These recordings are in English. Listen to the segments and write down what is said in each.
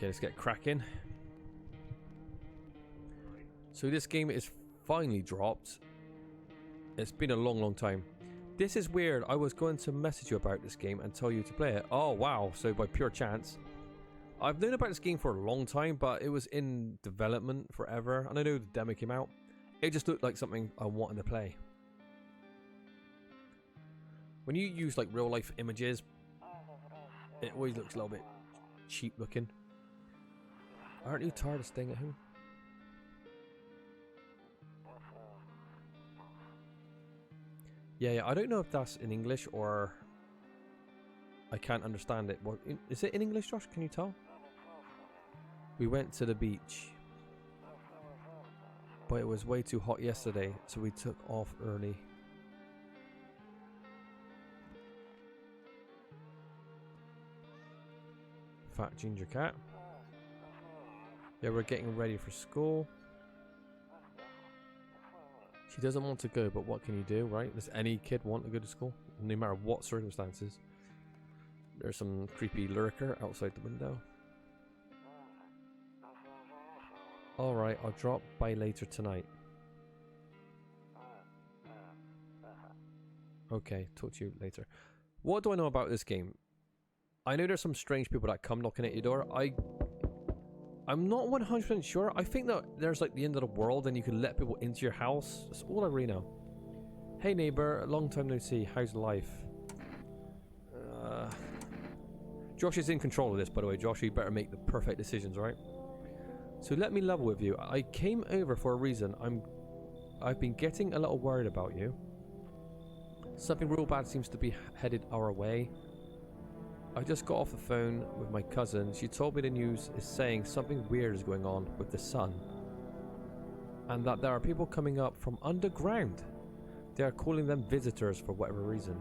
Okay, let's get cracking. So this game is finally dropped. It's been a long time. This is weird. I was going to message you about this game and tell you to play it. Oh wow, so by pure chance. I've known about this game for a long time, but it was in development forever, and I know the demo came out. It just looked like something I wanted to play. When you use like real life images, it always looks a little bit cheap looking. Aren't you tired of staying at home? Yeah, I don't know if that's in English or I can't understand it. What is it in English, Josh? Can you tell? We went to the beach, but it was way too hot yesterday, so we took off early. Fat ginger cat. Yeah, we're getting ready for school. She doesn't want to go, but what can you do, right? Does any kid want to go to school? No matter what circumstances. There's some creepy lurker outside the window. Alright, I'll drop by later tonight. Okay, talk to you later. What do I know about this game? I know there's some strange people that come knocking at your door. I'm not 100% sure. I think that there's like the end of the world and you can let people into your house. That's all I really know. Hey neighbor, long time no see. How's life? Josh is in control of this, by the way. Josh, you better make the perfect decisions, right? So let me level with you. I came over for a reason. I've been getting a little worried about you. Something real bad seems to be headed our way. I just got off the phone with my cousin. She told me the news is saying something weird is going on with the sun. And that there are people coming up from underground. They are calling them visitors for whatever reason.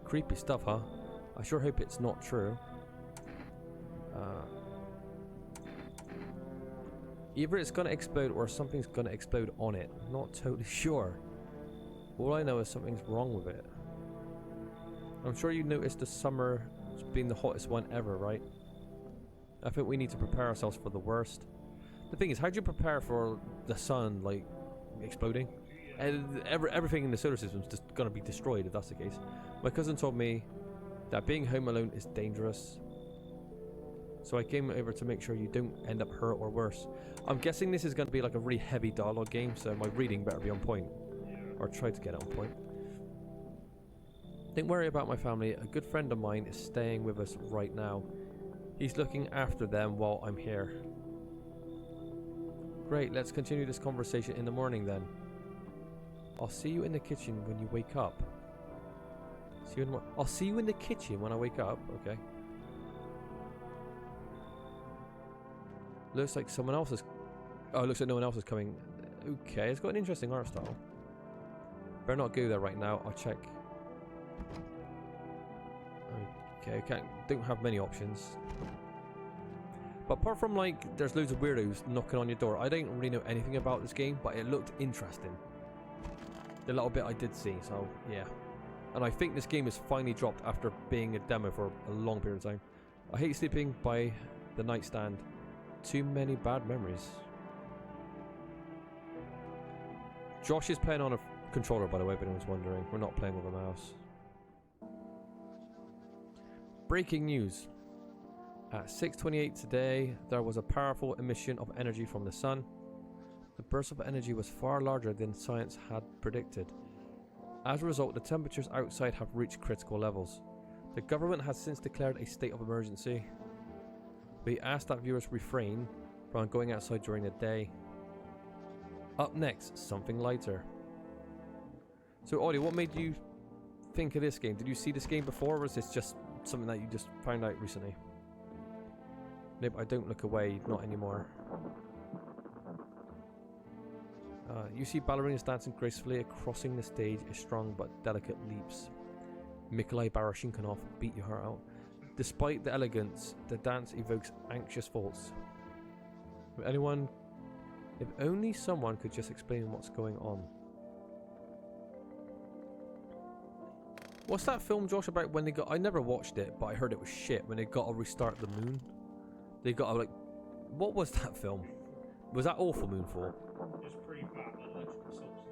Creepy stuff, huh? I sure hope it's not true. Either it's gonna explode or something's gonna explode on it. I'm not totally sure. All I know is something's wrong with it. I'm sure you noticed the summer has been the hottest one ever, right? I think we need to prepare ourselves for the worst. The thing is, how do you prepare for the sun, like, exploding? And everything in the solar system is just gonna be destroyed if that's the case. My cousin told me that being home alone is dangerous. So I came over to make sure you don't end up hurt or worse. I'm guessing this is going to be like a really heavy dialogue game, so my reading better be on point. Or try to get it on point. Don't worry about my family. A good friend of mine is staying with us right now. He's looking after them while I'm here. Great, let's continue this conversation in the morning then. I'll see you in the kitchen when you wake up. I'll see you in the kitchen when I wake up. Okay. Looks like someone else is... Oh, it looks like no one else is coming. Okay, it's got an interesting art style. Better not go there right now. I'll check. Okay, don't have many options. But apart from like, there's loads of weirdos knocking on your door. I don't really know anything about this game, but it looked interesting. The little bit I did see, so yeah. And I think this game is finally dropped after being a demo for a long period of time. I hate sleeping by the nightstand. Too many bad memories. Josh is playing on a controller, by the way, if anyone's wondering. We're not playing with a mouse. Breaking news. At 6:28 today, there was a powerful emission of energy from the sun. The burst of energy was far larger than science had predicted. As a result, the temperatures outside have reached critical levels. The government has since declared a state of emergency. We ask that viewers refrain from going outside during the day. Up next, something lighter. So, Audie, what made you think of this game? Did you see this game before, or was this just something that you just found out recently? Nope, I don't look away, not anymore. You see ballerinas dancing gracefully, crossing the stage in strong but delicate leaps. Mikolai Barashinkanov beat your heart out. Despite the elegance, the dance evokes anxious thoughts. If only someone could just explain what's going on. What's that film, Josh, about when they got... I never watched it, but I heard it was shit when they got to restart the moon. They got like, what was that film? Was that awful Moonfall? It's pretty bad. Electrical substance.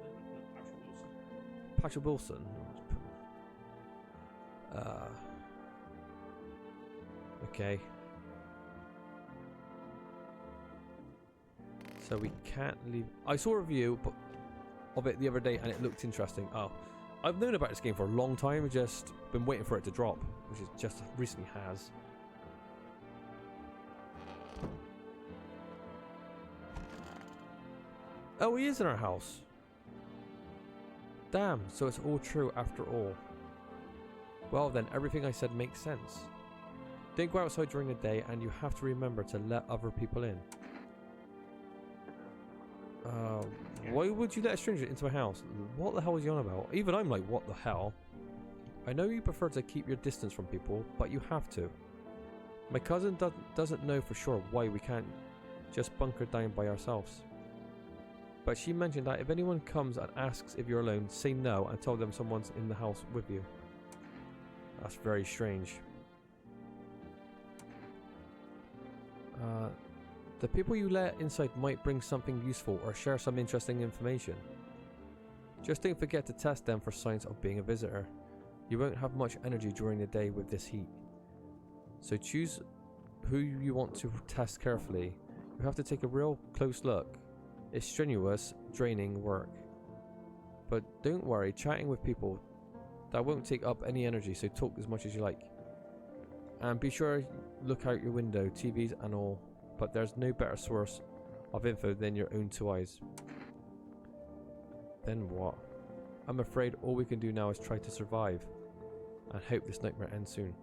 Patrick Wilson. Okay. So we can't leave. I saw a review of it the other day and it looked interesting. Oh, I've known about this game for a long time. Just been waiting for it to drop, which it just recently has. Oh, he is in our house. Damn, so it's all true after all. Well then, everything I said makes sense. Don't go outside during the day and you have to remember to let other people in. Why would you let a stranger into a house? What the hell is he on about? Even I'm like, what the hell? I know you prefer to keep your distance from people, but you have to. My cousin doesn't know for sure why we can't just bunker down by ourselves. But she mentioned that if anyone comes and asks if you're alone, say no and tell them someone's in the house with you. That's very strange. The people you let inside might bring something useful or share some interesting information. Just don't forget to test them for signs of being a visitor. You won't have much energy during the day with this heat. So choose who you want to test carefully. You have to take a real close look. It's strenuous, draining work. But don't worry, chatting with people, that won't take up any energy, so talk as much as you like. And be sure look out your window, TVs and all, but there's no better source of info than your own two eyes. Then what? I'm afraid all we can do now is try to survive and hope this nightmare ends soon.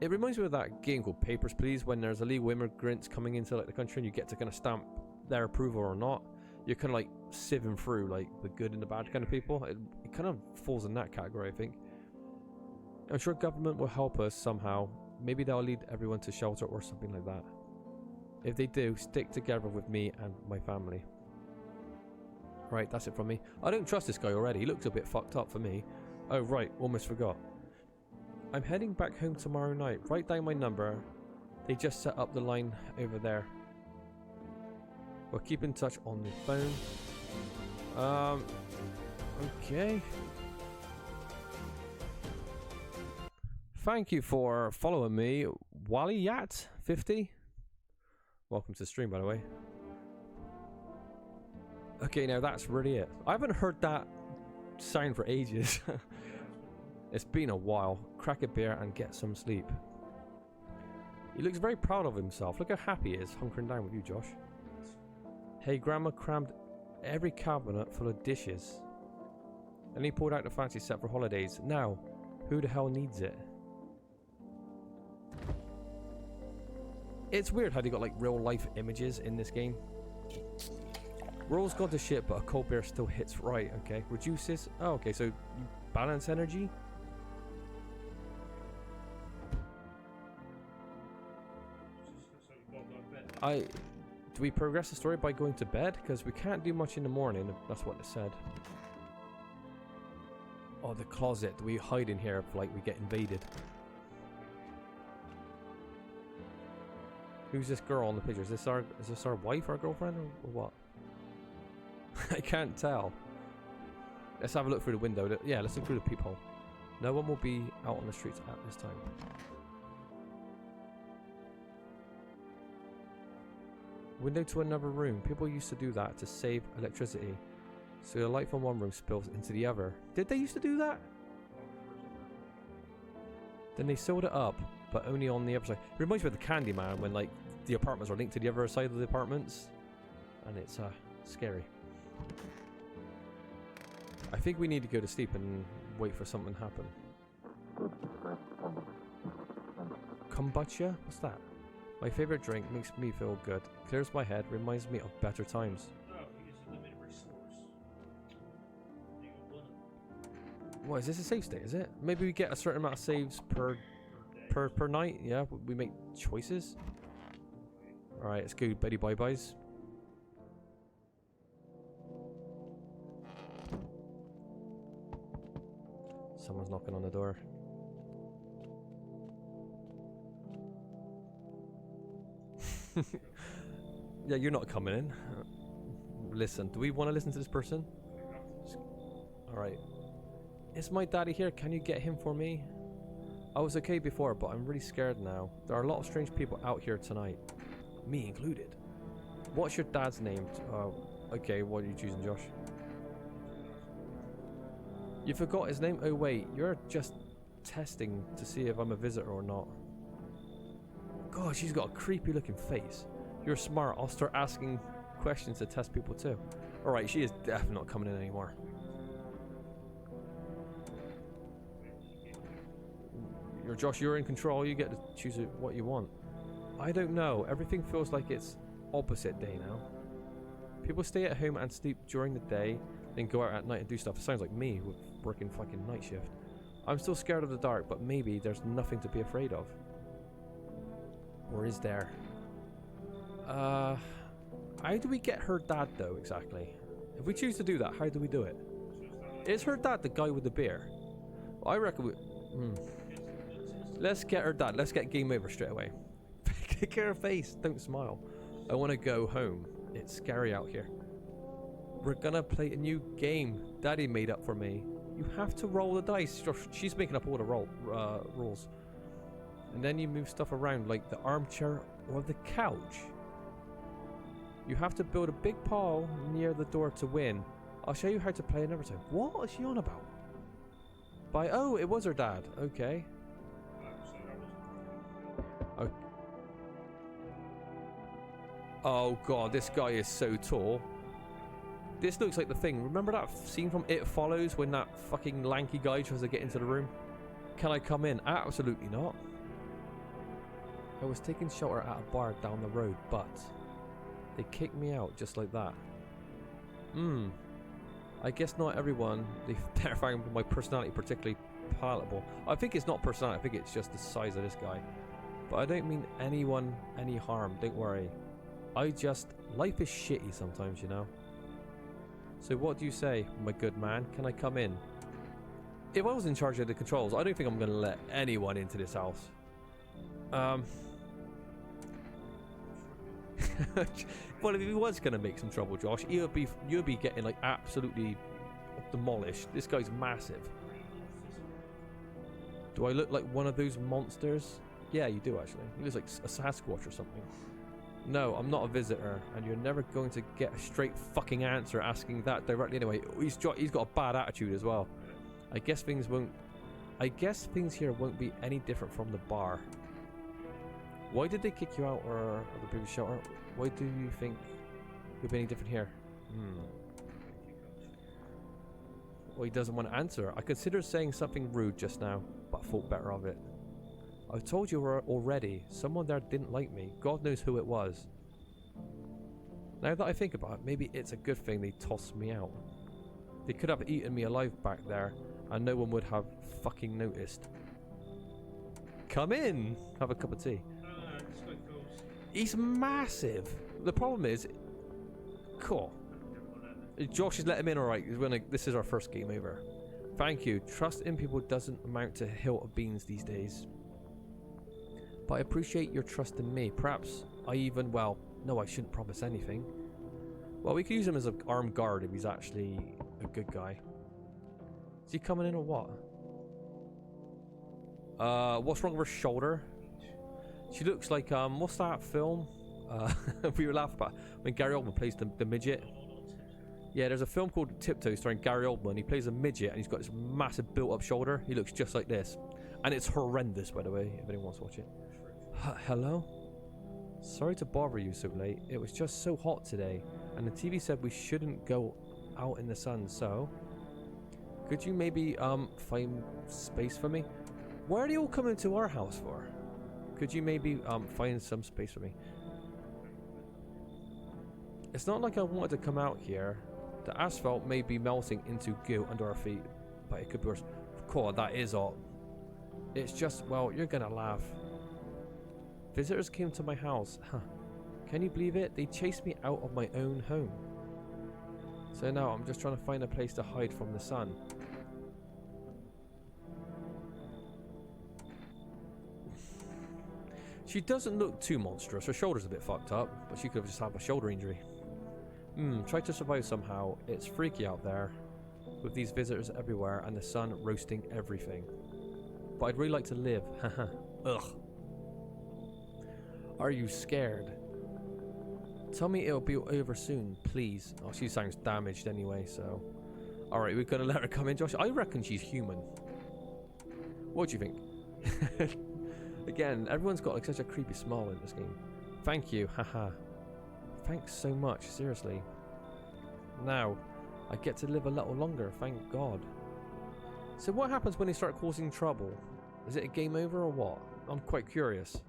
It reminds me of that game called Papers, Please, when there's illegal immigrants coming into like the country and you get to kind of stamp their approval or not. You're kind of like sieving through like the good and the bad kind of people. It kind of falls in that category, I think. I'm sure government will help us somehow. Maybe they'll lead everyone to shelter or something like that. If they do, stick together with me and my family. Right, that's it from me. I don't trust this guy already. He looks a bit fucked up for me. Oh right, almost forgot. I'm heading back home tomorrow night. Write down my number. They just set up the line over there. We'll keep in touch on the phone. Okay. Thank you for following me, Wally Yat 50. Welcome to the stream, by the way. Okay, now that's really it. I haven't heard that sound for ages. It's been a while. Crack a beer and get some sleep. He looks very proud of himself. Look how happy he is, hunkering down with you, Josh. Hey, Grandma crammed every cabinet full of dishes. And he pulled out the fancy set for holidays. Now, who the hell needs it? It's weird how they got like real life images in this game. Roll's gone to shit, but a cold beer still hits right. Okay, reduces. Oh, okay, so you balance energy. Do we progress the story by going to bed? Because we can't do much in the morning. That's what it said. Oh, the closet. Do we hide in here if like we get invaded? Who's this girl on the picture? Is this our wife, our girlfriend, or what? I can't tell. Let's have a look through the window. Yeah, let's look through the peephole. No one will be out on the streets at this time. Window to another room. People used to do that to save electricity. So the light from one room spills into the other. Did they used to do that? Then they sealed it up, but only on the other side. It reminds me of the Candyman when like the apartments are linked to the other side of the apartments. And it's scary. I think we need to go to sleep and wait for something to happen. Kombucha? What's that? My favorite drink, makes me feel good. Clears my head, reminds me of better times. Oh, he is a limited resource. What, is this a save state, is it? Maybe we get a certain amount of saves per night? Yeah, we make choices. Alright, let's go Betty bye-byes. Someone's knocking on the door. Yeah, you're not coming in. Listen, do we want to listen to this person? Alright. Is my daddy here? Can you get him for me? I was okay before, but I'm really scared now. There are a lot of strange people out here tonight. Me included. What's your dad's name? Okay, what are you choosing, Josh? You forgot his name? Oh wait, you're just testing to see if I'm a visitor or not. God, she's got a creepy looking face. You're smart, I'll start asking questions to test people too. Alright, she is definitely not coming in anymore. Josh, you're in control, you get to choose what you want. I don't know, everything feels like it's opposite day now. People stay at home and sleep during the day, then go out at night and do stuff. It sounds like me with working fucking night shift. I'm still scared of the dark, but maybe there's nothing to be afraid of. Or is there? How do we get her dad though, exactly? If we choose to do that, how do we do it? Is her dad the guy with the beer? Well, I reckon we... Let's get her dad. Let's get game over straight away. Kick her face. Don't smile. I want to go home. It's scary out here. We're gonna play a new game Daddy made up for me. You have to roll the dice. She's making up all the rules. And then you move stuff around like the armchair or the couch. You have to build a big pile near the door to win. I'll show you how to play another time. What is she on about? Oh, it was her dad. Okay. Oh god, this guy is so tall. This looks like the Thing. Remember that scene from It Follows when that fucking lanky guy tries to get into the room? Can I come in? Absolutely not. I was taking shelter at a bar down the road, but they kicked me out just like that. I guess not everyone. They find my personality particularly palatable. I think it's not personality, I think it's just the size of this guy. But I don't mean anyone any harm, don't worry. Life is shitty sometimes, you know. So what do you say, my good man? Can I come in? If I was in charge of the controls, I don't think I'm going to let anyone into this house. Well, if he was going to make some trouble, Josh, you'll be getting like absolutely demolished. This guy's massive. Do I look like one of those monsters? Yeah, you do actually. He looks like a Sasquatch or something. No, I'm not a visitor, and you're never going to get a straight fucking answer asking that directly anyway. He's got a bad attitude as well. I guess things here won't be any different from the bar. Why did they kick you out or the previous shelter? Why do you think you'll be any different here? Well, he doesn't want to answer. I considered saying something rude just now, but I thought better of it. I've told you already, someone there didn't like me. God knows who it was. Now that I think about it, maybe it's a good thing they tossed me out. They could have eaten me alive back there, and no one would have fucking noticed. Come in! Have a cup of tea. He's massive! The problem is... Cool. Josh has let him in alright. This is our first game over. Thank you. Trust in people doesn't amount to a hill of beans these days. But I appreciate your trust in me. Perhaps well, no, I shouldn't promise anything. Well, we could use him as an armed guard if he's actually a good guy. Is he coming in or what? What's wrong with her shoulder? She looks like, what's that film? We were laughing about when Gary Oldman plays the midget. Yeah, there's a film called Tiptoe starring Gary Oldman. He plays a midget and he's got this massive built-up shoulder. He looks just like this. And it's horrendous, by the way, if anyone wants to watch it. Hello? Sorry to bother you so late. It was just so hot today, and the TV said we shouldn't go out in the sun, so... Could you maybe, find space for me? Why are they all coming to our house for? Could you maybe, find some space for me? It's not like I wanted to come out here. The asphalt may be melting into goo under our feet, but it could be worse. Cool, that is hot. It's just, well, you're gonna laugh. Visitors came to my house. Huh. Can you believe it? They chased me out of my own home. So now I'm just trying to find a place to hide from the sun. She doesn't look too monstrous. Her shoulder's a bit fucked up, but she could have just had a shoulder injury. Try to survive somehow. It's freaky out there, with these visitors everywhere and the sun roasting everything. But I'd really like to live. Haha. Ugh. Are you scared? Tell me it'll be over soon, please. Oh, she sounds damaged anyway, so... Alright, we're gonna let her come in, Josh. I reckon she's human. What do you think? Again, everyone's got like such a creepy smile in this game. Thank you, haha. Thanks so much, seriously. Now, I get to live a little longer, thank God. So what happens when they start causing trouble? Is it a game over or what? I'm quite curious.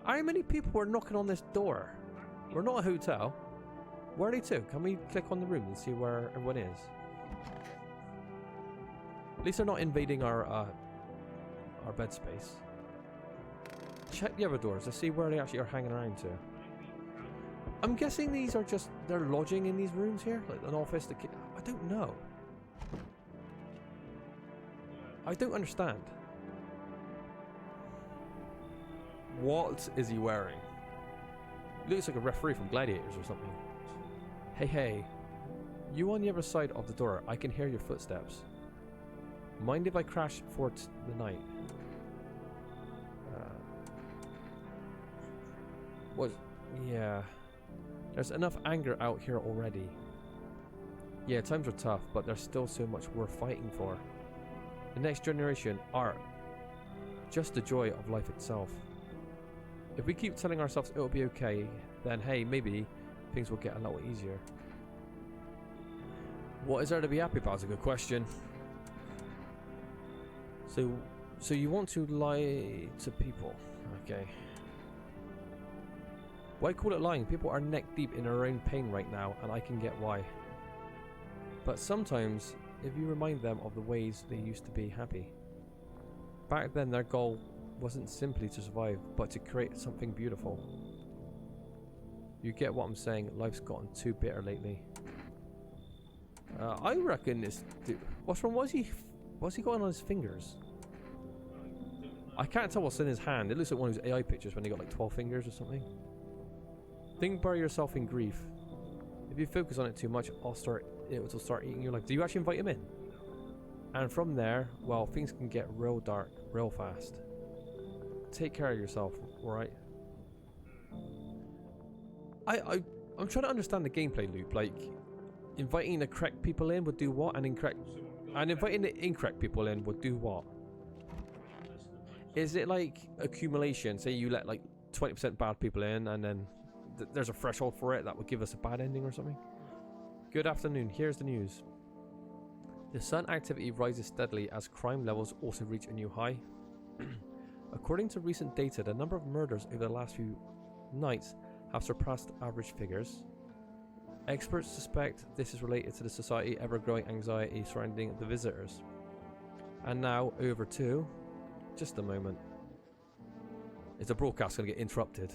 How many people are knocking on this door? We're not a hotel. Where are they to? Can we click on the room and see where everyone is? At least they're not invading our bed space. Check the other doors to see where they actually are hanging around to. I'm guessing these are just, they're lodging in these rooms here? Like an office, I don't know. I don't understand. What is he wearing? Looks like a referee from Gladiators or something. Hey, hey. You on the other side of the door. I can hear your footsteps. Mind if I crash for the night? Yeah. There's enough anger out here already. Yeah, times are tough, but there's still so much worth fighting for. The next generation, art. Just the joy of life itself. If we keep telling ourselves it'll be okay, then hey, maybe things will get a little easier. What is there to be happy about is a good question. So you want to lie to people? Okay. Why call it lying? People are neck deep in their own pain right now, and I can get why. But sometimes, if you remind them of the ways they used to be happy. Back then their goal wasn't simply to survive, but to create something beautiful. You get what I'm saying? Life's gotten too bitter lately. I reckon this dude... What's wrong? What's he got on his fingers? I can't tell what's in his hand. It looks like one of those AI pictures when they got like 12 fingers or something. Think bury yourself in grief. If you focus on it too much, it will start eating your life. Do you actually invite him in? And from there, well, things can get real dark real fast. Take care of yourself, alright? I'm trying to understand the gameplay loop. Like, inviting the correct people in would do what, and inviting the incorrect people in would do what? Is it like accumulation? Say you let like 20% bad people in, and then there's a threshold for it that would give us a bad ending or something? Good afternoon, here's the news. The sun activity rises steadily as crime levels also reach a new high. According to recent data, the number of murders over the last few nights have surpassed average figures. Experts suspect this is related to the society's ever-growing anxiety surrounding the visitors. And now, over to... Just a moment. Is the broadcast going to get interrupted?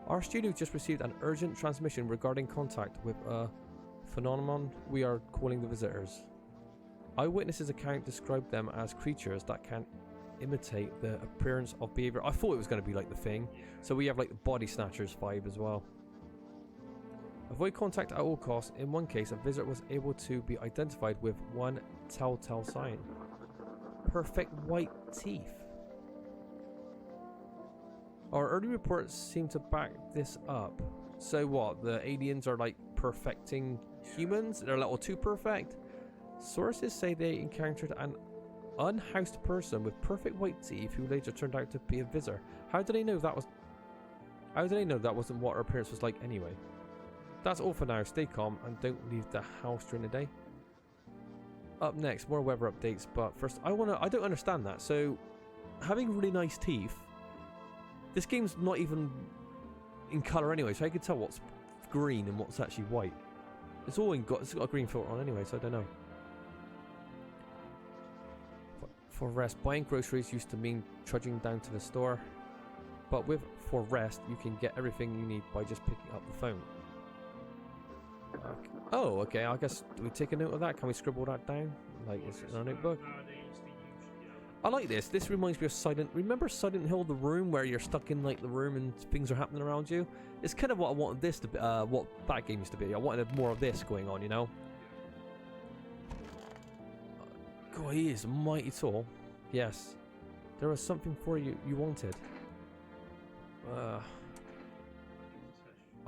Our studio just received an urgent transmission regarding contact with a phenomenon we are calling the visitors. Eyewitnesses' account described them as creatures that can imitate the appearance of behavior. I thought it was going to be like the Thing, so we have like the body snatchers vibe as well. Avoid contact at all costs. In one case, a visitor was able to be identified with one telltale sign: perfect white teeth. Our early reports seem to back this up. So what? The aliens are like perfecting humans? They're a little too perfect? Sources say they encountered an unhoused person with perfect white teeth who later turned out to be a visitor. How do they know that wasn't what her appearance was like anyway? That's all for now. Stay calm and don't leave the house during the day. Up next, more weather updates, but first I don't understand that. So having really nice teeth, this game's not even in colour anyway, so I can tell what's green and what's actually white. It's got a green filter on anyway, so I don't know. For rest, buying groceries used to mean trudging down to the store, but with for rest you can get everything you need by just picking up the phone. Okay. Oh, okay, I guess, do we take a note of that? Can we scribble that down? Like, it's in our notebook? I like this. This reminds me of Silent... Remember Silent Hill, the room where you're stuck in like the room and things are happening around you? It's kind of what I wanted this to be, what that game used to be. I wanted more of this going on, you know? God, he is mighty tall. Yes. There was something for you wanted.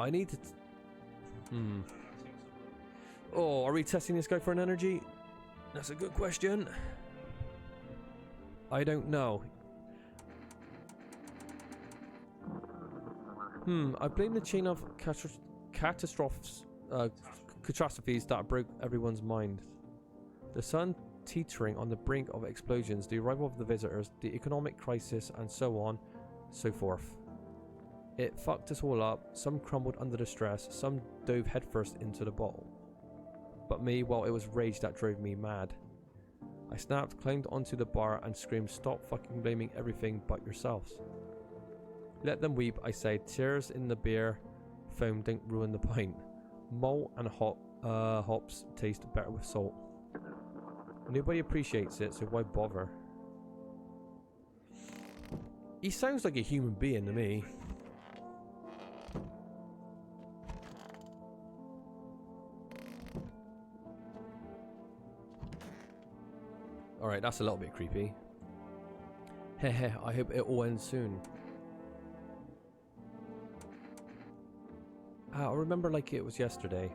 I need to... Oh, are we testing this guy for an energy? That's a good question. I don't know. I blame the chain of catastrophes that broke everyone's mind. The sun teetering on the brink of explosions, the arrival of the visitors, the economic crisis, and so on, so forth. It fucked us all up. Some crumbled under the stress, some dove headfirst into the bottle. But me, well, it was rage that drove me mad. I snapped, climbed onto the bar, and screamed, "Stop fucking blaming everything but yourselves." Let them weep, I say. Tears in the beer foam don't ruin the pint. Malt and hops taste better with salt. Nobody appreciates it, so why bother? He sounds like a human being to me. Alright, that's a little bit creepy. Heh, I hope it all ends soon. I remember like it was yesterday.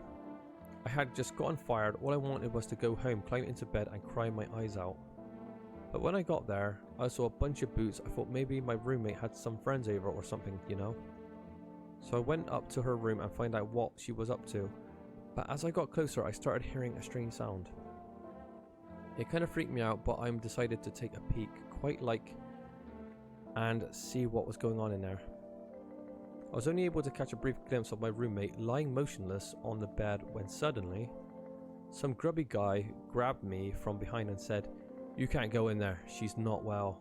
I had just gotten fired. All I wanted was to go home, climb into bed and cry my eyes out. But when I got there, I saw a bunch of boots. I thought maybe my roommate had some friends over or something, you know? So I went up to her room and found out what she was up to. But as I got closer, I started hearing a strange sound. It kind of freaked me out, but I decided to take a peek, and see what was going on in there. I was only able to catch a brief glimpse of my roommate lying motionless on the bed when suddenly, some grubby guy grabbed me from behind and said, "You can't go in there, she's not well.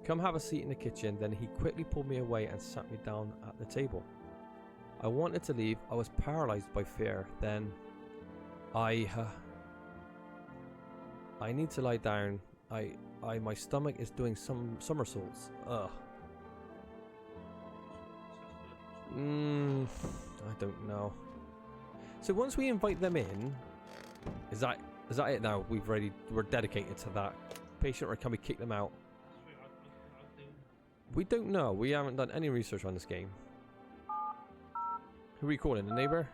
Come have a seat in the kitchen." Then he quickly pulled me away and sat me down at the table. I wanted to leave. I was paralyzed by fear. Then I need to lie down. My stomach is doing some somersaults. Ugh. I don't know. So once we invite them in, is that it now? We're dedicated to that patient, or can we kick them out? We don't know. We haven't done any research on this game. Who are we calling? The neighbor?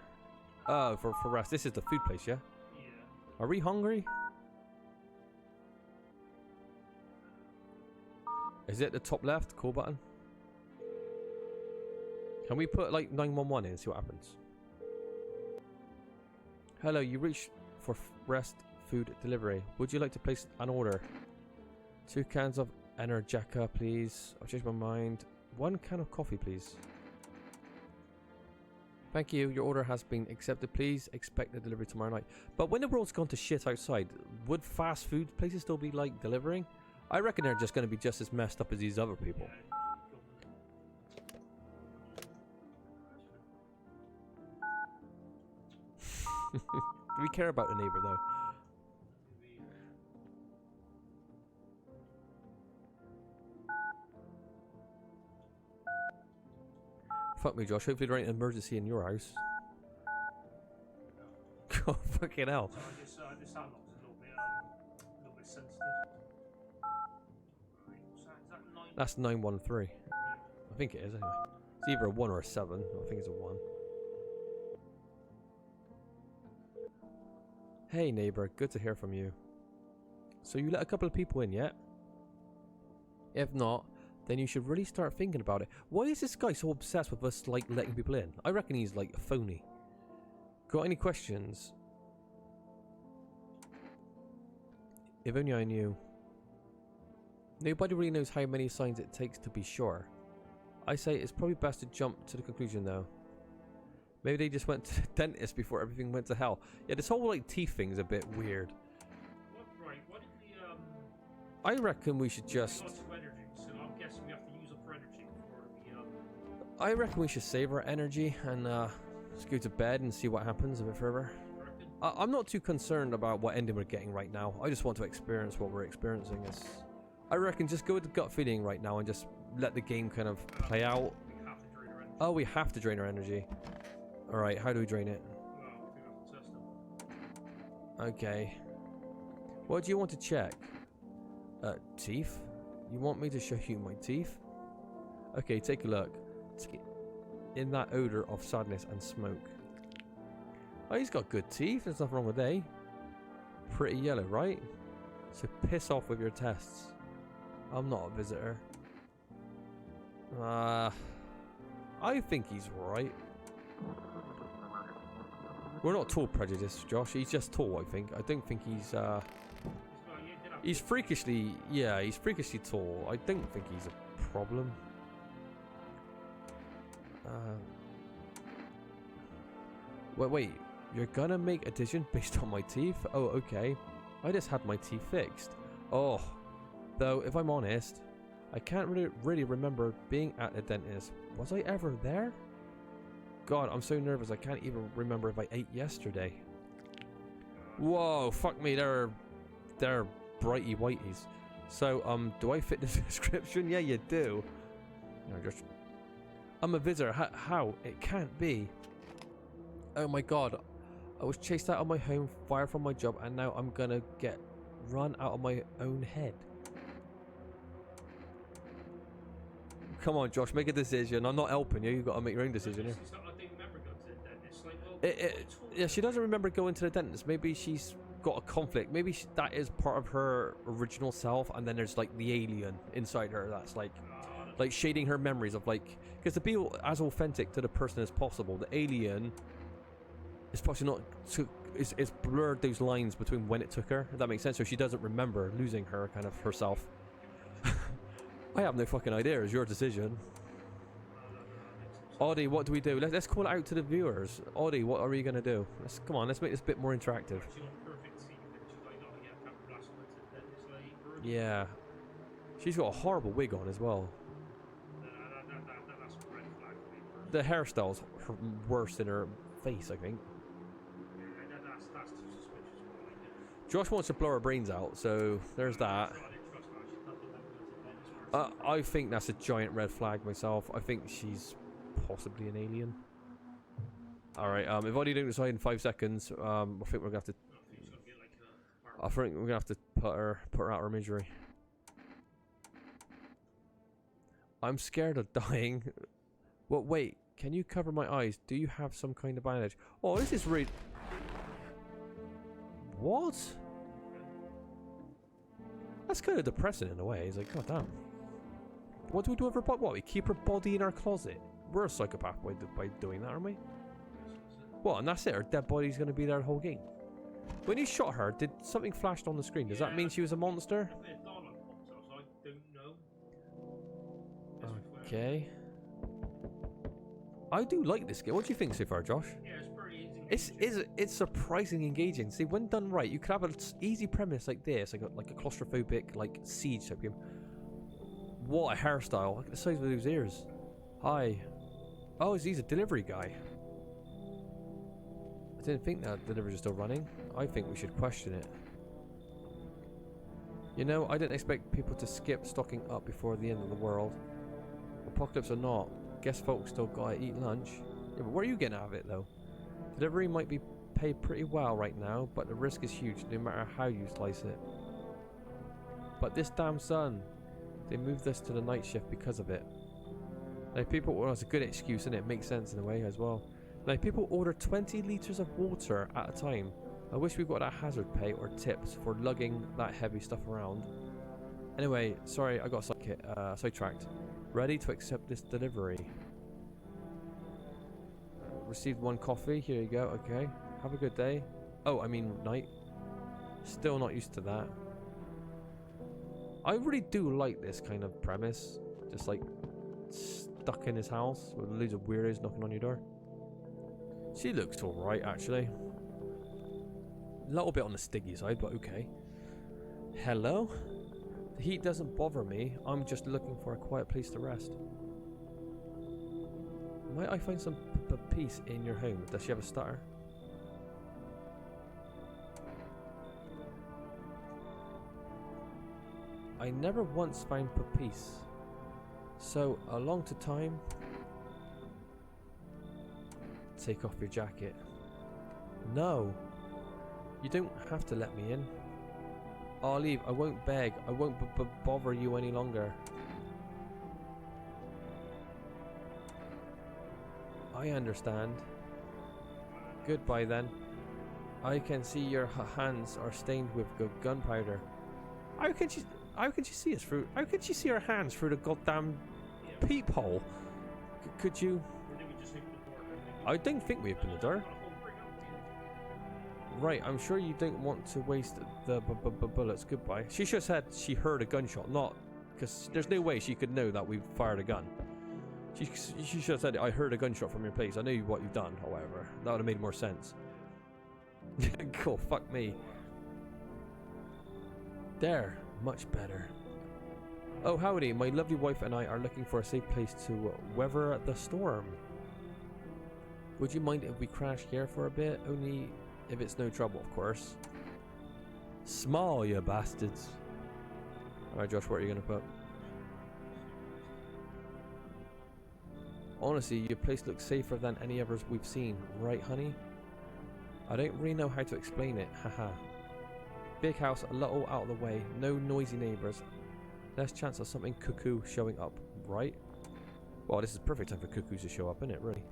Oh, for rest. This is the food place, yeah? Yeah. Are we hungry? Is it the top left? Call button? Can we put like 911 in and see what happens? Hello, you reached for rest food delivery. Would you like to place an order? 2 cans of Energica, please. I've changed my mind. 1 can of coffee, please. Thank you. Your order has been accepted. Please expect the delivery tomorrow night. But when the world's gone to shit outside, would fast food places still be like delivering? I reckon they're just going to be just as messed up as these other people. Do we care about the neighbor though? Fuck me, Josh. Hopefully there ain't an emergency in your house. God, fucking hell. So I just unlocked a little bit sensitive. Right, so is that 9? That's 913. I think it is anyway. It's either a 1 or a 7. I think it's a 1. Hey neighbor, good to hear from you. So you let a couple of people in yet? If not, then you should really start thinking about it. Why is this guy so obsessed with us like letting people in? I reckon he's like a phony. Got any questions? If only I knew. Nobody really knows how many signs it takes to be sure. I say it's probably best to jump to the conclusion though. Maybe they just went to the dentist before everything went to hell. Yeah, this whole like teeth thing is a bit weird. What did the I reckon we should just... we got 2 energy, so I'm guessing we have to use up our energy before we I reckon we should save our energy and just go to bed and see what happens a bit further. I'm not too concerned about what ending we're getting right now. I just want to experience what we're experiencing. I reckon just go with the gut feeling right now and just let the game kind of play out. We have to drain our energy. Oh, we have to drain our energy. Alright, how do we drain it? Well, we have to test them. Okay. What do you want to check? Teeth? You want me to show you my teeth? Okay, take a look. In that odor of sadness and smoke. Oh, he's got good teeth. There's nothing wrong with they. Pretty yellow, right? So piss off with your tests. I'm not a visitor. I think he's right. We're not tall prejudiced, Josh. He's just tall, I think. I don't think he's freakishly, yeah, he's freakishly tall. I don't think he's a problem. Wait, you're gonna make a decision based on my teeth? Oh, okay. I just had my teeth fixed. Oh, though, if I'm honest, I can't really remember being at a dentist. Was I ever there? God, I'm so nervous I can't even remember if I ate yesterday. Whoa, fuck me, they're brighty whiteys. So, do I fit the description? Yeah, you do. No, I'm a visitor. How? It can't be. Oh my god. I was chased out of my home, fired from my job, and now I'm gonna get run out of my own head. Come on, Josh, make a decision. I'm not helping you. You've got to make your own decision here. Yeah, she doesn't remember going to the dentist. Maybe she's got a conflict. Maybe that is part of her original self, and then there's like the alien inside her that's like shading her memories of like, because to be as authentic to the person as possible, the alien is probably not it's blurred those lines between when it took her, if that makes sense. So she doesn't remember losing her kind of herself. I have no fucking idea. It's your decision. Audie, what do we do? Let's call it out to the viewers. Audie, what are we gonna do? Come on, let's make this a bit more interactive. Yeah, she's got a horrible wig on as well. The hairstyle's worse in her face, I think. Josh wants to blow her brains out, so there's that. I think that's a giant red flag myself. I think she's possibly an alien. Alright, if Audie don't decide in 5 seconds, I think we're gonna have to put her out her misery. I'm scared of dying. Well, wait, can you cover my eyes? Do you have some kind of bandage? Oh, this is really... What? That's kind of depressing in a way. It's like, god damn. What do we do with her body? What, we keep her body in our closet? We're a psychopath by doing that, aren't we? What, and that's it? Her dead body's going to be there the whole game? When you shot her, did something flash on the screen? Does that mean she was a monster? Okay. I do like this game. What do you think so far, Josh? Yeah, it's pretty easy. It's surprisingly engaging. See, when done right, you could have an easy premise like this, like a claustrophobic, like siege type game. What a hairstyle! Look at the size of those ears. Hi. Oh, he's a delivery guy. I didn't think that delivery was still running. I think we should question it. You know, I didn't expect people to skip stocking up before the end of the world. Apocalypse or not, guess folks still gotta eat lunch. Yeah, but what are you getting out of it though? Delivery might be paid pretty well right now, but the risk is huge no matter how you slice it. But this damn sun, they moved us to the night shift because of it. Now people, well, it's a good excuse and it makes sense in a way as well. Now people order 20 litres of water at a time. I wish we got a hazard pay or tips for lugging that heavy stuff around. Anyway, sorry I got sidetracked. Ready to accept this delivery. Received 1 coffee, here you go, okay. Have a good day. Oh, I mean night. Still not used to that. I really do like this kind of premise. Just like stuck in his house with loads of weirdos knocking on your door. She looks alright actually. A little bit on the stiggy side, but okay. Hello? The heat doesn't bother me. I'm just looking for a quiet place to rest. Might I find some peace in your home? Does she have a stutter? I I never once found peace. So, a long time. Take off your jacket. No. You don't have to let me in. I'll leave. I won't beg. I won't bother you any longer. I understand. Goodbye then. I can see your hands are stained with gunpowder. How could she see us through? How could she see our hands through the goddamn peephole? Could you? I don't think we opened the door. Right, I'm sure you don't want to waste the bullets. Goodbye. She should have said she heard a gunshot, not because there's no way she could know that we fired a gun. She should have said, I heard a gunshot from your place. I know what you've done, however. That would have made more sense. Cool, fuck me. There, much better. Oh, howdy. My lovely wife and I are looking for a safe place to weather the storm. Would you mind if we crash here for a bit? Only if it's no trouble, of course. Small, you bastards. Alright, Josh, what are you going to put? Honestly, your place looks safer than any others we've seen, right, honey? I don't really know how to explain it, haha. Big house, a little out of the way, no noisy neighbours. Less chance of something cuckoo showing up, right? Well, this is perfect time for cuckoos to show up, isn't it, really?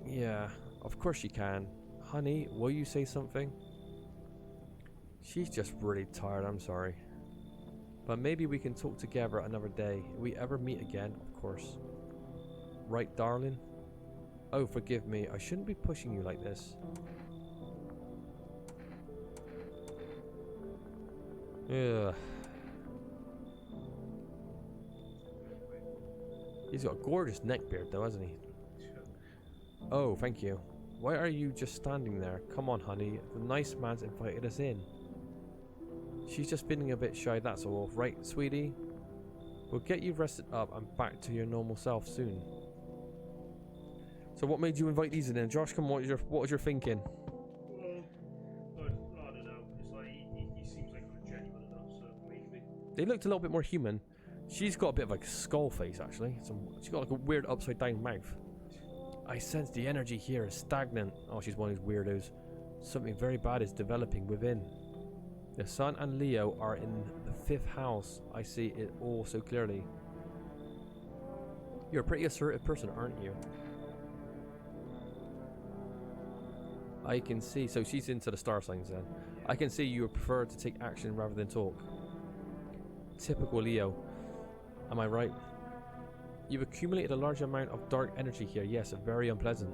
Yeah, of course you can. Honey, will you say something? She's just really tired, I'm sorry. But maybe we can talk together another day. If we ever meet again, of course. Right, darling? Oh, forgive me. I shouldn't be pushing you like this. Ugh. He's got a gorgeous neck beard though, hasn't he? Oh, thank you. Why are you just standing there? Come on, honey. The nice man's invited us in. She's just feeling a bit shy, that's all. Right, sweetie? We'll get you rested up and back to your normal self soon. So what made you invite these in then? Josh, come on, what was your thinking? Well, I don't know. It's like, he seems like a genuine enough, so maybe. They looked a little bit more human. She's got a bit of like a skull face, actually. She's got like a weird upside down mouth. I sense the energy here is stagnant. Oh, she's one of these weirdos. Something very bad is developing within. The Sun and Leo are in the 5th house. I see it all so clearly. You're a pretty assertive person, aren't you? I can see. So she's into the star signs then. I can see you prefer to take action rather than talk. Typical Leo. Am I right? You've accumulated a large amount of dark energy here. Yes, very unpleasant.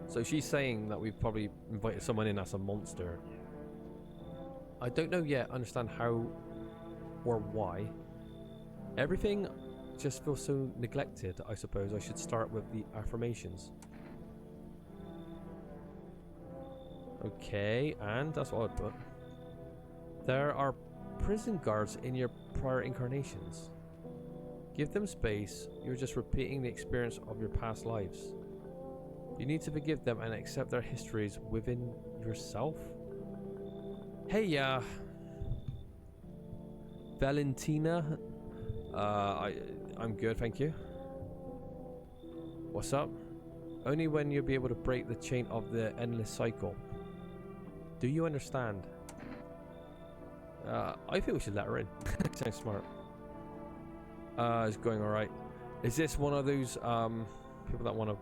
So she's saying that we've probably invited someone in as a monster. I don't know yet, understand how or why. Everything just feels so neglected. I suppose I should start with the affirmations. Okay, and that's what I'd put. There are prison guards in your prior incarnations. Give them space. You're just repeating the experience of your past lives. You need to forgive them and accept their histories within yourself. Hey, Valentina. I'm good, thank you. What's up? Only when you'll be able to break the chain of the endless cycle. Do you understand? I think we should let her in. Sounds smart. It's going alright. Is this one of those people that want to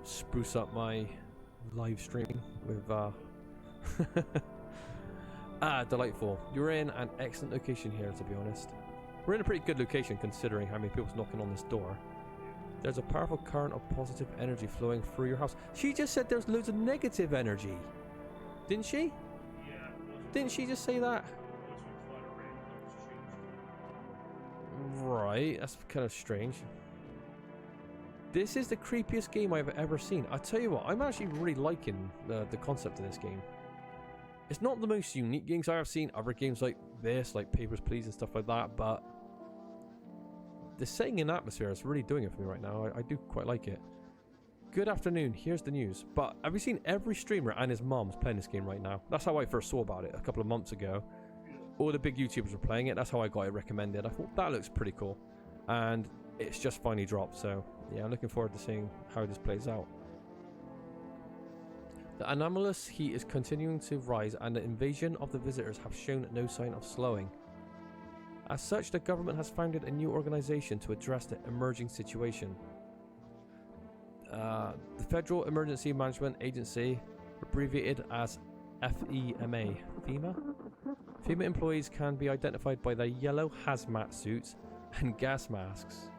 spruce up my live stream with delightful. You're in an excellent location here, to be honest. We're in a pretty good location considering how many people's knocking on this door. There's a powerful current of positive energy flowing through your house. She just said there's loads of negative energy. Didn't she? Yeah. Didn't she just say that? Right, that's kind of strange. This is the creepiest game I've ever seen. I tell you what, I'm actually really liking the concept of this game. It's not the most unique games I've seen. Other games like this, like Papers, Please and stuff like that, but the setting and atmosphere is really doing it for me right now. I do quite like it. Good afternoon, here's the news. But have you seen every streamer and his mom's playing this game right now? That's how I first saw about it a couple of months ago. all the big YouTubers were playing it. That's how I got it recommended. I thought that looks pretty cool, and it's just finally dropped. So yeah, I'm looking forward to seeing how this plays out. The anomalous heat is continuing to rise, and the invasion of the visitors have shown no sign of slowing. As such, the government has founded a new organization to address the emerging situation. The Federal Emergency Management Agency, abbreviated as FEMA. FEMA employees can be identified by their yellow hazmat suits and gas masks.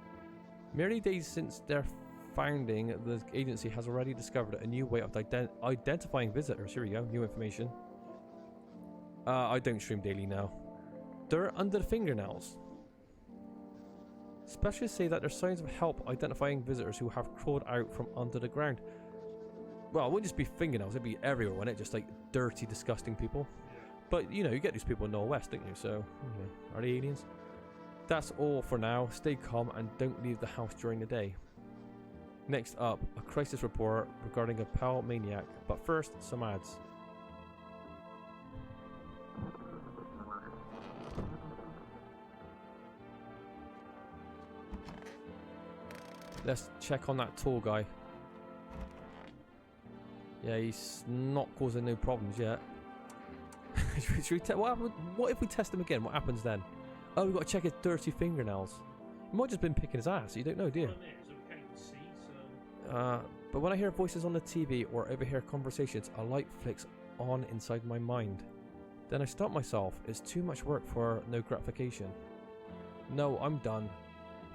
Merely days since their founding, the agency has already discovered a new way of identifying visitors. Here we go, new information. I don't stream daily now. Dirt under the fingernails. Specialists say that there's signs of help identifying visitors who have crawled out from under the ground. Well, it wouldn't just be fingernails, it'd be everywhere, wouldn't it? Just like dirty, disgusting people. But, you know, you get these people in North West, don't you? So, you know, are they aliens? That's all for now. Stay calm and don't leave the house during the day. Next up, a crisis report regarding a pal maniac. But first, some ads. Let's check on that tall guy. Yeah, he's not causing no problems yet. What if we test him again? What happens then? Oh, we've got to check his dirty fingernails. He might have just been picking his ass. You don't know, do you? But when I hear voices on the TV or overhear conversations, a light flicks on inside my mind. Then I stop myself. It's too much work for no gratification. No, I'm done.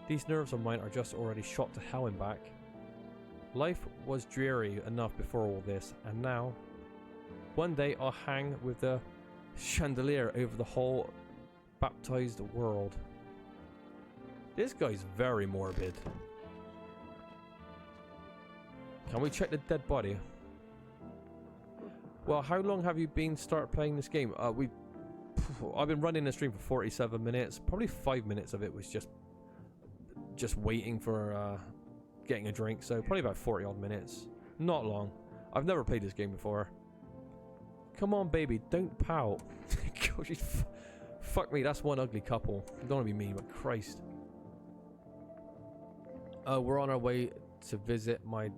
These nerves of mine are just already shot to hell and back. Life was dreary enough before all this, and now, one day I'll hang with the chandelier over the whole baptized world. This guy's very morbid. Can we check the dead body? Well, how long have you been playing this game? I've been running the stream for 47 minutes. Probably 5 minutes of it was just waiting for getting a drink. So probably about 40 odd minutes. Not long. I've never played this game before. Come on, baby, don't pout. Gosh, fuck me, that's one ugly couple. I don't want to be mean, but Christ. We're on our way to visit my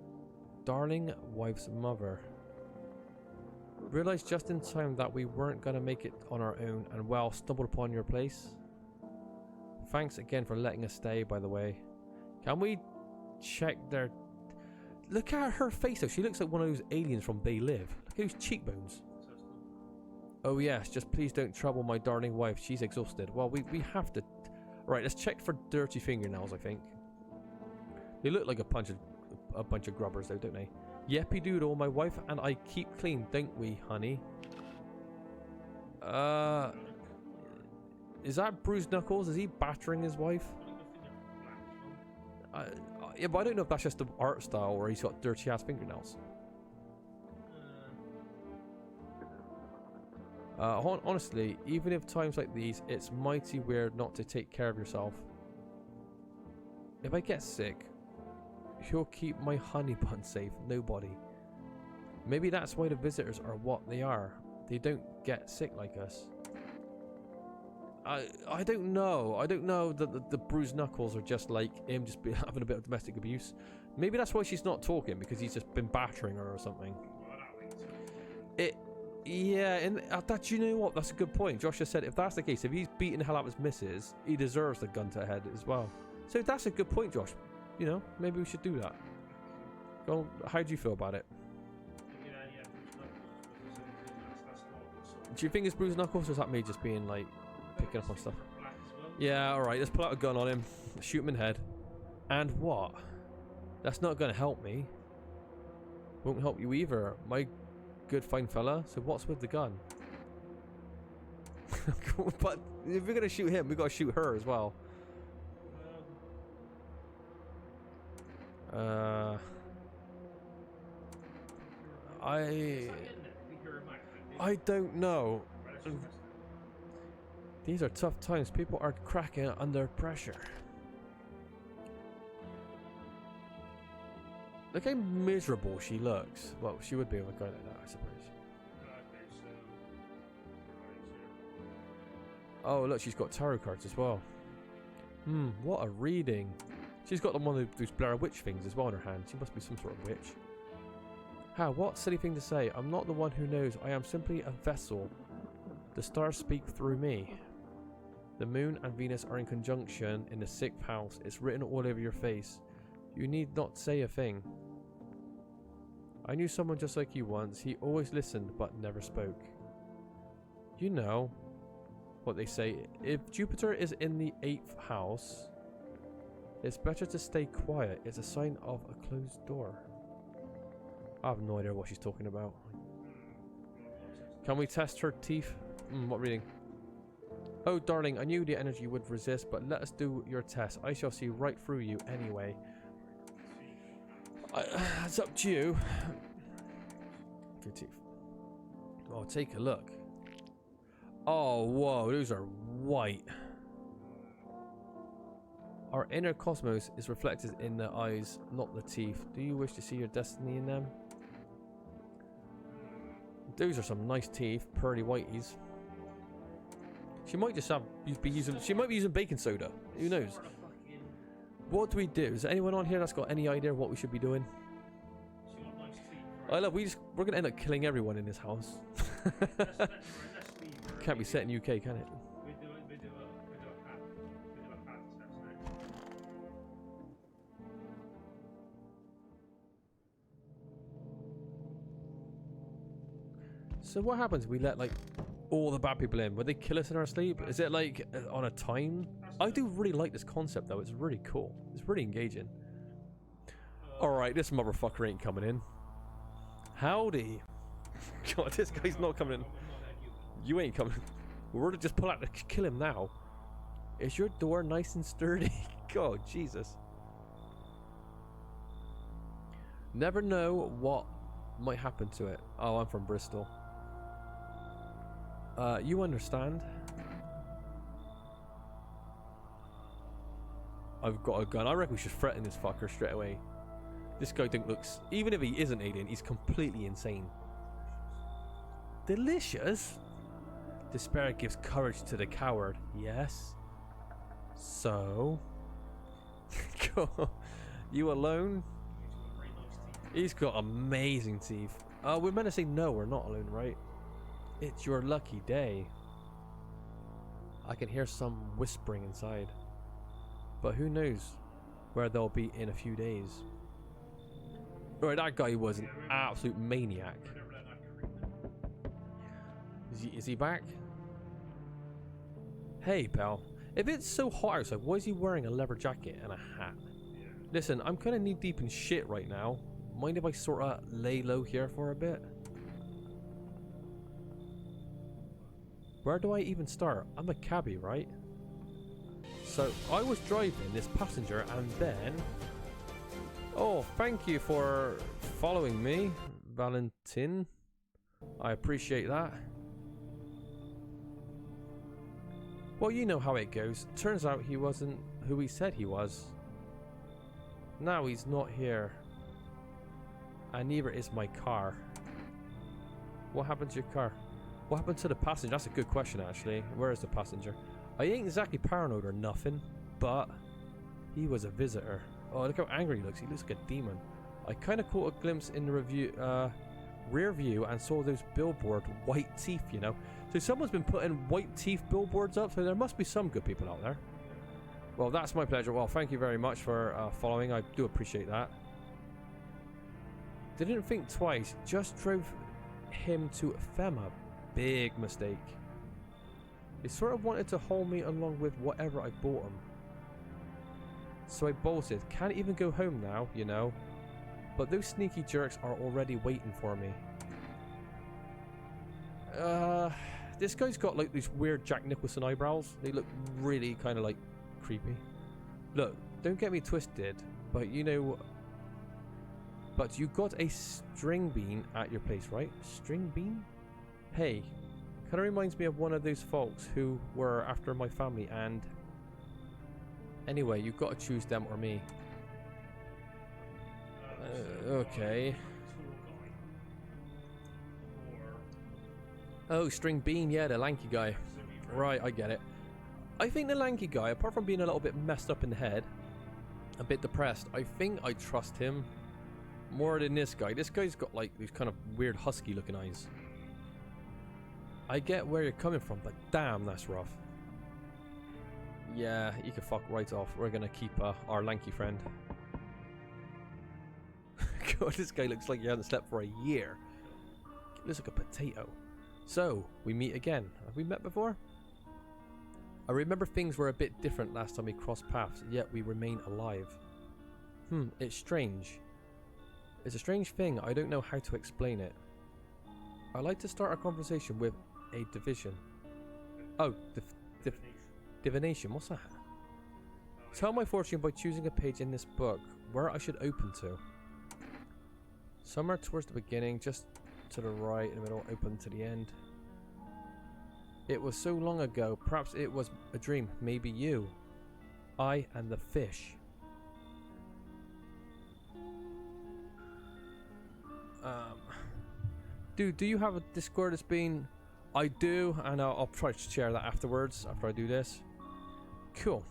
darling wife's mother. Realized just in time that we weren't going to make it on our own, and well, stumbled upon your place. Thanks again for letting us stay, by the way. Can we check their... Look at her face though, she looks like one of those aliens from They Live. Look at those cheekbones. Oh yes, just please don't trouble my darling wife, she's exhausted. Well, we have to... Right, let's check for dirty fingernails, I think. They look like a bunch of grubbers though, don't they? Yeppy doodle, my wife and I keep clean, don't we, honey? Is that Bruce Knuckles? Is he battering his wife? Yeah, but I don't know if that's just the art style or he's got dirty ass fingernails. Honestly, even if times like these, it's mighty weird not to take care of yourself. If I get sick, who'll keep my honey bun safe? Nobody. Maybe that's why the visitors are what they are. They don't get sick like us. I don't know. I don't know that the bruised knuckles are just like him just having a bit of domestic abuse. Maybe that's why she's not talking, because he's just been battering her or something. Yeah, and that, you know what? That's a good point. Josh just said if that's the case, if he's beating the hell out of his missus, he deserves the gun to the head as well. So that's a good point, Josh. You know, maybe we should do that. Go. How do you feel about it? Do you think it's bruised knuckles, or is that me just being like picking up on stuff? Yeah, alright, let's pull out a gun on him, shoot him in the head. And what? That's not going to help me. Won't help you either, my good fine fella. So what's with the gun? But if we're going to shoot him, we've got to shoot her as well. I don't know. These are tough times. People are cracking under pressure. Look how miserable she looks. Well, she would be with a guy like that, I suppose. Oh, look, she's got tarot cards as well. What a reading. She's got one of those Blair Witch things as well in her hand. She must be some sort of witch. How? What silly thing to say. I'm not the one who knows. I am simply a vessel. The stars speak through me. The moon and Venus are in conjunction in the 6th house. It's written all over your face. You need not say a thing. I knew someone just like you once. He always listened but never spoke. You know what they say. If Jupiter is in the 8th house, it's better to stay quiet. It's a sign of a closed door. I have no idea what she's talking about. Can we test her teeth? What reading? Oh, darling, I knew the energy would resist, but let us do your test. I shall see right through you anyway. It's up to you. Good teeth. Oh, take a look. Oh, whoa, those are white. Our inner cosmos is reflected in the eyes, not the teeth. Do you wish to see your destiny in them? Those are some nice teeth, pearly whiteys. She might just be using baking soda. Who knows? What do we do? Is there anyone on here that's got any idea what we should be doing? I love. We're gonna end up killing everyone in this house. Can't be set in UK, can it? So what happens? We let like all the bad people in. Would they kill us in our sleep? Is it like on a time? I do really like this concept though. It's really cool. It's really engaging. Alright, this motherfucker ain't coming in. Howdy. God, this guy's not coming in. You ain't coming. We're to just pull out to kill him now. Is your door nice and sturdy? God, Jesus. Never know what might happen to it. Oh, I'm from Bristol. You understand? I've got a gun. I reckon we should threaten this fucker straight away. This guy looks... Even if he isn't alien, he's completely insane. Delicious? Despair gives courage to the coward. Yes. So? You alone? He's got amazing teeth. We're meant to say no, we're not alone, right? It's your lucky day. I can hear some whispering inside. But who knows where they'll be in a few days. Alright, that guy was an absolute maniac. Is he back? Hey, pal. If it's so hot outside, why is he wearing a leather jacket and a hat? Listen, I'm kind of knee deep in shit right now. Mind if I sort of lay low here for a bit? Where do I even start? I'm a cabbie, right? So, I was driving this passenger and then... Oh, thank you for following me, Valentin. I appreciate that. Well, you know how it goes. Turns out he wasn't who he said he was. Now he's not here. And neither is my car. What happened to your car? What happened to the passenger? That's a good question, actually. Where is the passenger? I ain't exactly paranoid or nothing, but he was a visitor. Oh, look how angry he looks. He looks like a demon. I kind of caught a glimpse in the rear view and saw those billboard white teeth, you know. So someone's been putting white teeth billboards up, so there must be some good people out there. Well, that's my pleasure. Well, thank you very much for following. I do appreciate that. Didn't think twice. Just drove him to Fema. Big mistake. He sort of wanted to haul me along with whatever I bought him. So I bolted. Can't even go home now, you know. But those sneaky jerks are already waiting for me. This guy's got like these weird Jack Nicholson eyebrows. They look really kind of like creepy. Look, don't get me twisted, but you know... But you got a string bean at your place, right? String bean? Hey, kind of reminds me of one of those folks who were after my family and... Anyway, you've got to choose them or me. Okay. Oh, string bean, yeah, the lanky guy. Right, I get it. I think the lanky guy, apart from being a little bit messed up in the head, a bit depressed, I think I trust him more than this guy. This guy's got like these kind of weird husky looking eyes. I get where you're coming from, but damn, that's rough. Yeah, you can fuck right off. We're gonna keep our lanky friend. God, this guy looks like he hasn't slept for a year. He looks like a potato. So, we meet again. Have we met before? I remember things were a bit different last time we crossed paths, yet we remain alive. It's strange. It's a strange thing. I don't know how to explain it. I like to start a conversation with a division. Oh, divination. What's that? Tell my fortune by choosing a page in this book where I should open to. Somewhere towards the beginning, just to the right, in the middle, open to the end. It was so long ago, perhaps it was a dream, maybe you. I and the fish. Dude, do you have a Discord that's been... I do, and I'll try to share that afterwards, after I do this. Cool.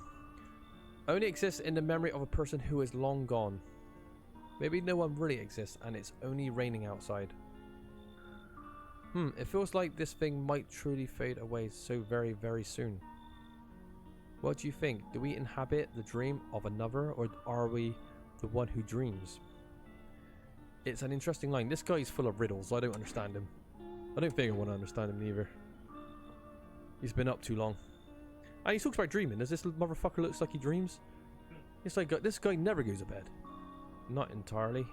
Only exists in the memory of a person who is long gone. Maybe no one really exists, and it's only raining outside. It feels like this thing might truly fade away so very, very soon. What do you think? Do we inhabit the dream of another, or are we the one who dreams? It's an interesting line. This guy's full of riddles. I don't understand him. I don't think I want to understand him either. He's been up too long. And he talks about dreaming. Does this motherfucker looks like he dreams? It's like this guy never goes to bed. Not entirely.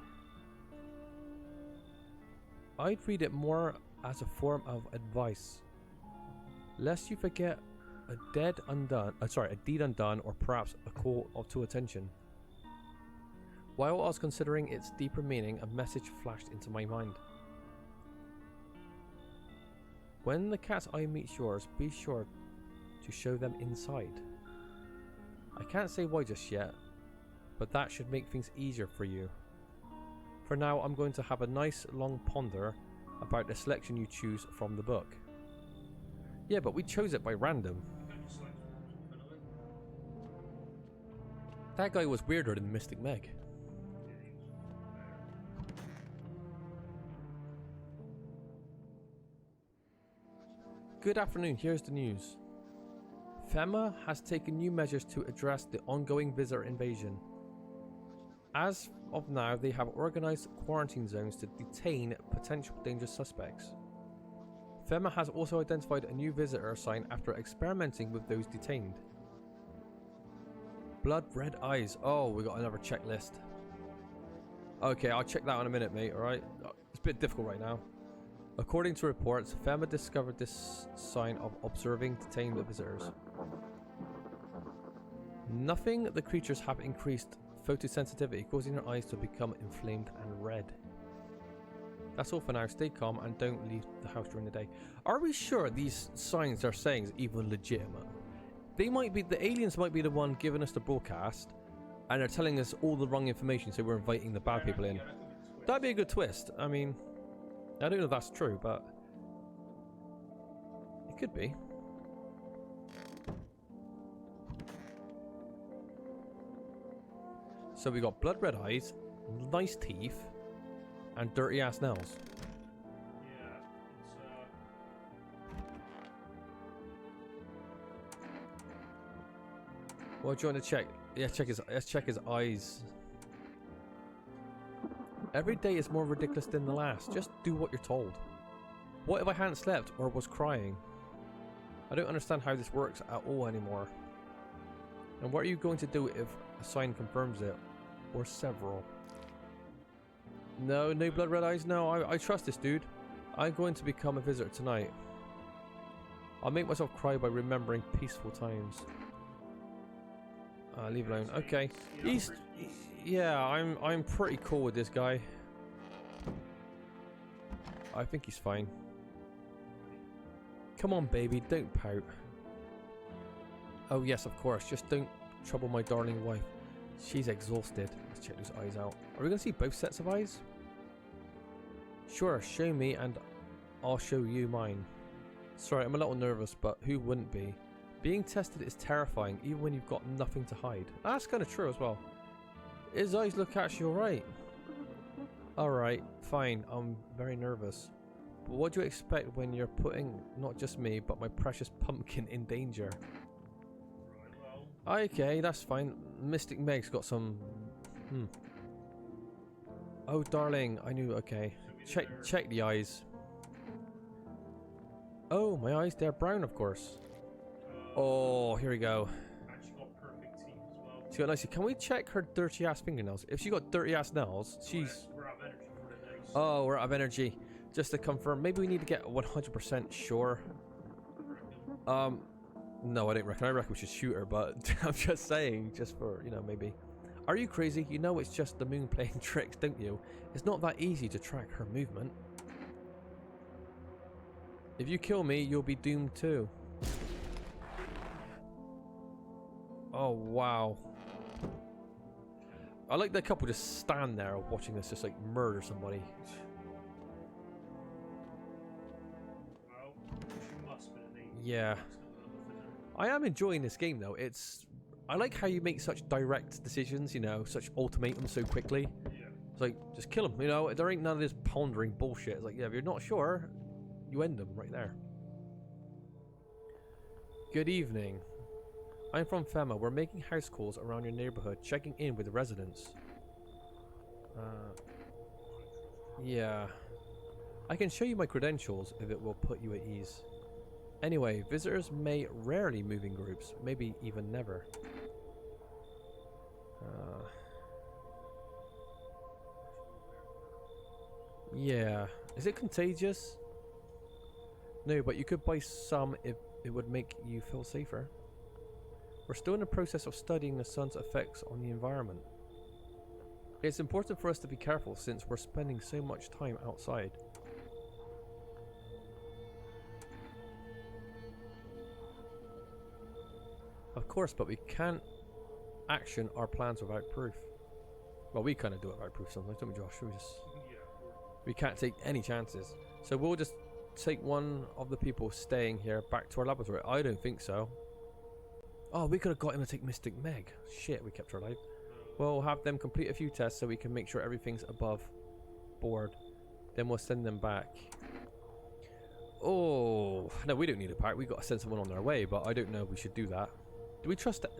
I'd read it more as a form of advice. Lest you forget a deed undone, or perhaps a call to attention. While I was considering its deeper meaning, a message flashed into my mind. When the cat's eye meets yours, be sure to show them inside. I can't say why just yet, but that should make things easier for you. For now, I'm going to have a nice long ponder about the selection you choose from the book. Yeah, but we chose it by random. That guy was weirder than Mystic Meg. Good afternoon, here's the news. FEMA has taken new measures to address the ongoing visitor invasion. As of now, they have organized quarantine zones to detain potential dangerous suspects. FEMA has also identified a new visitor sign after experimenting with those detained. Blood red eyes. Oh, we got another checklist. Okay, I'll check that out in a minute, mate, alright? It's a bit difficult right now. According to reports, FEMA discovered this sign of observing detained visitors. Nothing, the creatures have increased photosensitivity, causing their eyes to become inflamed and red. That's all for now. Stay calm and don't leave the house during the day. Are we sure these signs they're saying is even legitimate? They might be, the aliens might be the one giving us the broadcast, and they're telling us all the wrong information, so we're inviting the bad people in. That'd be a good twist. I mean, I don't know if that's true, but it could be. So we got blood red eyes, nice teeth, and dirty ass nails. Yeah, What do you want to check? Yeah, let's check his eyes. Every day is more ridiculous than the last. Just do what you're told. What if I hadn't slept or was crying? I don't understand how this works at all anymore. And what are you going to do if a sign confirms it? Or several? No blood red eyes? No, I trust this dude. I'm going to become a visitor tonight. I'll make myself cry by remembering peaceful times. Leave alone. Okay. Yeah, I'm pretty cool with this guy. I think he's fine. Come on, baby, don't pout. Oh yes, of course. Just don't trouble my darling wife. She's exhausted. Let's check those eyes out. Are we going to see both sets of eyes? Sure, show me and I'll show you mine. Sorry, I'm a little nervous, but who wouldn't be? Being tested is terrifying, even when you've got nothing to hide. That's kind of true as well. His eyes look actually alright. Alright, fine. I'm very nervous. But what do you expect when you're putting not just me, but my precious pumpkin in danger? Right, well. Okay, that's fine. Mystic Meg's got some... Oh, darling, I knew... Okay. Check the eyes. Oh, my eyes, they're brown, of course. Oh, here we go. And she got perfect teeth as well. She got nice. Can we check her dirty ass fingernails? If she got dirty ass nails, she's... We're out of energy for the day. Oh, we're out of energy. Just to confirm, maybe we need to get 100% sure. No, I don't reckon. I reckon we should shoot her, but I'm just saying, just for, you know, maybe. Are you crazy? You know it's just the moon playing tricks, don't you? It's not that easy to track her movement. If you kill me, you'll be doomed too. Oh, wow. I like the couple just stand there watching this just like murder somebody. Well, she must be an angel. Yeah. I am enjoying this game though. I like how you make such direct decisions, you know, such ultimatums so quickly. Yeah. It's like, just kill them, you know, there ain't none of this pondering bullshit. It's like, yeah, if you're not sure, you end them right there. Good evening. I'm from FEMA. We're making house calls around your neighborhood, checking in with the residents. Yeah. I can show you my credentials if it will put you at ease. Anyway, visitors may rarely move in groups, maybe even never. Yeah. Is it contagious? No, but you could buy some if it would make you feel safer. We're still in the process of studying the sun's effects on the environment. It's important for us to be careful since we're spending so much time outside. Of course, but we can't action our plans without proof. Well, we kind of do it without proof sometimes, don't we, Josh? We can't take any chances. So we'll just take one of the people staying here back to our laboratory. I don't think so. Oh, we could have got him to take Mystic Meg. Shit, we kept her alive. We'll have them complete a few tests so we can make sure everything's above board. Then we'll send them back. Oh, no, we don't need it back. We got to send someone on their way, but I don't know if we should do that. Do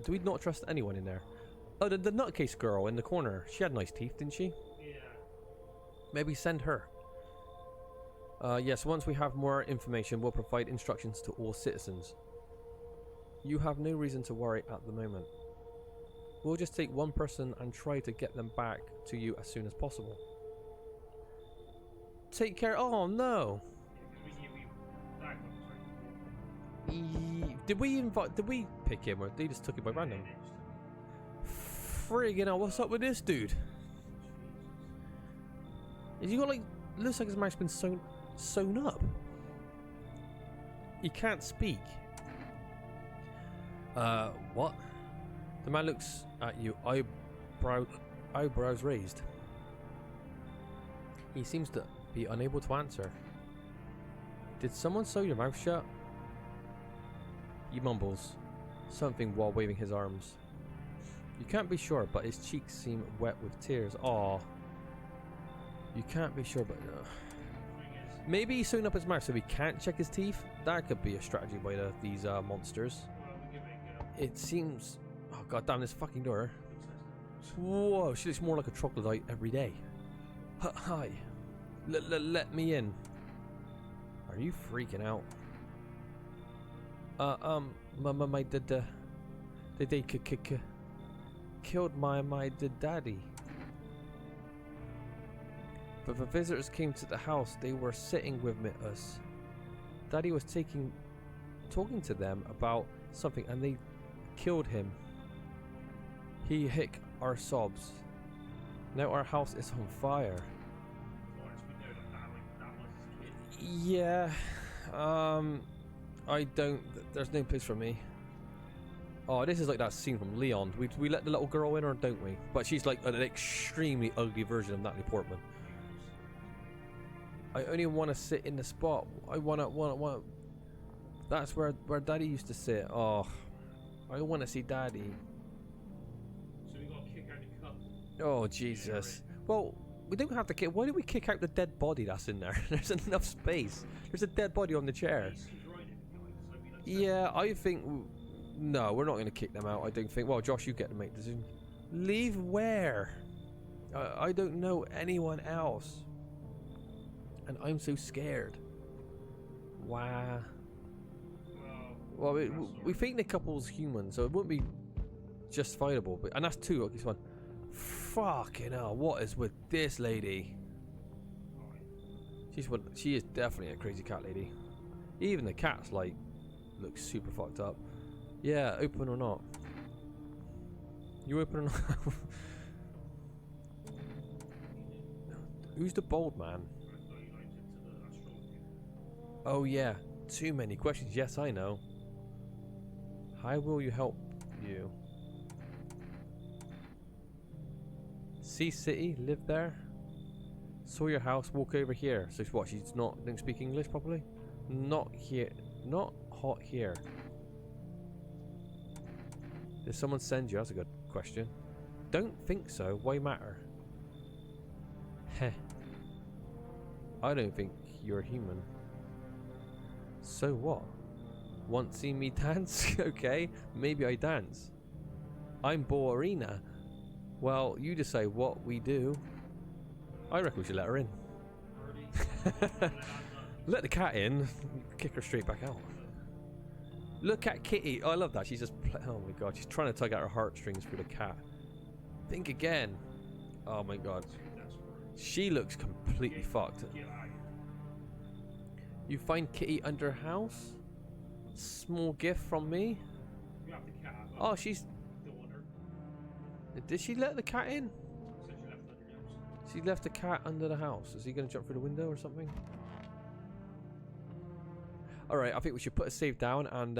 we not trust anyone in there? Oh, the nutcase girl in the corner. She had nice teeth, didn't she? Yeah. Maybe send her. Yes, once we have more information, we'll provide instructions to all citizens. You have no reason to worry at the moment. We'll just take one person and try to get them back to you as soon as possible. Take care. Oh no! Did we pick him or they just took it by random? Friggin' hell, what's up with this dude? Is he got like, looks like his mouth's been sewn up. He can't speak. What? The man looks at you, eyebrows raised. He seems to be unable to answer. Did someone sew your mouth shut? He mumbles something while waving his arms. You can't be sure, but his cheeks seem wet with tears. Aww. You can't be sure, but... maybe he's sewing up his mouth so he can't check his teeth? That could be a strategy by these monsters. It seems... oh god damn, this fucking door. Whoa, she looks more like a troglodyte every day. Hi. Let me in. Are you freaking out? They killed my daddy. But the visitors came to the house. They were sitting with us. Daddy was talking to them about something, and they killed him. He hick our sobs. Now our house is on fire. Yeah. I don't. There's no place for me. Oh, this is like that scene from Leon. We let the little girl in, or don't we? But she's like an extremely ugly version of Natalie Portman. I only want to sit in the spot. I want. That's where Daddy used to sit. Oh, I want to see Daddy. So we got to kick out the cup. Oh, Jesus. Well, we don't have to kick. Why don't we kick out the dead body that's in there? There's enough space. There's a dead body on the chair. Yeah, I think... No, we're not going to kick them out, I don't think. Well, Josh, you get to make the decision. Leave where? I don't know anyone else. And I'm so scared. Wow. Well, we think the couple's human, so it wouldn't be justifiable. But, and that's two. Okay, one. Fucking hell, what is with this lady? She is definitely a crazy cat lady. Even the cat's like looks super fucked up. Yeah, open or not? You open or not? Who's the bald man? Oh yeah, too many questions. Yes, I know. How will you help you? See city, live there. Saw your house, walk over here. So what? She's not don't speak English properly. Not here. Not hot here. Did someone send you? That's a good question. Don't think so. Why matter? Heh. I don't think you're human. So what? Want to see me dance? Okay, maybe I dance. I'm ballerina. Well, you decide what we do. I reckon we should let her in. Let the cat in. Kick her straight back out. Look at Kitty. Oh, I love that. She's just... Oh my god. She's trying to tug out her heartstrings for the cat. Think again. Oh my god. She looks completely fucked. You find Kitty under house? Small gift from me? Oh, she's... Did she let the cat in? She left the cat under the house. Is he going to jump through the window or something? Alright, I think we should put a save down and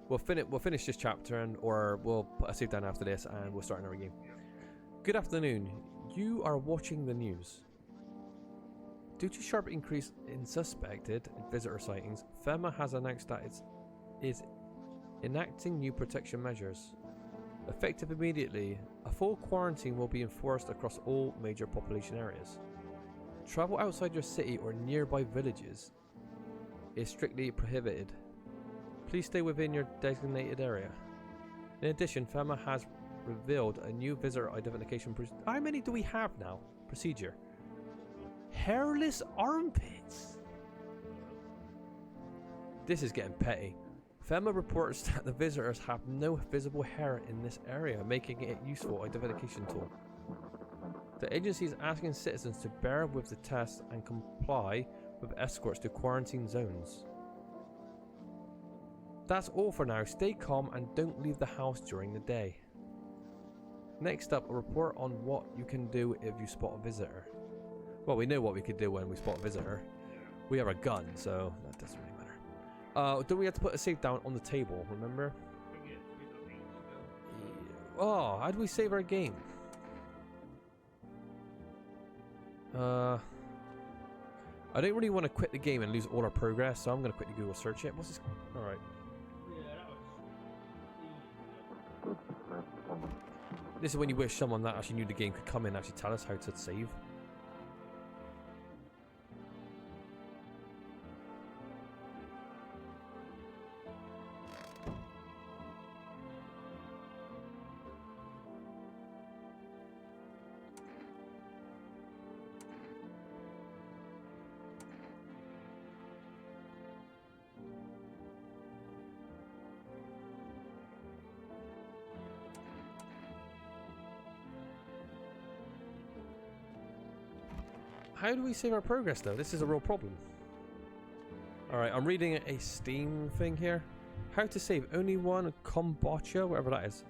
we'll finish this chapter or we'll put a save down after this and we'll start another game. Good afternoon. You are watching the news. Due to sharp increase in suspected visitor sightings, FEMA has announced that it is enacting new protection measures. Effective immediately, a full quarantine will be enforced across all major population areas. Travel outside your city or nearby villages is strictly prohibited. Please stay within your designated area. In addition, FEMA has revealed a new visitor identification procedure. How many do we have now? Procedure. Hairless armpits. This is getting petty. FEMA reports that the visitors have no visible hair in this area, making it a useful identification tool. The agency is asking citizens to bear with the test and comply with escorts to quarantine zones. That's all for now. Stay calm and don't leave the house during the day. Next up, a report on what you can do if you spot a visitor. Well, we know what we could do when we spot a visitor. We have a gun, so that doesn't really matter. Don't we have to put a save down on the table, remember? Oh, how do we save our game? I don't really want to quit the game and lose all our progress, so I'm going to quickly Google search it. What's this? Alright. This is when you wish someone that actually knew the game could come in and actually tell us how to save. How do we save our progress though? This is a real problem. Alright, I'm reading a Steam thing here. How to save only one kombucha, whatever that is.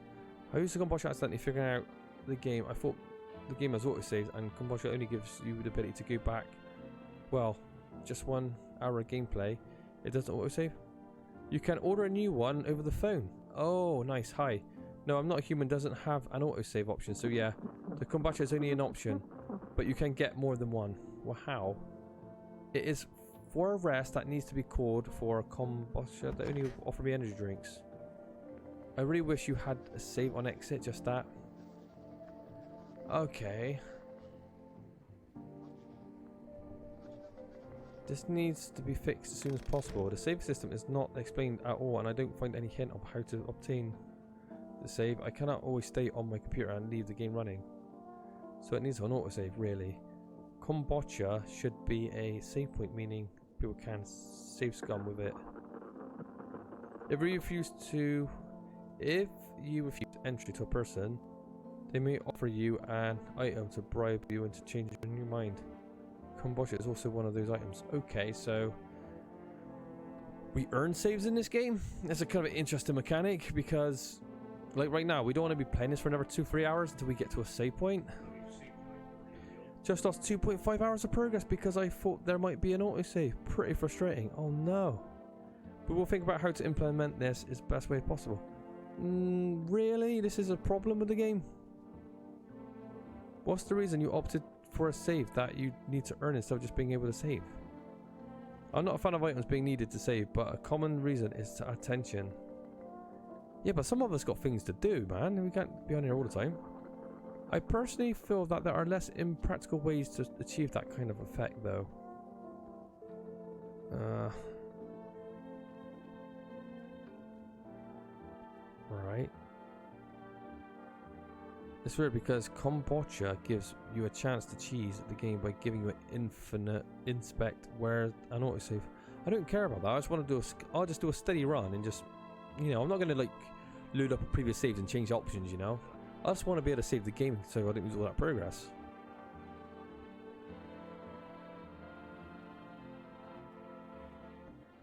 I used the kombucha accidentally figuring out the game. I thought the game has autosave and kombucha only gives you the ability to go back. Well, just 1 hour of gameplay. It doesn't autosave. You can order a new one over the phone. Oh, nice. Hi. No, I'm not a human. Doesn't have an autosave option. So yeah, the kombucha is only an option. But you can get more than one. Well, how? It is For a rest, that needs to be called for kombucha. They only offer me energy drinks. I really wish you had a save on exit, just that. Okay. This needs to be fixed as soon as possible. The save system is not explained at all, and I don't find any hint of how to obtain the save. I cannot always stay on my computer and leave the game running. So it needs an autosave, really. Kombucha should be a save point, meaning people can save scum with it. If you refuse entry to a person, they may offer you an item to bribe you into changing your mind. Kombucha is also one of those items. Okay, so we earn saves in this game? That's a kind of an interesting mechanic, because like right now we don't want to be playing this for another 2-3 hours until we get to a save point. Just lost 2.5 hours of progress because I thought there might be an autosave. Pretty frustrating. Oh no. But we'll think about how to implement this is the best way possible. Really? This is a problem with the game? What's the reason you opted for a save that you need to earn instead of just being able to save? I'm not a fan of items being needed to save, but a common reason is attention. Yeah, but some of us got things to do, man. We can't be on here all the time. I personally feel that there are less impractical ways to achieve that kind of effect, though. Right. It's weird because kombucha gives you a chance to cheese the game by giving you an infinite inspect where an autosave. I don't care about that. I just want to do I'll just do a steady run and just, you know, I'm not going to like load up previous saves and change options, you know. I just want to be able to save the game so I don't lose all that progress.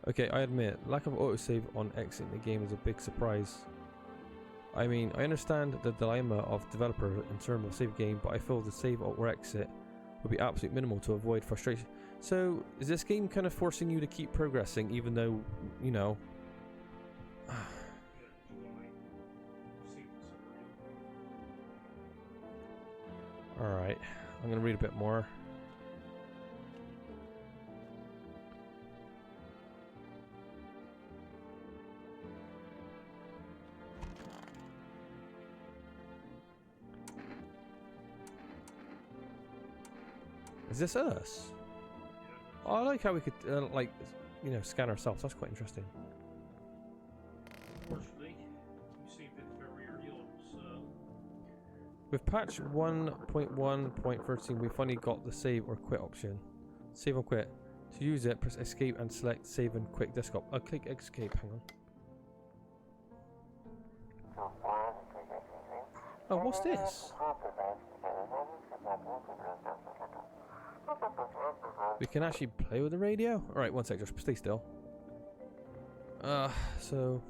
Okay, I admit, lack of autosave on exiting the game is a big surprise. I mean, I understand the dilemma of developer in terms of save game, but I feel the save or exit would be absolutely minimal to avoid frustration. So, is this game kind of forcing you to keep progressing even though, you know... Alright, I'm going to read a bit more. Is this us? Oh, I like how we could, like, you know, scan ourselves. That's quite interesting. Unfortunately, you saved it very early on, so... With patch 1.1.13, we finally got the save or quit option. Save or quit. To use it, press escape and select save and quit desktop. I'll click escape, hang on. Oh, what's this? We can actually play with the radio? Alright, one sec, just stay still. So...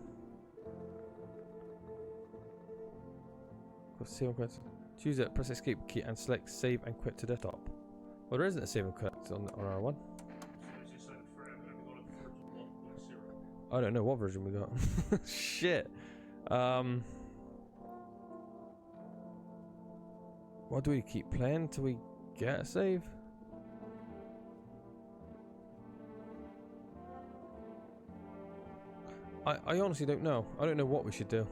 Save and quit. Choose it, press escape key and select save and quit to desktop. Well, there isn't a save and quit on our one. I don't know what version we got. Shit. What do we keep playing till we get a save? I honestly don't know. I don't know what we should do.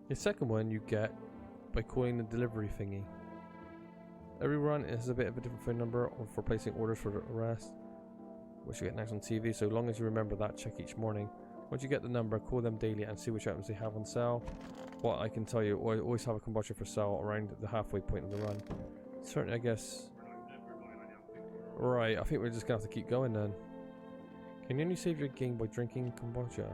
The second one you get by calling the delivery thingy. Every run has a bit of a different phone number for placing orders for the rest, which you get next on TV. So long as you remember that, check each morning. Once you get the number, call them daily and see which items they have on sale. What I can tell you, I always have a kombucha for sale around the halfway point of the run. Certainly, I guess. Right, I think we're just gonna have to keep going then. Can you only save your game by drinking kombucha?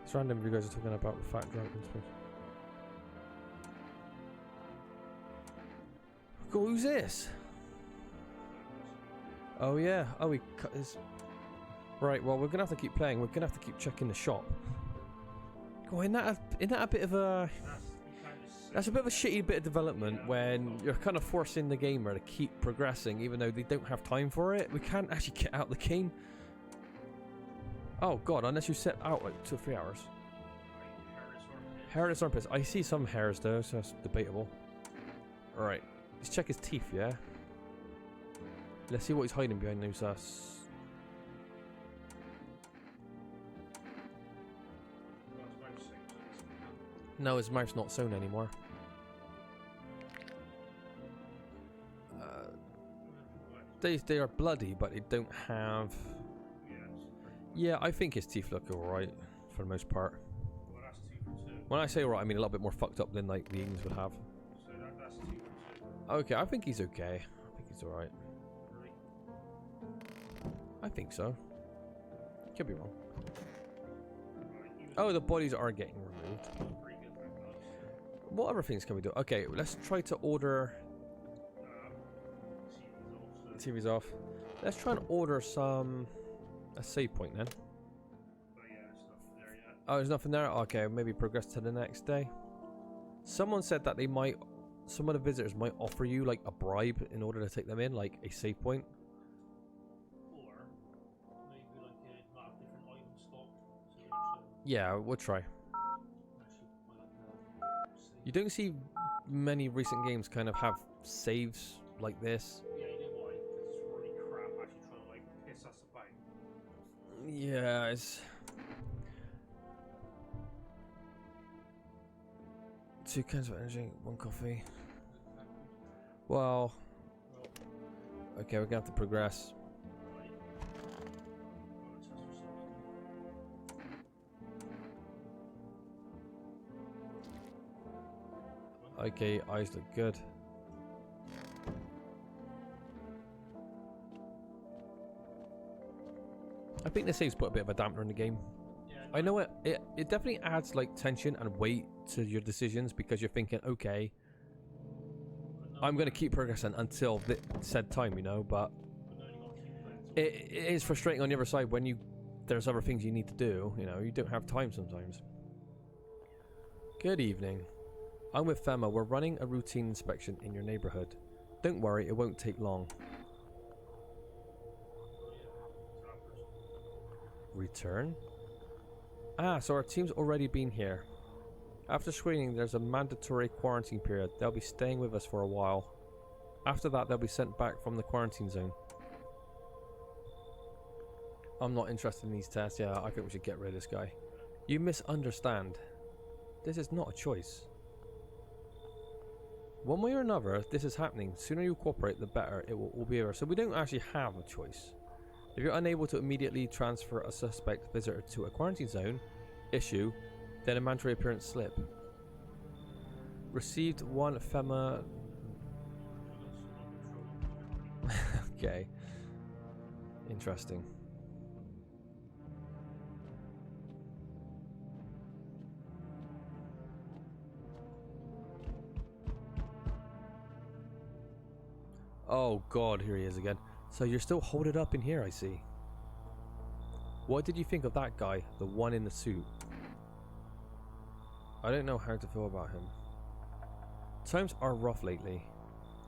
It's random if you guys are talking about the fat drunk and stuff. Cool, who's this? Oh yeah. Oh, he cut his... Right, well, we're going to have to keep playing. We're going to have to keep checking the shop. Oh, isn't that a bit of a... That's a bit of a shitty bit of development when you're kind of forcing the gamer to keep progressing even though they don't have time for it. We can't actually get out the game. Oh god, unless you set out like 2 or 3 hours. Hairless armpits. I see some hairs though, so that's debatable. Alright, let's check his teeth, yeah? Let's see what he's hiding behind those No, his mouth's not sewn anymore. They are bloody, but they don't have... Yeah, I think his teeth look alright, for the most part. Well, that's 2 for 2. When I say alright, I mean a little bit more fucked up than like the Ings would have. So that's 2 for 2. Okay, I think he's okay. I think he's alright. Really? I think so. Could be wrong. Right, Oh, the bodies are getting removed. pretty good, thank God. What other things can we do? Okay, let's try to order... TV's off. Let's try and order some... A save point then. But yeah, there's nothing there yet. Oh, there's nothing there? Okay, maybe progress to the next day. Someone said that they might... Some of the visitors might offer you like a bribe in order to take them in, like a save point. Or maybe like not have different items stocked. So you actually, Yeah, we'll try. save. You don't see many recent games kind of have saves like this. Yeah, you know why? Because it's really crap actually trying to like piss us about. Yeah, it's... 2 cans of energy, 1 coffee. Well... Okay, we're gonna have to progress. Right. Well, test yourself. Okay, eyes look good. I think the saves put a bit of a dampener in the game. Yeah, I know it definitely adds like tension and weight to your decisions because you're thinking, okay, I'm going to keep progressing until the said time, you know, but it is frustrating on the other side when there's other things you need to do, you know, you don't have time sometimes. Good evening. I'm with Fema. We're running a routine inspection in your neighborhood. Don't worry, it won't take long. Return? Ah, so our team's already been here. After screening, there's a mandatory quarantine period. They'll be staying with us for a while. After that, they'll be sent back from the quarantine zone. I'm not interested in these tests. Yeah, I think we should get rid of this guy. You misunderstand. This is not a choice. One way or another, this is happening. The sooner you cooperate, the better it will all be over. So we don't actually have a choice. If you're unable to immediately transfer a suspect visitor to a quarantine zone, issue, then a mandatory appearance slip. Received 1 FEMA... Okay. Interesting. Oh god, here he is again. So you're still holding up in here, I see. What did you think of that guy, the one in the suit? I don't know how to feel about him. Times are rough lately.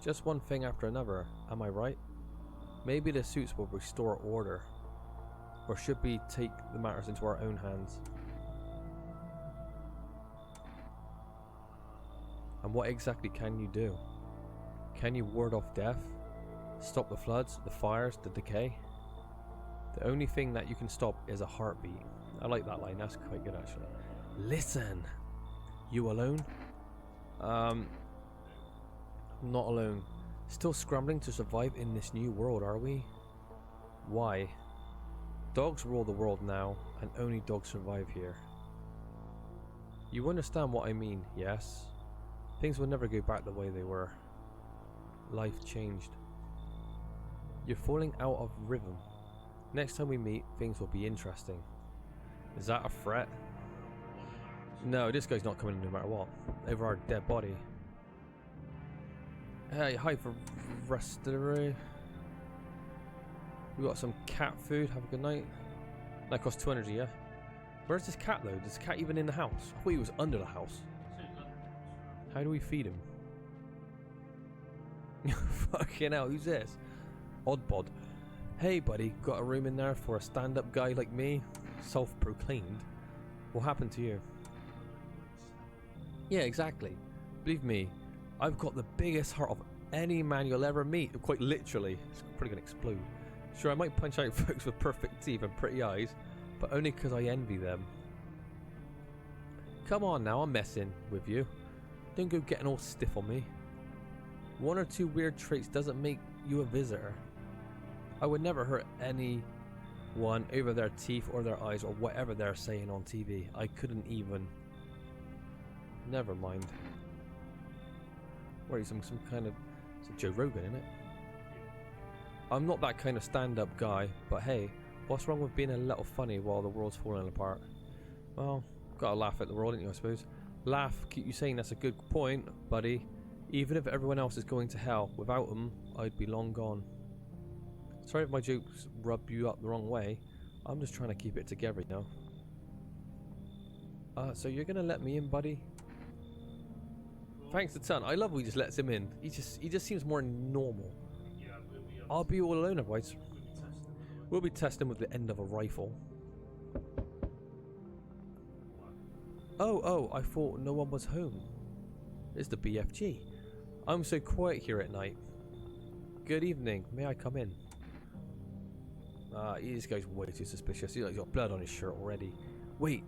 Just one thing after another, am I right? Maybe the suits will restore order. Or should we take the matters into our own hands? And what exactly can you do? Can you ward off death? Stop the floods, the fires, the decay? The only thing that you can stop is a heartbeat. I like that line, that's quite good actually. Listen! You alone? Not alone. Still scrambling to survive in this new world, are we? Why? Dogs rule the world now, and only dogs survive here. You understand what I mean, yes? Things will never go back the way they were. Life changed. You're falling out of rhythm. Next time we meet, things will be interesting. Is that a threat? No, this guy's not coming in no matter what. Over our dead body. Hey, hi for restaurant. We got some cat food. Have a good night. That costs 2 energy, yeah? Where's this cat though? Is this cat even in the house? I thought he was under the house. How do we feed him? Fucking hell, who's this? Oddbod. Hey buddy, got a room in there for a stand-up guy like me? Self-proclaimed. What happened to you? Yeah, exactly. Believe me, I've got the biggest heart of any man you'll ever meet. Quite literally. It's probably gonna explode. Sure, I might punch out folks with perfect teeth and pretty eyes, but only because I envy them. Come on now, I'm messing with you. Don't go getting all stiff on me. 1 or 2 weird traits doesn't make you a visitor. I would never hurt anyone over their teeth or their eyes or whatever they're saying on TV. I couldn't even. Never mind. What are you, some kind of... It's a Joe Rogan, isn't it? I'm not that kind of stand-up guy, but hey, what's wrong with being a little funny while the world's falling apart? Well, gotta laugh at the world, ain't you, I suppose? Laugh, keep you saying that's a good point, buddy. Even if everyone else is going to hell, without them, I'd be long gone. Sorry if my jokes rub you up the wrong way. I'm just trying to keep it together, you know. So you're gonna let me in, buddy? Thanks a ton. I love how he just lets him in. He just seems more normal. Yeah, I'll be all alone otherwise. We'll be testing with the end of a rifle. Oh, I thought no one was home. It's the BFG. I'm so quiet here at night. Good evening. May I come in? This guy's way too suspicious. He's got blood on his shirt already. Wait.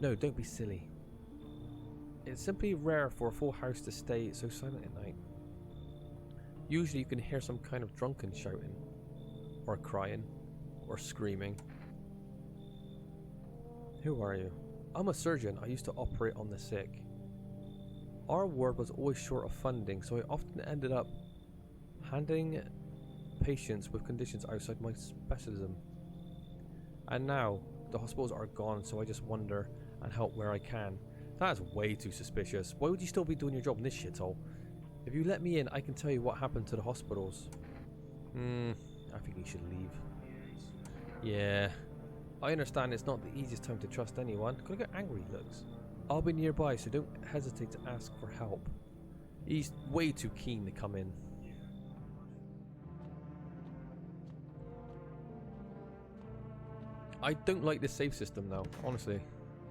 No, don't be silly. It's simply rare for a full house to stay so silent at night. Usually you can hear some kind of drunken shouting, or crying, or screaming. Who are you? I'm a surgeon. I used to operate on the sick. Our ward was always short of funding, so I often ended up handling patients with conditions outside my specialism. And now, the hospitals are gone, so I just wander and help where I can. That's way too suspicious. Why would you still be doing your job in this shithole? If you let me in, I can tell you what happened to the hospitals. I think you should leave. Yeah. I understand it's not the easiest time to trust anyone. Look how angry he looks. I'll be nearby, so don't hesitate to ask for help. He's way too keen to come in. I don't like this save system though, honestly.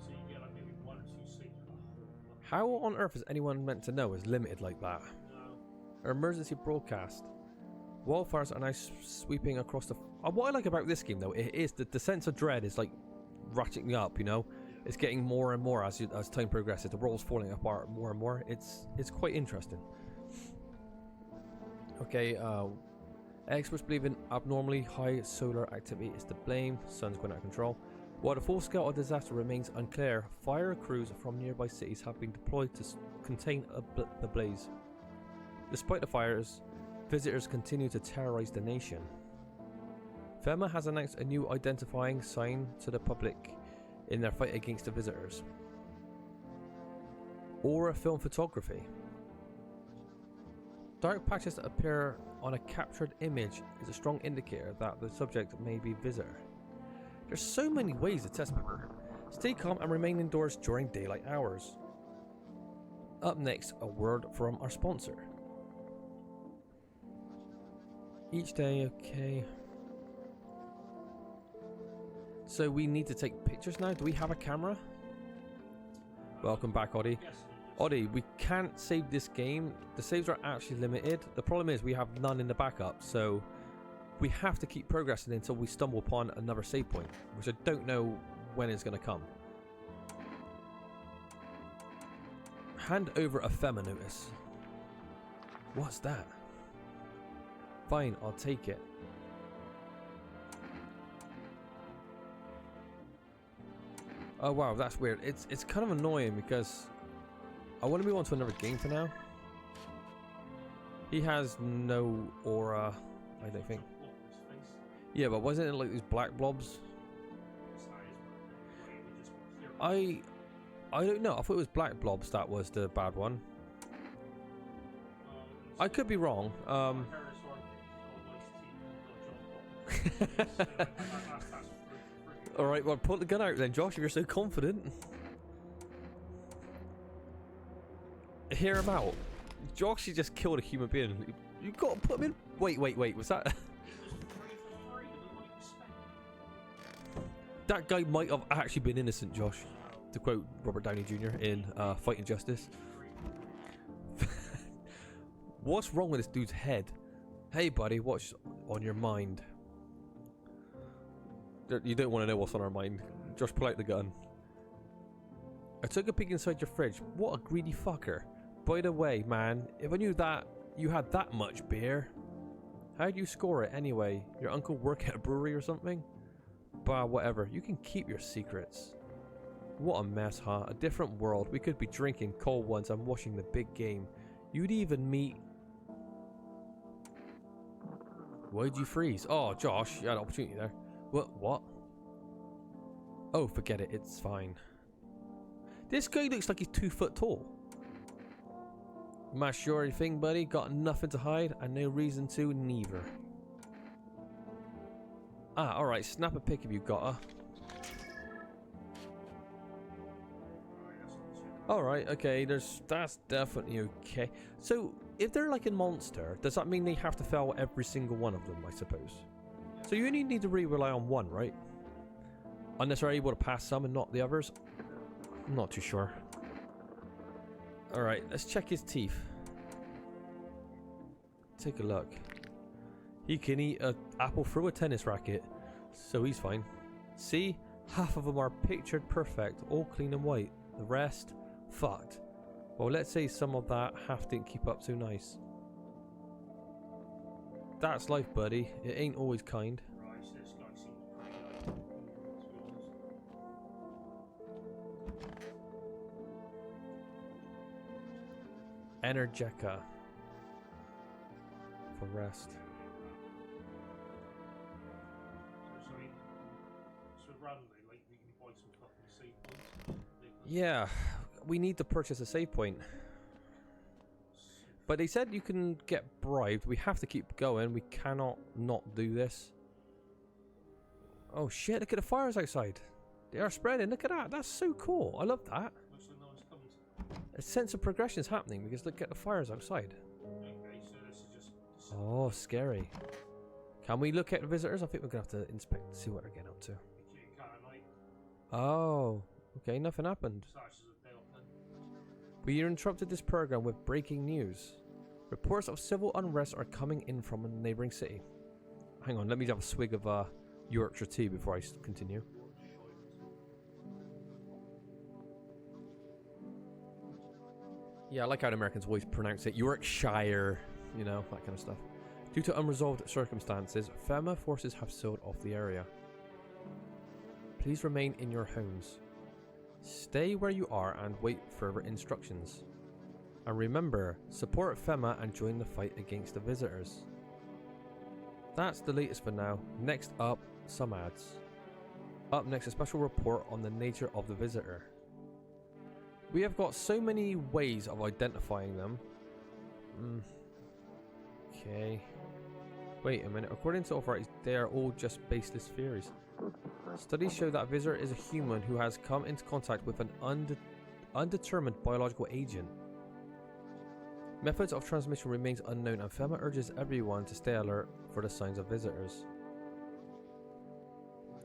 So you get like maybe 1 or 2 saves for the whole. How on earth is anyone meant to know it's limited like that? No. Emergency broadcast. Wildfires are now sweeping across the... what I like about this game though, it is that the sense of dread is like ratcheting up, you know? It's getting more and more as time progresses. The world's falling apart more and more. It's quite interesting. Okay, experts believe in abnormally high solar activity is to blame. Sun's going out of control. While the full scale of disaster remains unclear, fire crews from nearby cities have been deployed to contain the blaze. Despite the fires, visitors continue to terrorize the nation. FEMA has announced a new identifying sign to the public in their fight against the visitors. Aura film photography. Dark patches that appear on a captured image is a strong indicator that the subject may be a visitor. There's so many ways to test people. Stay calm and remain indoors during daylight hours. Up next, a word from our sponsor. Each day, okay. So we need to take pictures now. Do we have a camera? Welcome back, Oddie. Oddie, we can't save this game. The saves are actually limited. The problem is we have none in the backup, so we have to keep progressing until we stumble upon another save point, which I don't know when it's going to come. Hand over a FEMA notice. What's that? Fine, I'll take it. Oh wow, that's weird. It's kind of annoying because I want to move on to another game for now. He has no aura, I don't think. Yeah, but wasn't it like these black blobs? I I don't know. I thought it was black blobs that was the bad one. I could be wrong. Alright, well, pull the gun out then, Josh, if you're so confident. Hear him out. Josh, you just killed a human being. You got to put him in. Wait, was that... That guy might have actually been innocent, Josh. To quote Robert Downey Jr. in Fighting Justice. What's wrong with this dude's head? Hey, buddy, what's on your mind? You don't want to know what's on our mind. Josh, pull out the gun. I took a peek inside your fridge. What a greedy fucker. By the way, man, if I knew that you had that much beer... How'd you score it anyway? Your uncle work at a brewery or something? Bah, whatever. You can keep your secrets. What a mess, huh? A different world. We could be drinking cold ones and watching the big game. You'd even meet... Why'd you freeze? Oh, Josh, you had an opportunity there. What? Oh, forget it. It's fine. This guy looks like he's 2 foot tall. Am I sure anything, buddy? Got nothing to hide and no reason to neither. Ah, alright. Snap a pic if you gotta. Alright, okay. That's definitely okay. So, if they're like a monster, does that mean they have to fail every single one of them, I suppose? So you only need to really rely on one, right? Unless they're able to pass some and not the others. I'm not too sure. Alright, let's check his teeth. Take a look. He can eat an apple through a tennis racket. So he's fine. See? Half of them are pictured perfect, all clean and white. The rest, fucked. Well, let's say some of that half didn't keep up so nice. That's life, buddy. It ain't always kind. Energeca. For rest. So randomly, like, we can buy some fucking save points. Yeah, we need to purchase a save point. But they said you can get bribed. We have to keep going. We cannot not do this. Oh shit, look at the fires outside. They are spreading. Look at that. That's so cool. I love that. Looks like no one's coming. A sense of progression is happening because look at the fires outside. Okay, so this is just... Oh, scary. Can we look at the visitors? I think we're going to have to inspect, see what they're getting up to. Oh, okay, nothing happened. We interrupted this program with breaking news. Reports of civil unrest are coming in from a neighboring city. Hang on, let me have a swig of Yorkshire tea before I continue. Yeah, I like how the Americans always pronounce it. Yorkshire, you know, that kind of stuff. Due to unresolved circumstances, FEMA forces have sealed off the area. Please remain in your homes. Stay where you are and wait further instructions. And remember, support FEMA and join the fight against the visitors. That's the latest for now. Next up, some ads. Up next, a special report on the nature of the visitor. We have got so many ways of identifying them. Okay. Wait a minute. According to authorities, they are all just baseless theories. Studies show that a visitor is a human who has come into contact with an undetermined biological agent. Methods of transmission remains unknown, and FEMA urges everyone to stay alert for the signs of visitors.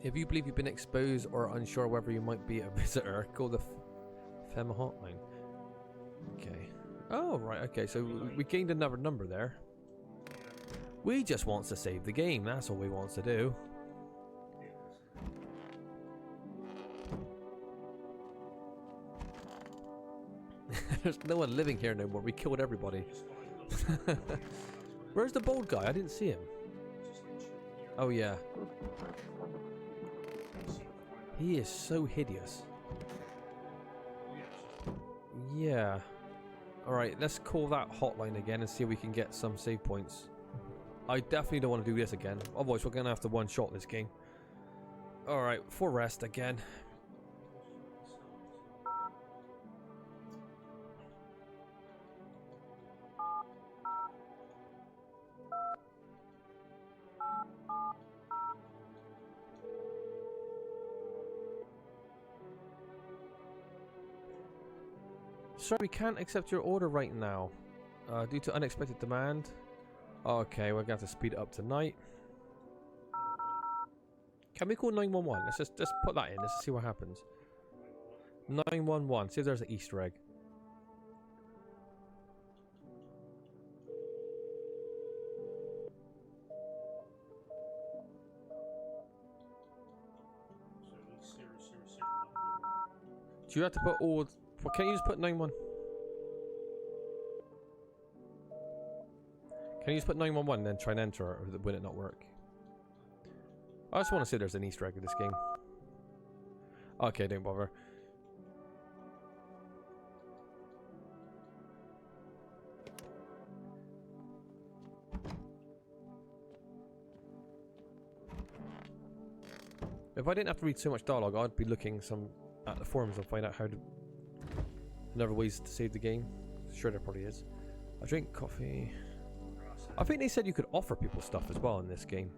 If you believe you've been exposed or unsure whether you might be a visitor, call the FEMA hotline. Okay. Oh, right, okay, so we gained another number there. We just want to save the game, that's all we want to do. There's no one living here no more, we killed everybody. Where's the bald guy? I didn't see him. Oh yeah. He is so hideous. Yeah. Alright, let's call that hotline again and see if we can get some save points. I definitely don't want to do this again. Otherwise we're going to have to one-shot this game. Alright, for rest again. Sorry, we can't accept your order right now. Due to unexpected demand. Okay, we're gonna have to speed it up tonight. Can we call 911? Let's put that in. Let's see what happens. 911. See if there's an Easter egg. Do you have to put all? Well, can't you just put 911? Can you just put 911 and then try and enter it, or will it not work? I just want to see if there's an Easter egg in this game. Okay, don't bother. If I didn't have to read so much dialogue, I'd be looking at the forums and find out how to another ways to save the game. Sure, there probably is. I drink coffee. I think they said you could offer people stuff as well in this game.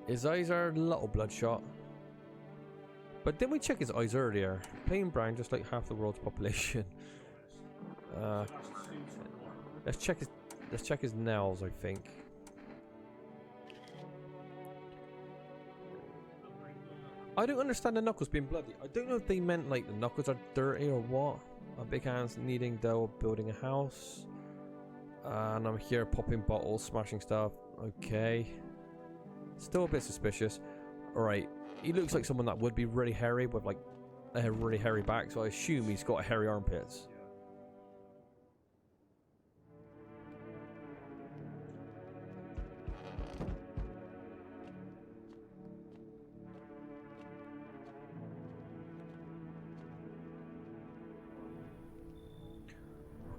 His eyes are a little bloodshot. But didn't we check his eyes earlier? Plain brown, just like half the world's population. Let's check his nails, I think. I don't understand the knuckles being bloody. I don't know if they meant like the knuckles are dirty or what. My big hands needing dough, building a house. And I'm here popping bottles, smashing stuff. Okay. Still a bit suspicious. Alright, he looks like someone that would be really hairy with like a really hairy back, so I assume he's got hairy armpits.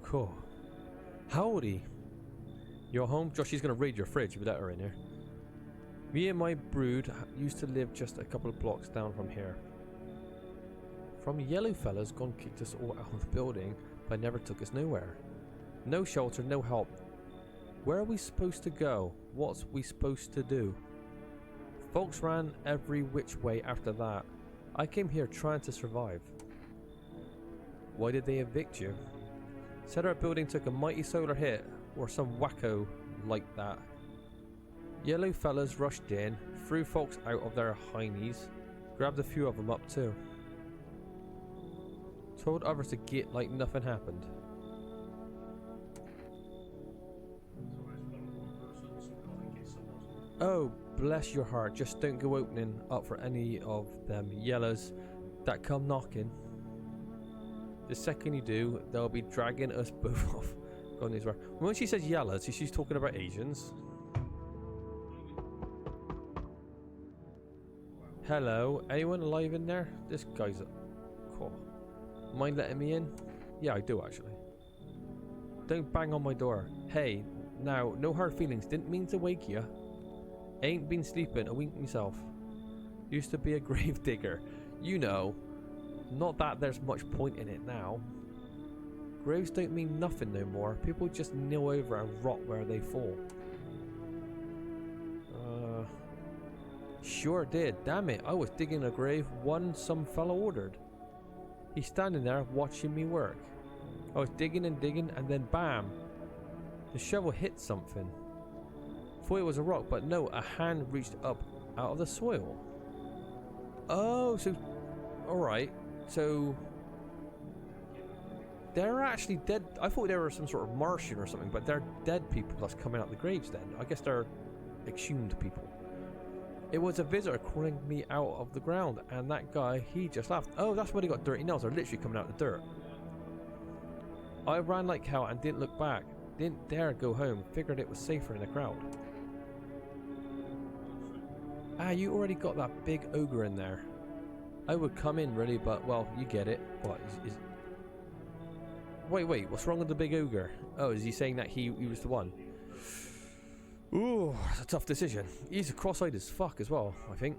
Cool. Howdy. You're home? Josh, he's gonna raid your fridge with that in here. Me and my brood used to live just a couple of blocks down from here. From yellow fellas gone kicked us all out of the building, but never took us nowhere. No shelter, no help. Where are we supposed to go? What's we supposed to do? Folks ran every which way after that. I came here trying to survive. Why did they evict you? Said our building took a mighty solar hit, or some wacko like that. Yellow fellas rushed in, threw folks out of their heinies, grabbed a few of them up too. Told others to get like nothing happened. Oh, bless your heart, just don't go opening up for any of them yellows that come knocking. The second you do, they'll be dragging us both off. When she says yellows, she's talking about Asians. Hello, anyone alive in there? This guy's a... Cool. Mind letting me in? Yeah, I do actually. Don't bang on my door. Hey, now, no hard feelings, didn't mean to wake you. Ain't been sleeping a wink myself. Used to be a grave digger. You know. Not that there's much point in it now. Graves don't mean nothing no more. People just kneel over and rot where they fall. Sure did. Damn it, I was digging a grave one some fella ordered. He's standing there watching me work. I was digging and digging and then bam! The shovel hit something. Thought it was a rock, but no, a hand reached up out of the soil. Oh, so... Alright, so... They're actually dead. I thought they were some sort of Martian or something, but they're dead people that's coming out the graves then. I guess they're exhumed people. It was a visitor crawling me out of the ground, and that guy, he just laughed. Oh, that's where they got dirty nails. They're literally coming out of the dirt. I ran like hell and didn't look back. Didn't dare go home. Figured it was safer in the crowd. Ah, you already got that big ogre in there. I would come in really, but, well, you get it. What, is... Wait, what's wrong with the big ogre? Oh, is he saying that he was the one? Ooh, that's a tough decision. He's cross-eyed as fuck as well, I think.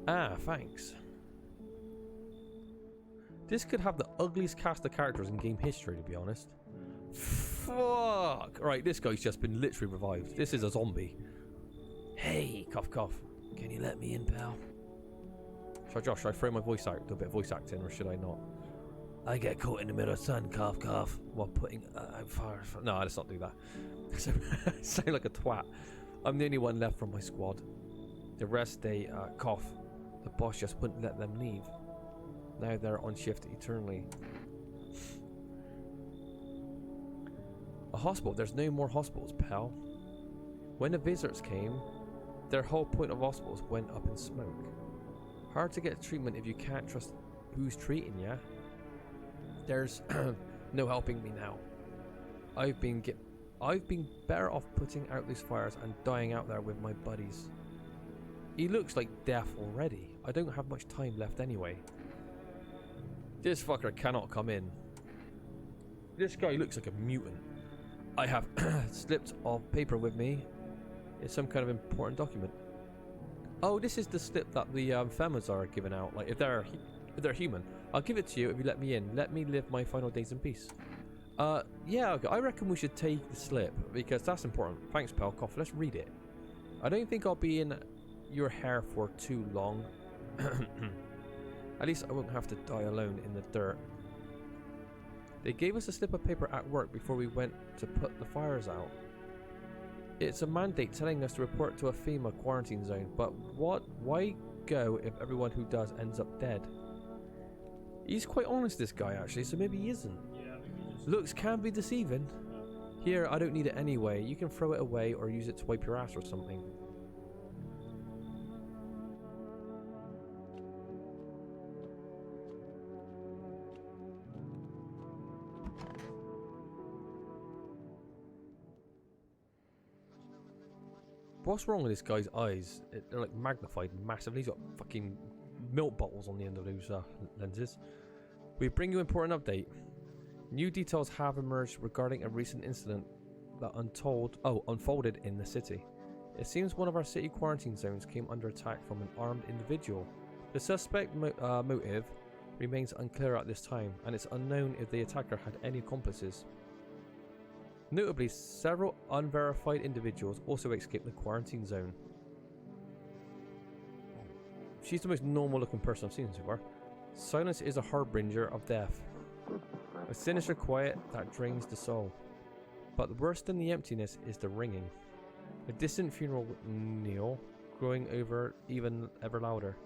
Ah, thanks. This could have the ugliest cast of characters in game history, to be honest. Fuck! Right, this guy's just been literally revived. This is a zombie. Hey, cough cough. Can you let me in, pal? Should I throw my voice out, do a bit of voice acting, or should I not? I get caught in the middle of the sun, cough cough, while putting out fire. No, let's not do that. I sound like a twat. I'm the only one left from my squad. The rest, they cough. The boss just wouldn't let them leave. Now they're on shift eternally. A hospital? There's no more hospitals, pal. When the visitors came, their whole point of hospitals went up in smoke. Hard to get treatment if you can't trust who's treating ya. There's no helping me now. I've been better off putting out these fires and dying out there with my buddies. He looks like death already. I don't have much time left anyway. This fucker cannot come in. This guy looks like a mutant. I have slips of paper with me. It's some kind of important document. Oh, this is the slip that the Femmes are giving out. Like, if they're human, I'll give it to you if you let me in. Let me live my final days in peace. Yeah, I reckon we should take the slip because that's important. Thanks, pal. Cough. Let's read it. I don't think I'll be in your hair for too long. At least I won't have to die alone in the dirt. They gave us a slip of paper at work before we went to put the fires out. It's a mandate telling us to report to a FEMA quarantine zone, but why go if everyone who does ends up dead? He's quite honest, this guy, actually, so maybe he isn't. Yeah, maybe just... Looks can be deceiving. Here, I don't need it anyway. You can throw it away or use it to wipe your ass or something. What's wrong with this guy's eyes? They're like magnified massively. He's got fucking milk bottles on the end of those lenses. We bring you an important update. New details have emerged regarding a recent incident that unfolded in the city. It seems one of our city quarantine zones came under attack from an armed individual. The suspect motive remains unclear at this time, and it's unknown if the attacker had any accomplices. Notably, several unverified individuals also escaped the quarantine zone. She's the most normal looking person I've seen so far. Silence is a harbinger of death. A sinister quiet that drains the soul. But worse than the emptiness is the ringing. A distant funeral knell growing ever louder.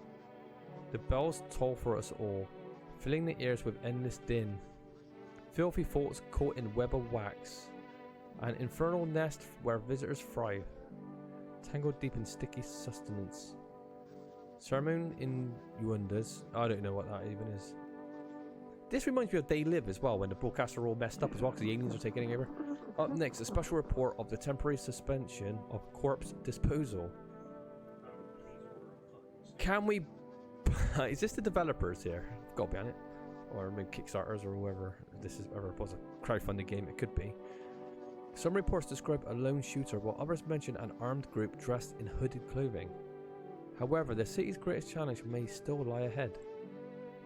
The bells toll for us all, filling the ears with endless din. Filthy thoughts caught in web of wax. An infernal nest where visitors thrive, tangled deep in sticky sustenance. Sermon in Wonders. I don't know what that even is. This reminds me of They Live as well, when the broadcasts are all messed up as well because the aliens are taking over. Up next, a special report of the temporary suspension of corpse disposal. Can we... Is this the developers here? Got to be on it. Or maybe Kickstarters or whoever. This is ever was a crowdfunding game, it could be. Some reports describe a lone shooter, while others mention an armed group dressed in hooded clothing. However, the city's greatest challenge may still lie ahead.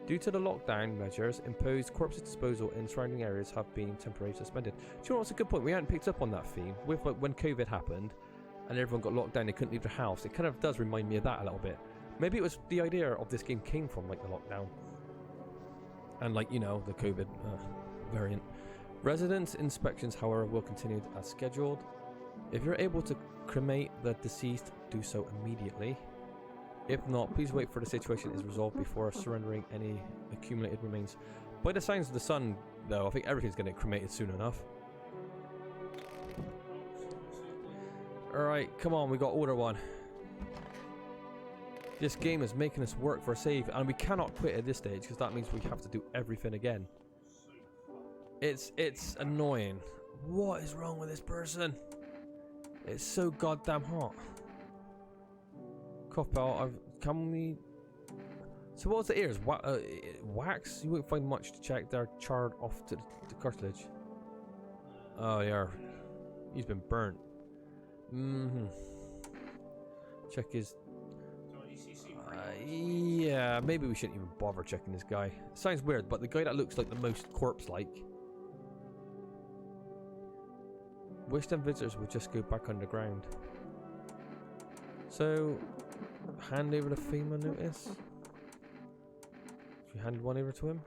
Due to the lockdown measures imposed, corpse disposal in surrounding areas have been temporarily suspended. Do you know what's a good point? We hadn't picked up on that theme. With like, when COVID happened and everyone got locked down, they couldn't leave their house. It kind of does remind me of that a little bit. Maybe it was the idea of this game came from like the lockdown. And like, you know, the COVID variant. Residence inspections, however, will continue as scheduled. If you're able to cremate the deceased, do so immediately. If not, please wait for the situation is resolved before surrendering any accumulated remains. By the signs of the sun, though, I think everything's going to get cremated soon enough. Alright, come on, we got order one. This game is making us work for a save, and we cannot quit at this stage because that means we have to do everything again. It's annoying. What is wrong with this person? It's so goddamn hot. Cough out. Can we... So what was the ears? Wax? You won't find much to check. They're charred off to the cartilage. Oh yeah. He's been burnt. Check his... Yeah, maybe we shouldn't even bother checking this guy. Sounds weird, but the guy that looks like the most corpse-like. Wish them visitors would just go back underground. So, hand over the FEMA notice. You handed one over to him?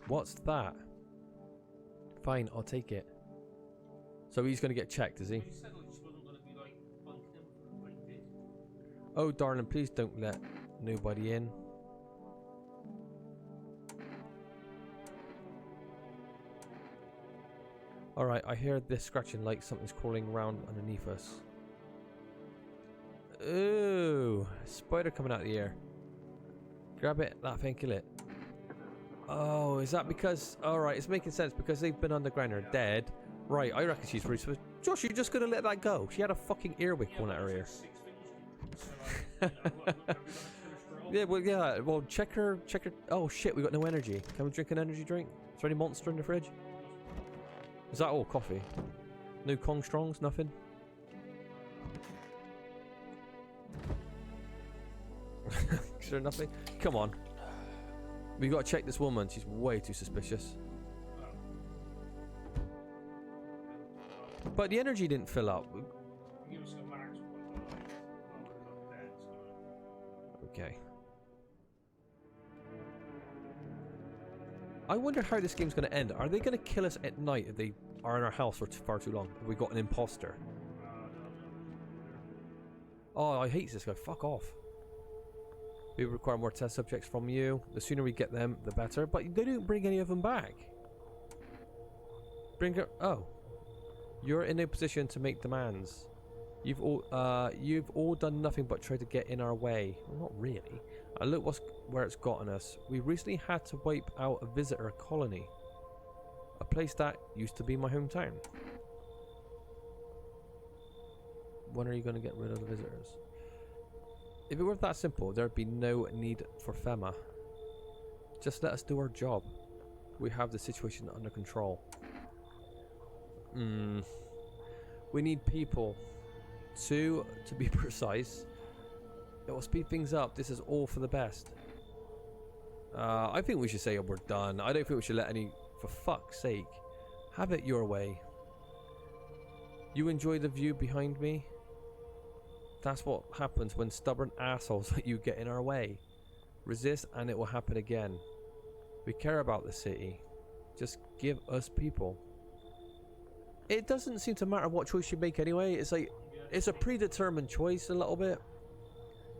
What's that? Fine, I'll take it. So he's going to get checked, is he? He said like, this wasn't going to be like bunking him for like this. Oh, darling, please don't let nobody in. Alright, I hear this scratching like something's crawling around underneath us. Ooh, spider coming out of the air. Grab it, that thing, kill it. Oh, is that because... Alright, it's making sense because they've been underground or dead. Right, I reckon she's pretty supposed... Josh, you're just gonna let that go? She had a fucking earwig going at her ear. Yeah, well, check her... Oh shit, we got no energy. Can we drink an energy drink? Is there any Monster in the fridge? Is that all coffee? No Kong Strongs, nothing? Is there nothing? Come on. We gotta check this woman, she's way too suspicious. But the energy didn't fill up. Okay. I wonder how this game's gonna end. Are they gonna kill us at night if they are in our house for far too long? Have we got an imposter? Oh, I hate this guy. Fuck off. We require more test subjects from you. The sooner we get them, the better. But they didn't bring any of them back. Bring her... Oh. You're in a position to make demands. You've all done nothing but try to get in our way. Well, not really. Look where it's gotten us. We recently had to wipe out a visitor colony. A place that used to be my hometown. When are you going to get rid of the visitors? If it were that simple, there'd be no need for FEMA. Just let us do our job. We have the situation under control. We need people. 2, to be precise. It will speed things up. This is all for the best. I think we should say we're done. I don't think we should let any... For fuck's sake. Have it your way. You enjoy the view behind me? That's what happens when stubborn assholes like you get in our way. Resist and it will happen again. We care about the city. Just give us people. It doesn't seem to matter what choice you make anyway. It's like... It's a predetermined choice a little bit.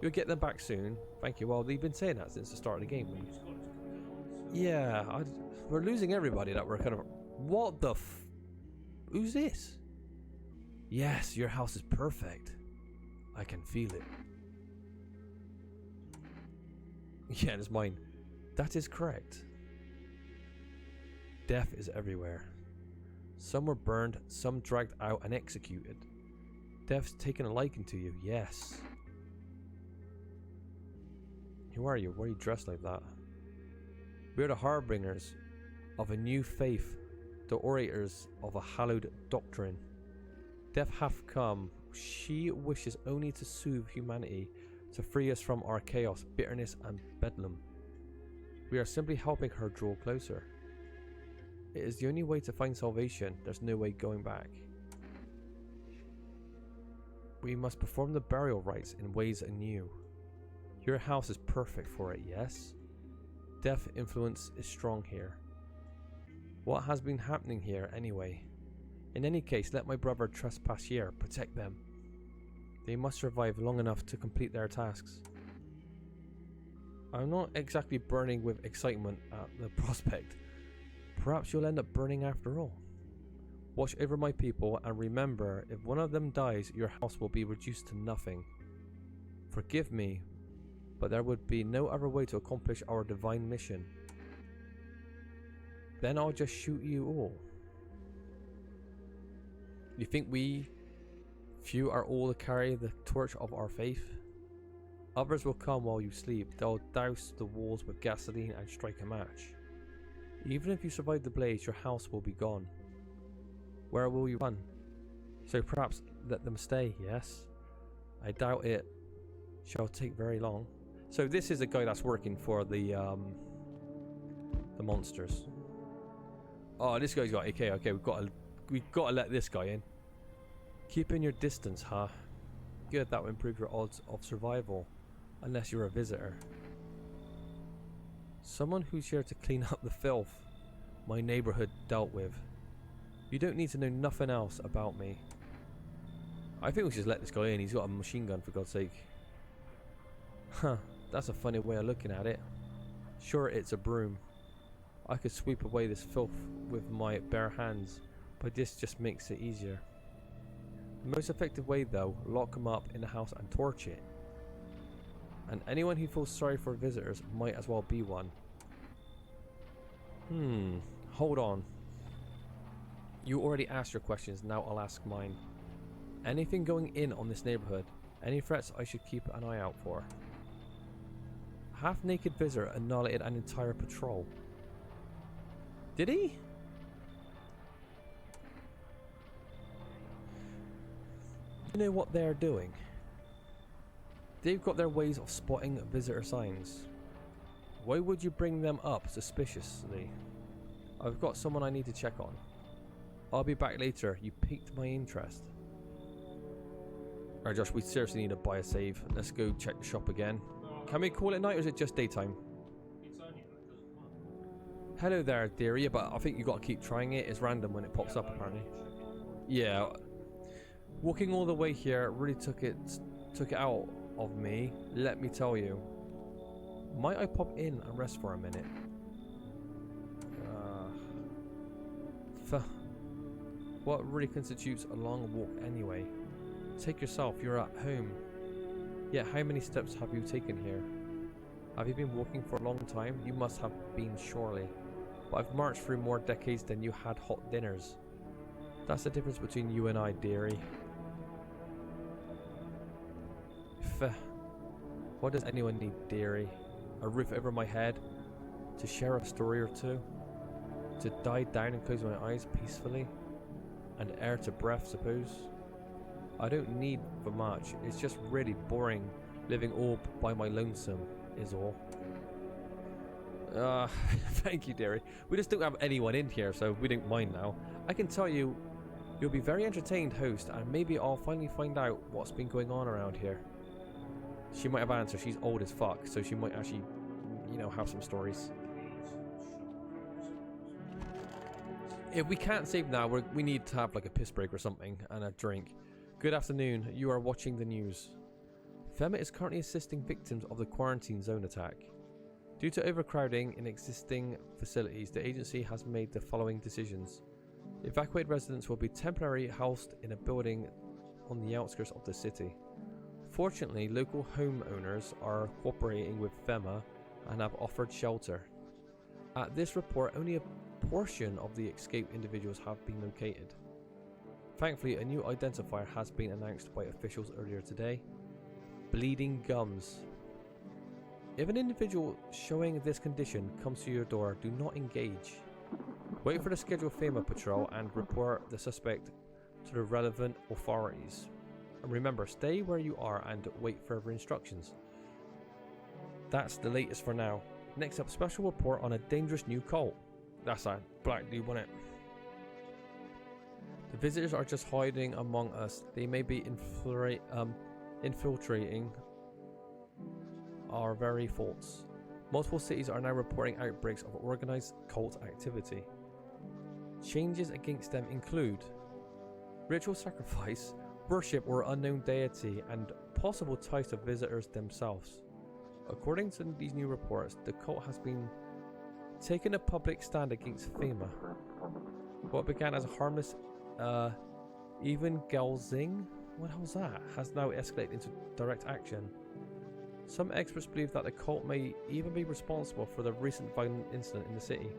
You'll get them back soon. Thank you. Well, they've been saying that since the start of the game. Yeah, we're losing everybody that we're kind of... What the f... Who's this? Yes, your house is perfect. I can feel it. Yeah, it's mine. That is correct. Death is everywhere. Some were burned, some dragged out and executed. Death's taken a liking to you, yes. Who are you? Why are you dressed like that? We are the harbingers of a new faith, the orators of a hallowed doctrine. Death hath come. She wishes only to soothe humanity, to free us from our chaos, bitterness and bedlam. We are simply helping her draw closer. It is the only way to find salvation. There's no way going back. We must perform the burial rites in ways anew. Your house is perfect for it, yes? Death influence is strong here. What has been happening here anyway? In any case, let my brother trespass here. Protect them. They must survive long enough to complete their tasks. I'm not exactly burning with excitement at the prospect. Perhaps you'll end up burning after all. Watch over my people and remember, if one of them dies, your house will be reduced to nothing. Forgive me, but there would be no other way to accomplish our divine mission. Then I'll just shoot you all. You think we few are all to carry the torch of our faith? Others will come while you sleep. They'll douse the walls with gasoline and strike a match. Even if you survive the blaze, your house will be gone. Where will you run? So perhaps let them stay, yes? I doubt it shall take very long. So this is a guy that's working for the monsters. Oh, this guy's got AK. Okay, we've got to let this guy in. Keeping your distance, huh? Good, that will improve your odds of survival. Unless you're a visitor. Someone who's here to clean up the filth my neighborhood dealt with. You don't need to know nothing else about me. I think we should just let this guy in. He's got a machine gun, for God's sake. Huh, that's a funny way of looking at it. Sure, it's a broom. I could sweep away this filth with my bare hands, but this just makes it easier. The most effective way though, lock him up in the house and torch it. And anyone who feels sorry for visitors might as well be one. Hold on. You already asked your questions, now I'll ask mine. Anything going in on this neighborhood? Any threats I should keep an eye out for? Half-naked visitor annihilated an entire patrol. Did he? You know what they're doing? They've got their ways of spotting visitor signs. Why would you bring them up suspiciously? I've got someone I need to check on. I'll be back later. You piqued my interest. Alright Josh, we seriously need to buy a save. Let's go check the shop again. Can we call it night or is it just daytime? It's only night, doesn't matter. Hello there, dearie, but I think you got to keep trying it. It's random when it pops up apparently. Yeah. Walking all the way here really took it out of me, let me tell you. Might I pop in and rest for a minute? What really constitutes a long walk anyway? Take yourself, you're at home. Yet how many steps have you taken here? Have you been walking for a long time? You must have been, surely. But I've marched through more decades than you had hot dinners. That's the difference between you and I, dearie. What does anyone need, dearie? A roof over my head? To share a story or two? To die down and close my eyes peacefully? And air to breath, suppose? I don't need for much. It's just really boring living all by my lonesome, is all. Thank you, dearie. We just don't have anyone in here, so we don't mind now. I can tell you, you'll be very entertained, host, and maybe I'll finally find out what's been going on around here. She might have answered. She's old as fuck, so she might actually, you know, have some stories. If we can't save now, we need to have like a piss break or something and a drink. Good afternoon. You are watching the news. FEMA is currently assisting victims of the quarantine zone attack. Due to overcrowding in existing facilities, the agency has made the following decisions. Evacuated residents will be temporarily housed in a building on the outskirts of the city. Fortunately, local homeowners are cooperating with FEMA and have offered shelter. At this report, only a portion of the escaped individuals have been located. Thankfully, a new identifier has been announced by officials earlier today. Bleeding gums. If an individual showing this condition comes to your door, do not engage. Wait for the scheduled FEMA patrol and report the suspect to the relevant authorities. And remember, stay where you are and wait further instructions. That's the latest for now. Next up, special report on a dangerous new cult. That's a black dude, wasn't it? The visitors are just hiding among us. They may be infiltrating our very thoughts. Multiple cities are now reporting outbreaks of organized cult activity. Changes against them include ritual sacrifice, worship or unknown deity, and possible ties to visitors themselves. According to these new reports, the cult has been taking a public stand against FEMA. What began as a harmless evangelizing, what the hell's that, has now escalated into direct action. Some experts believe that the cult may even be responsible for the recent violent incident in the city.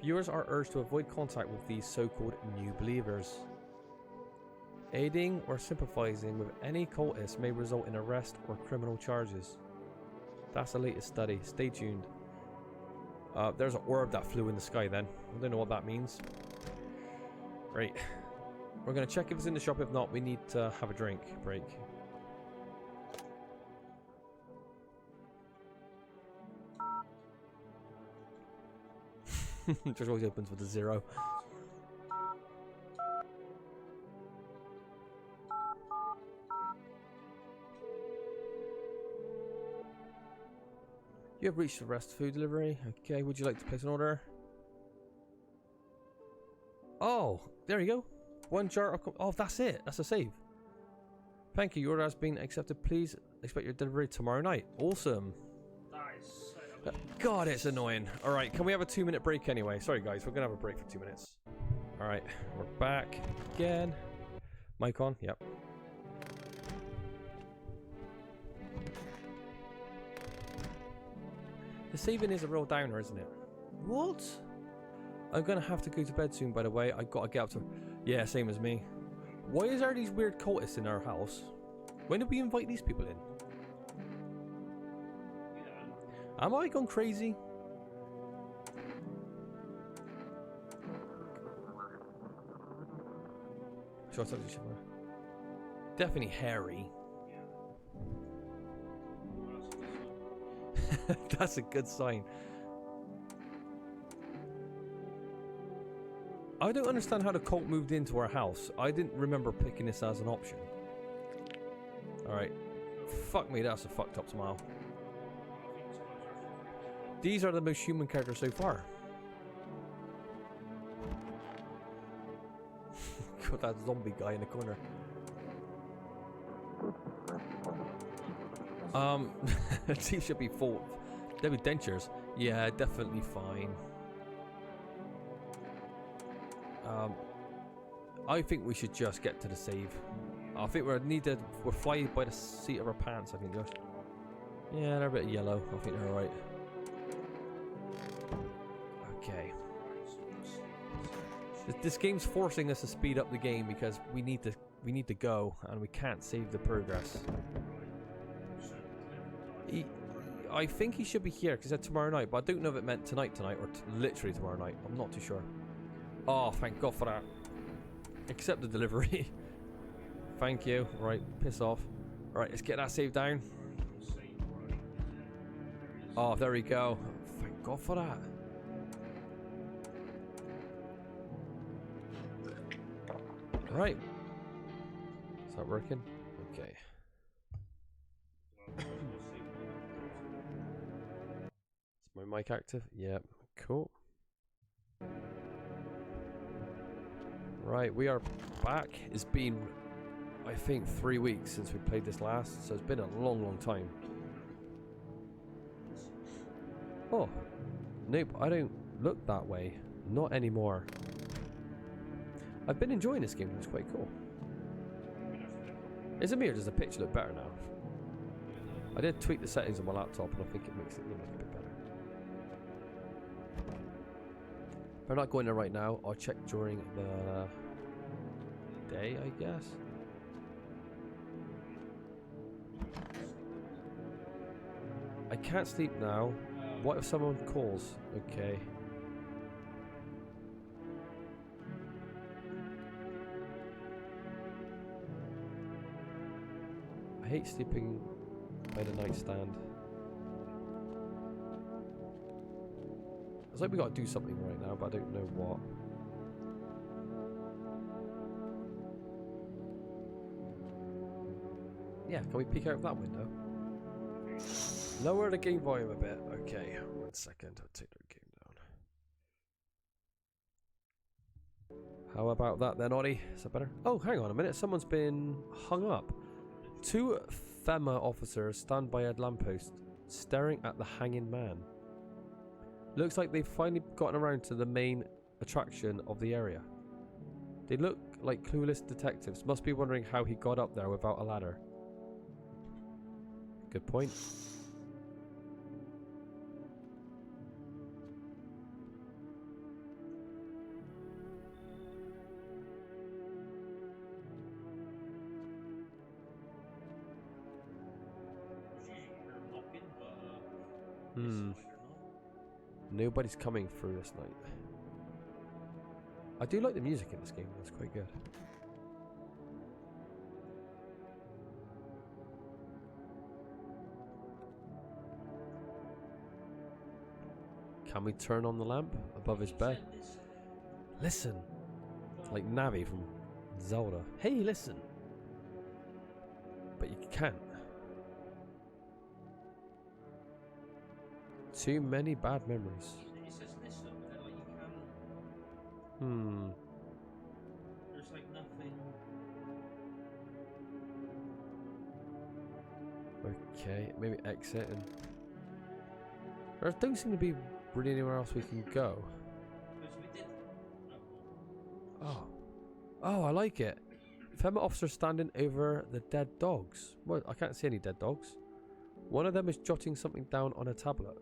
Viewers are urged to avoid contact with these so-called new believers. Aiding or sympathizing with any cultist may result in arrest or criminal charges. That's the latest study. Stay tuned. There's an orb that flew in the sky then. I don't know what that means. Right. We're going to check if it's in the shop. If not, we need to have a drink break. Just always opens with a 0. You have reached the rest food delivery. Okay, would you like to place an order? Oh, there you go. 1 jar of... Oh, that's it. That's a save. Thank you. Your order has been accepted. Please expect your delivery tomorrow night. Awesome. Nice. God, it's annoying. Alright, can we have a 2-minute break anyway? Sorry, guys. We're going to have a break for 2 minutes. Alright, we're back again. Mic on? Yep. The saving is a real downer, isn't it? What? I'm gonna have to go to bed soon, by the way. I gotta get up to... Yeah, same as me. Why is there these weird cultists in our house? When did we invite these people in? Yeah. Am I gone crazy? Sure, definitely hairy. That's a good sign. I don't understand how the cult moved into our house. I didn't remember picking this as an option. Alright. Fuck me, that's a fucked up smile. These are the most human characters so far. Got that zombie guy in the corner. Teeth should be full. There be dentures. Yeah, definitely fine. I think we should just get to the save. I think we're flying by the seat of our pants, I think, Josh. Yeah, they're a bit yellow. I think they're alright. Okay. This game's forcing us to speed up the game because we need to go and we can't save the progress. I think he should be here because he said tomorrow night, but I don't know if it meant tonight or literally tomorrow night. I'm not too sure. Oh, thank God for that. Accept the delivery. Thank you. Right, piss off. Alright, let's get that save down. Oh, there we go. Thank God for that. Right. Is that working? Okay. Is my mic active? Yep. Cool. Right, we are back. It's been, I think, 3 weeks since we played this last, so it's been a long, long time. Oh. Nope, I don't look that way. Not anymore. I've been enjoying this game. It's quite cool. Is it me or does the picture look better now? I did tweak the settings on my laptop and I think it makes it look a bit better. We're not going there right now. I'll check during the day, I guess. I can't sleep now. What if someone calls? Okay. I hate sleeping by the nightstand. It's like we gotta do something right now, but I don't know what. Yeah, can we peek out of that window? Lower the game volume a bit. Okay, 1 second. I'll take the game down. How about that then, Ollie? Is that better? Oh, hang on a minute. Someone's been hung up. 2 FEMA officers stand by a lamppost, staring at the hanging man. Looks like they've finally gotten around to the main attraction of the area. They look like clueless detectives. Must be wondering how he got up there without a ladder. Good point. Nobody's coming through this night. I do like the music in this game. That's quite good. Can we turn on the lamp above his bed? Listen. Like Navi from Zelda. Hey, listen. But you can't. Too many bad memories. It says listen, but then like you can. There's like nothing. Okay, maybe exit and. There don't seem to be really anywhere else we can go. Because we did. Oh. Oh, I like it. Female officer standing over the dead dogs. Well, I can't see any dead dogs. One of them is jotting something down on a tablet.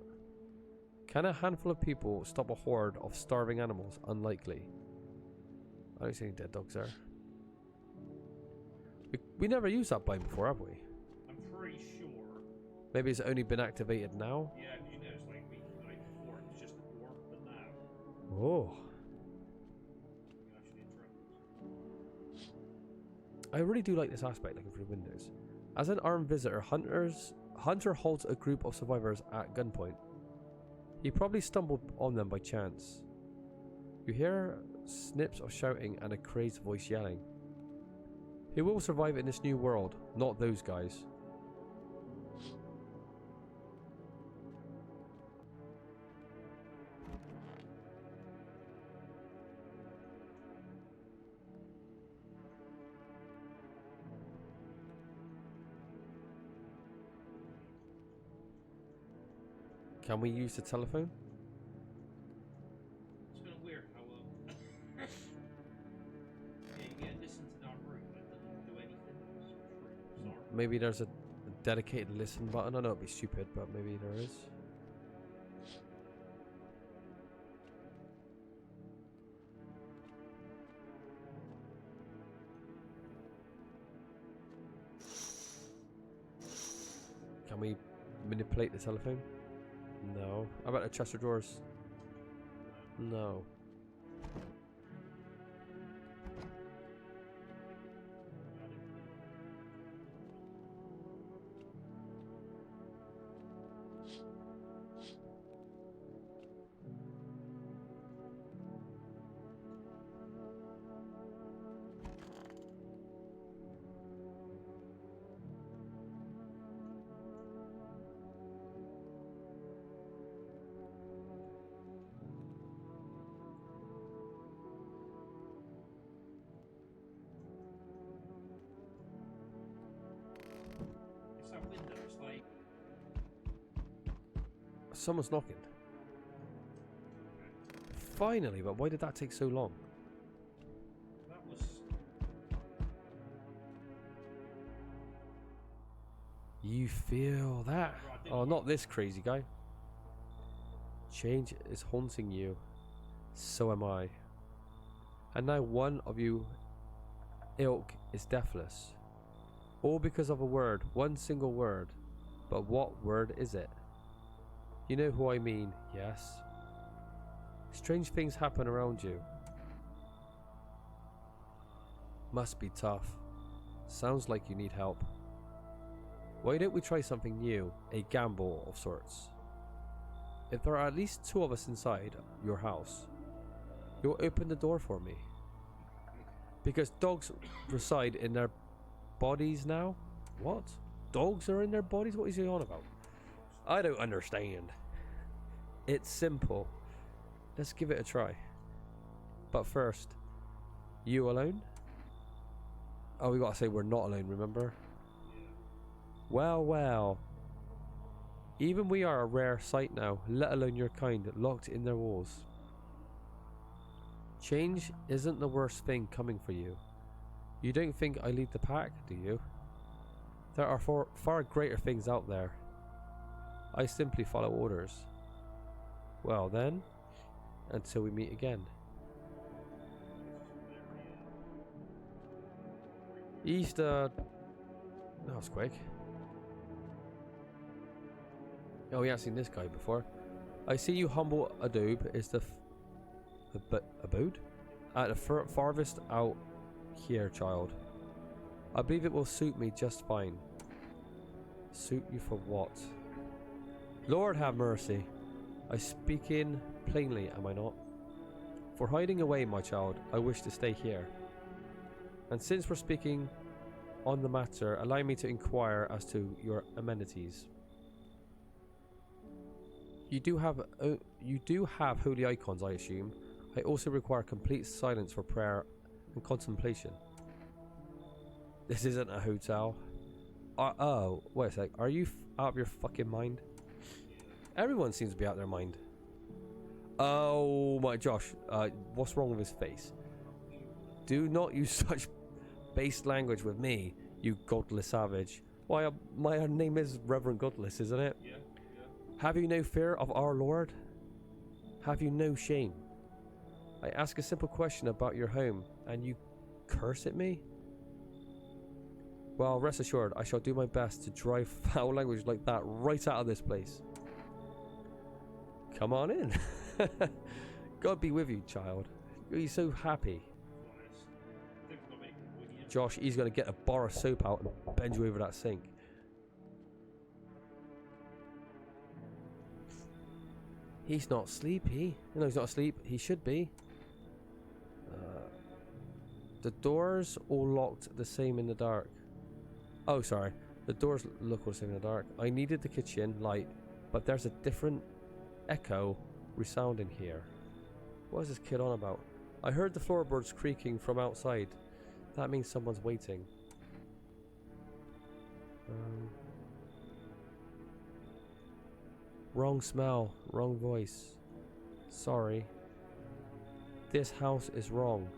Can a handful of people stop a horde of starving animals? Unlikely. I don't see any dead dogs there. We never used that bind before, have we? I'm pretty sure. Maybe it's only been activated now? Yeah, because you notice like before it was just the door, but now. Oh. You actually interrupt. I really do like this aspect, looking through windows. As an armed visitor, Hunter holds a group of survivors at gunpoint. He probably stumbled on them by chance. You hear snips of shouting and a crazed voice yelling. Who will survive in this new world? Not those guys. Can we use the telephone? It's kind of weird how yeah, you get listen to that room, but it doesn't do anything. It's bizarre. Maybe there's a dedicated listen button. I know it'd be stupid, but maybe there is. Can we manipulate the telephone? No. How about the chest of drawers? No. It's that window. It's like Someone's knocking. Finally, but why did that take so long? that was. You feel that? Oh, not this crazy guy. Change is haunting you. So am I. And now one of you ilk is deathless. All because of a word, one single word. But what word is it? You know who I mean, yes? Strange things happen around you. Must be tough. Sounds like you need help. Why don't we try something new? A gamble of sorts. If there are at least 2 of us inside your house, you'll open the door for me. Because dogs reside in their bodies now? What? Dogs are in their bodies? What is he on about? I don't understand. It's simple. Let's give it a try. But first, you alone? Oh, we gotta say we're not alone, remember? Well, well. Even we are a rare sight now, let alone your kind, locked in their walls. Change isn't the worst thing coming for you. You don't think I lead the pack, do you? There are far greater things out there. I simply follow orders. Well then, until we meet again. Easter. That was quick. Oh, we haven't seen this guy before. I see you humble adobe is the abode? At the farthest out here, child. I believe it will suit me just fine. Suit you for what? Lord have mercy. I speak in plainly, am I not? For hiding away, my child, I wish to stay here. And since we're speaking on the matter, allow me to inquire as to your amenities. You do have holy icons, I assume. I also require complete silence for prayer and contemplation. This isn't a hotel. Oh, wait a sec. Are you out of your fucking mind? Everyone seems to be out of their mind. Oh my Josh, what's wrong with his face? Do not use such base language with me, you godless savage. Why, my name is ReverendGodless, isn't it? Yeah. Have you no fear of our Lord? Have you no shame? I ask a simple question about your home, and you curse at me? Well, rest assured, I shall do my best to drive foul language like that right out of this place. Come on in. God be with you, child. You're so happy. Josh, he's going to get a bar of soap out and bend you over that sink. He's not sleepy. No, he's not asleep. He should be. The doors all locked the same in the dark. Oh, sorry. The doors look all the same in the dark. I needed the kitchen light, but there's a different echo resounding here. What is this kid on about? I heard the floorboards creaking from outside. That means someone's waiting. Wrong smell, wrong voice. Sorry. This house is wrong.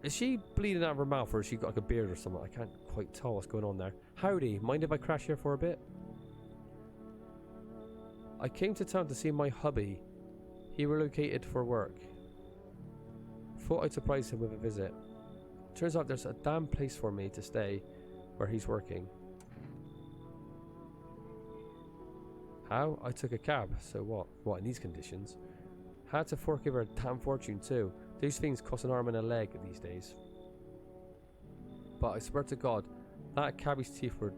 Is she bleeding out of her mouth, or has she got like a beard or something? I can't quite tell what's going on there. Howdy, mind if I crash here for a bit? I came to town to see my hubby. He relocated for work. Thought I'd surprise him with a visit. Turns out there's a damn place for me to stay where he's working. How? I took a cab, so what? What, in these conditions? Had to fork over a damn fortune too. These things cost an arm and a leg these days. But I swear to God, that cabbie's teeth were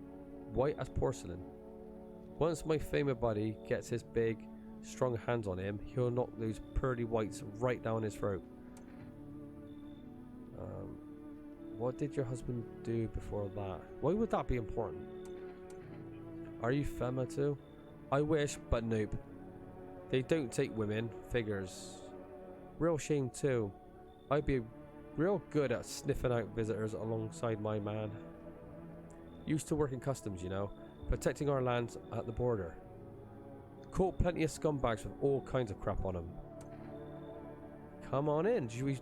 white as porcelain. Once my famous buddy gets his big, strong hands on him, he'll knock those pearly whites right down his throat. What did your husband do before that? Why would that be important? Are you Fema too? I wish, but nope. They don't take women. Figures. Real shame too. I'd be real good at sniffing out visitors alongside my man. Used to work in customs, you know, protecting our lands at the border. Caught plenty of scumbags with all kinds of crap on them. Come on in. Should we...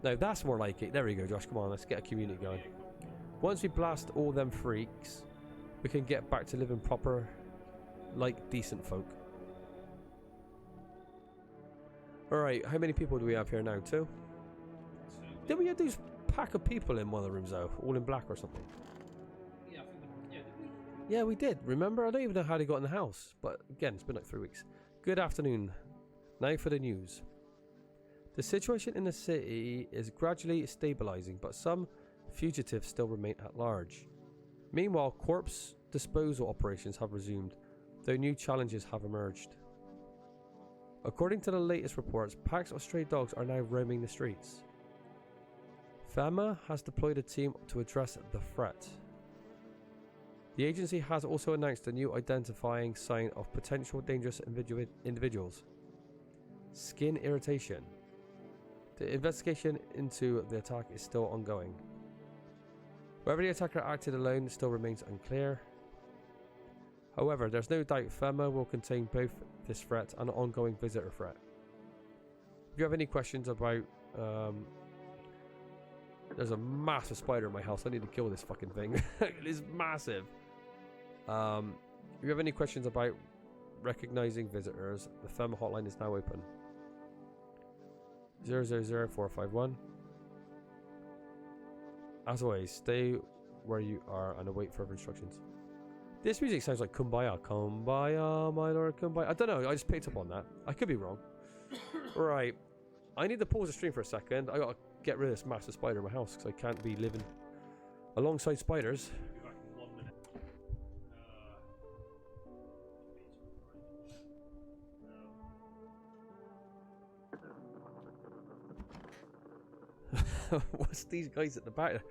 No, that's more like it. There we go, Josh. Come on, let's get a community going. Once we blast all them freaks, we can get back to living proper, like decent folk. Alright, how many people do we have here now? 2? Did we have these pack of people in one of the rooms though? All in black or something? Yeah, I think did we? Yeah, we did. Remember? I don't even know how they got in the house. But again, it's been like 3 weeks. Good afternoon. Now for the news. The situation in the city is gradually stabilizing, but some fugitives still remain at large. Meanwhile, corpse disposal operations have resumed, though new challenges have emerged. According to the latest reports, packs of stray dogs are now roaming the streets. FEMA has deployed a team to address the threat. The agency has also announced a new identifying sign of potential dangerous individuals. Skin irritation. The investigation into the attack is still ongoing. Whether the attacker acted alone still remains unclear. However, there's no doubt FEMA will contain both this threat and an ongoing visitor threat. If you have any questions about... there's a massive spider in my house. I need to kill this fucking thing. It is massive. If you have any questions about recognizing visitors, the FEMA hotline is now open. 000451. As always, stay where you are and await further instructions. This music sounds like Kumbaya. Kumbaya, my lord, Kumbaya. I don't know, I just picked up on that. I could be wrong. Right. I need to pause the stream for a second. I gotta get rid of this massive spider in my house because I can't be living alongside spiders. Be back in 1 minute. What's these guys at the back?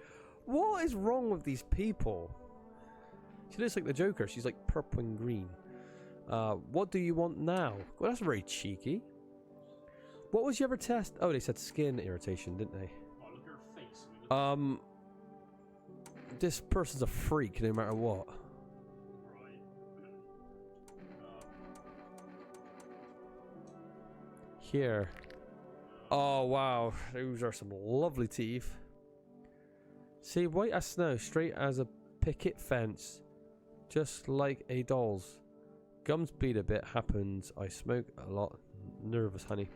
What is wrong with these people? She looks like the Joker. She's like purple and green. What do you want now? Well, that's very cheeky. What was your other test? Oh, they said skin irritation, didn't they? Oh, look at her face. This person's a freak no matter what. Right. Here. Oh, wow. Those are some lovely teeth. See, white as snow, straight as a picket fence. Just like a doll's. Gums bleed a bit, happens. I smoke a lot. Nervous, honey.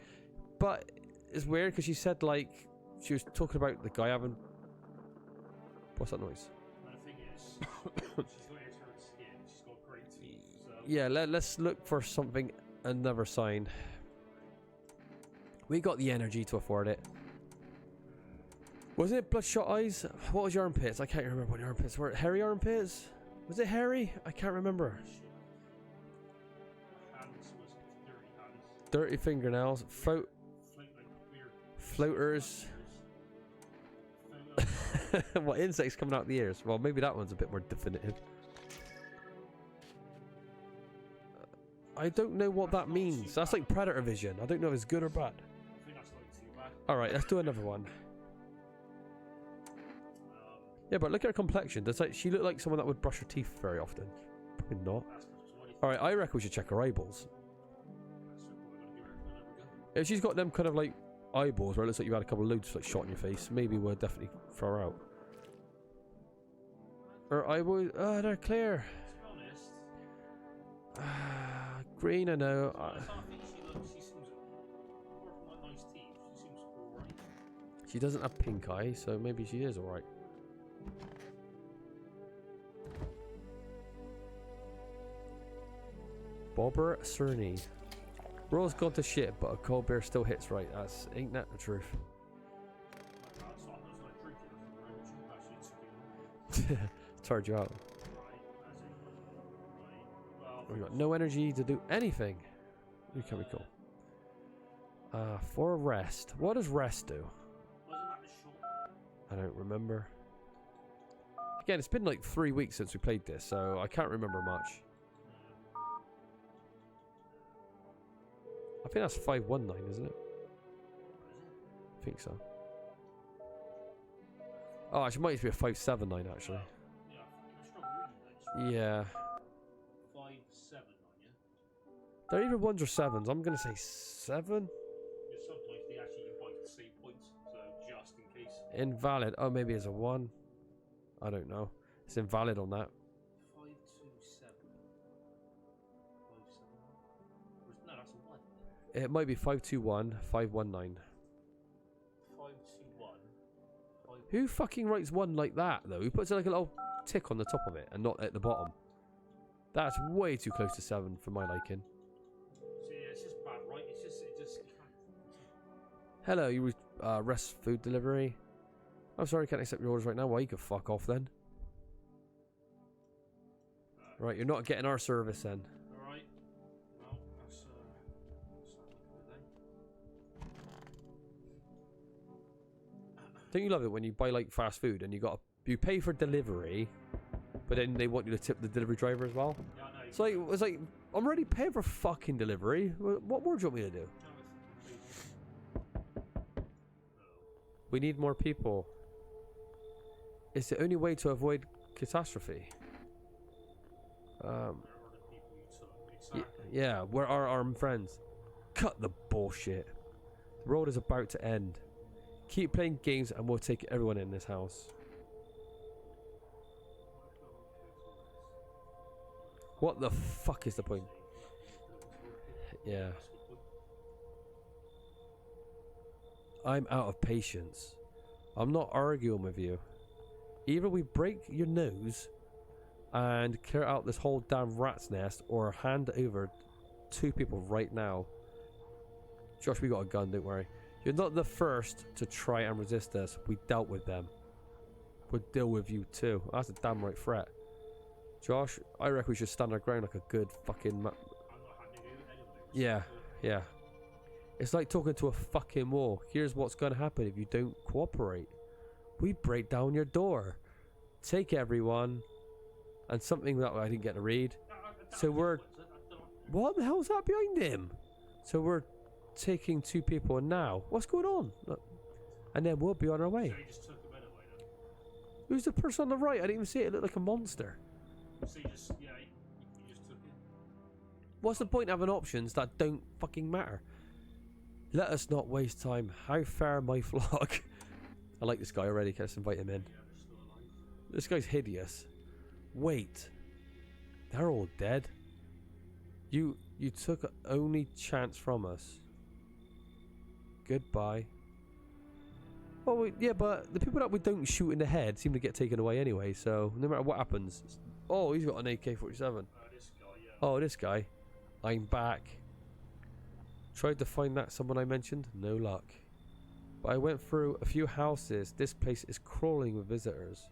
But it's weird because she said, like, she was talking about the guy having... What's that noise? And the thing is, she's got excellent skin. She's got great teeth. So. Yeah, let's look for something, another sign. We got the energy to afford it. Wasn't it bloodshot eyes? What was your armpits? I can't remember what your armpits were. Hairy armpits? Was it hairy? I can't remember. Hands was dirty hands. Dirty fingernails. Floaters. What, insects coming out the ears? Well, maybe that one's a bit more definitive. I don't know what that means. That's like predator vision. I don't know if it's good or bad. I think that's not too bad. Alright, let's do another one. Yeah, but look at her complexion. Does she look like someone that would brush her teeth very often? Probably not. Alright, I reckon we should check her eyeballs. If she's got them kind of like eyeballs where it looks like you've had a couple of loads like shot in your face, maybe we'll definitely throw her out. Her eyeballs, oh, they're clear. To be honest, Green, I know. I think she seems quite nice teeth. She seems alright. She doesn't have pink eye, so maybe she is alright. Bobber Cerny. World's gone to shit, but a cold beer still hits right. Ain't that the truth? Tired you out. We got no energy to do anything. We can be cool. For a rest. What does rest do? I don't remember. Again, it's been like 3 weeks since we played this, so I can't remember much. I think that's 519, isn't it? I think so. Oh, actually, it might be a 579, actually. Yeah. 579, yeah? They're either 1s or 7s. I'm going to say 7. Sometimes they actually invite the save points, so just in case. Invalid. Oh, maybe it's a 1. I don't know. It's invalid on that. 527. 579. No, that's a 1. It might be 521, 519. 521. Who fucking writes 1 like that, though? Who puts like a little tick on the top of it and not at the bottom? That's way too close to 7 for my liking. So yeah, it's just bad, right? It just Hello, you rest food delivery. I'm sorry, I can't accept your orders right now. Well, you can fuck off then. Right, you're not getting our service then. Alright. Well, that's Don't you love it when you buy like fast food and you pay for delivery, but then they want you to tip the delivery driver as well? Yeah, I know. It's like I'm already paying for fucking delivery. What more do you want me to do? We need more people. It's the only way to avoid catastrophe. Yeah, where are our friends? Cut the bullshit. The world is about to end. Keep playing games and we'll take everyone in this house. What the fuck is the point? Yeah. I'm out of patience. I'm not arguing with you. Either we break your nose and clear out this whole damn rat's nest, or hand over 2 people right now. Josh, we got a gun, don't worry. You're not the first to try and resist us. We dealt with them. We'll deal with you too. That's a damn right threat. Josh, I reckon we should stand our ground like a good fucking I'm not handing you anything. Yeah, yeah. It's like talking to a fucking wall. Here's what's gonna happen if you don't cooperate. We break down your door. Take everyone. And something that I didn't get to read. So we're... What the hell's that behind him? So we're taking 2 people now. What's going on? Look. And then we'll be on our way. So you just took the men away then? Who's the person on the right? I didn't even see it. It looked like a monster. So you just, yeah, you just took it? What's the point of having options that don't fucking matter? Let us not waste time. How far my flock? I like this guy already. Let's invite him in. Yeah, they're still alive. This guy's hideous. Wait. They're all dead. You took only chance from us. Goodbye. Well, yeah, but the people that we don't shoot in the head seem to get taken away anyway, so no matter what happens... Oh, he's got an AK-47. This guy, yeah. Oh, this guy. I'm back. Tried to find that someone I mentioned. No luck. But I went through a few houses. This place is crawling with visitors.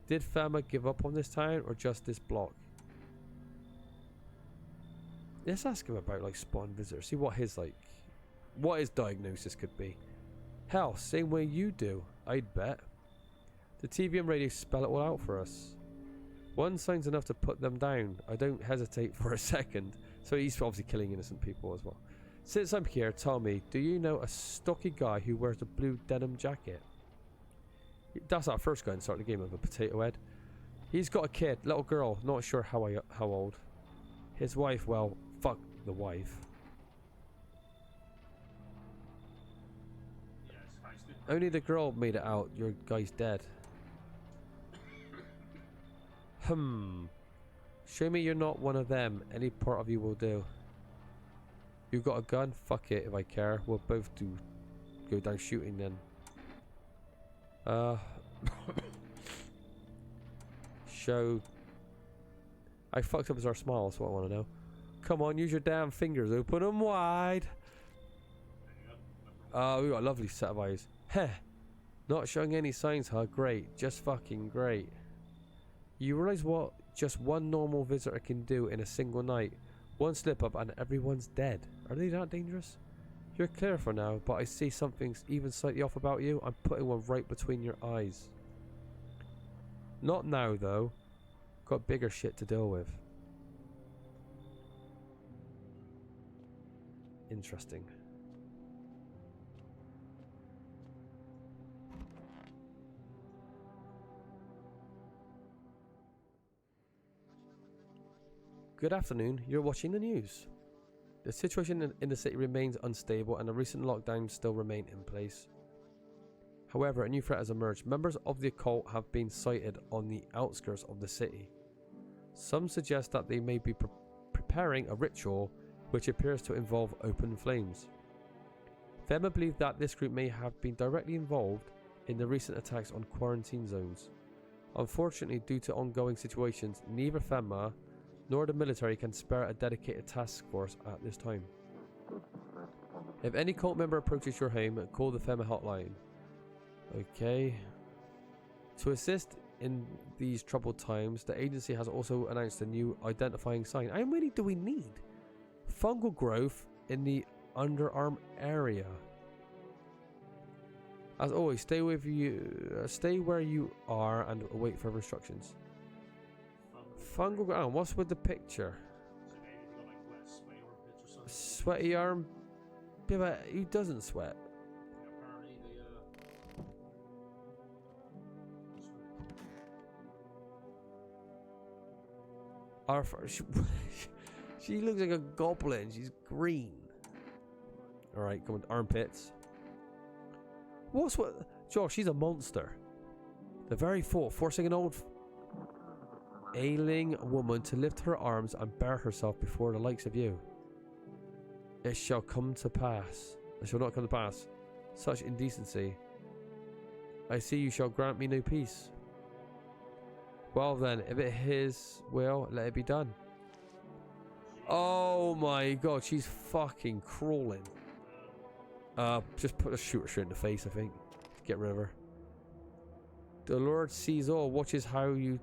Did Fama give up on this town or just this block? Let's ask him about like spotting visitors. See what his diagnosis could be. Hell, same way you do, I'd bet. The TV and radio spell it all out for us. One sign's enough to put them down. I don't hesitate for a second. So he's obviously killing innocent people as well. Since I'm here, tell me, do you know a stocky guy who wears a blue denim jacket? That's our first guy in starting the game with a potato head. He's got a kid, little girl, not sure how old. His wife, well, fuck the wife. Only the girl made it out. Your guy's dead. Show me you're not one of them. Any part of you will do. You got a gun? Fuck it if I care. We'll both go down shooting then. Show. I fucked up as our smile, that's what I want to know. Come on, use your damn fingers. Open them wide. We got a lovely set of eyes. Heh. Not showing any signs, huh? Great. Just fucking great. You realize what just one normal visitor can do in a single night? One slip up and everyone's dead. Are they that dangerous? You're clear for now, but I see something's even slightly off about you. I'm putting one right between your eyes. Not now, though. Got bigger shit to deal with. Interesting. Good afternoon, you're watching the news. The situation in the city remains unstable and the recent lockdowns still remain in place. However, a new threat has emerged. Members of the occult have been sighted on the outskirts of the city. Some suggest that they may be preparing a ritual which appears to involve open flames. Fema believe that this group may have been directly involved in the recent attacks on quarantine zones. Unfortunately, due to ongoing situations, neither Fema nor the military can spare a dedicated task force at this time. If any cult member approaches your home, call the Fema hotline. Okay. To assist in these troubled times, the agency has also announced a new identifying sign. How many do we need? Fungal growth in the underarm area. As always, stay where you are and wait for instructions. Fungal ground. What's with the picture? Sweaty arm. Yeah, but who doesn't sweat? She looks like a goblin. She's green. All right, come on, armpits. What's what? Josh, she's a monster. The very thought forcing an old ailing woman to lift her arms and bare herself before the likes of you. It shall come to pass. It shall not come to pass. Such indecency. I see you shall grant me no peace. Well then, if it his will, let it be done. Oh my god, she's fucking crawling. Just put a shooter straight in the face, I think. Get rid of her. The Lord sees all, watches how you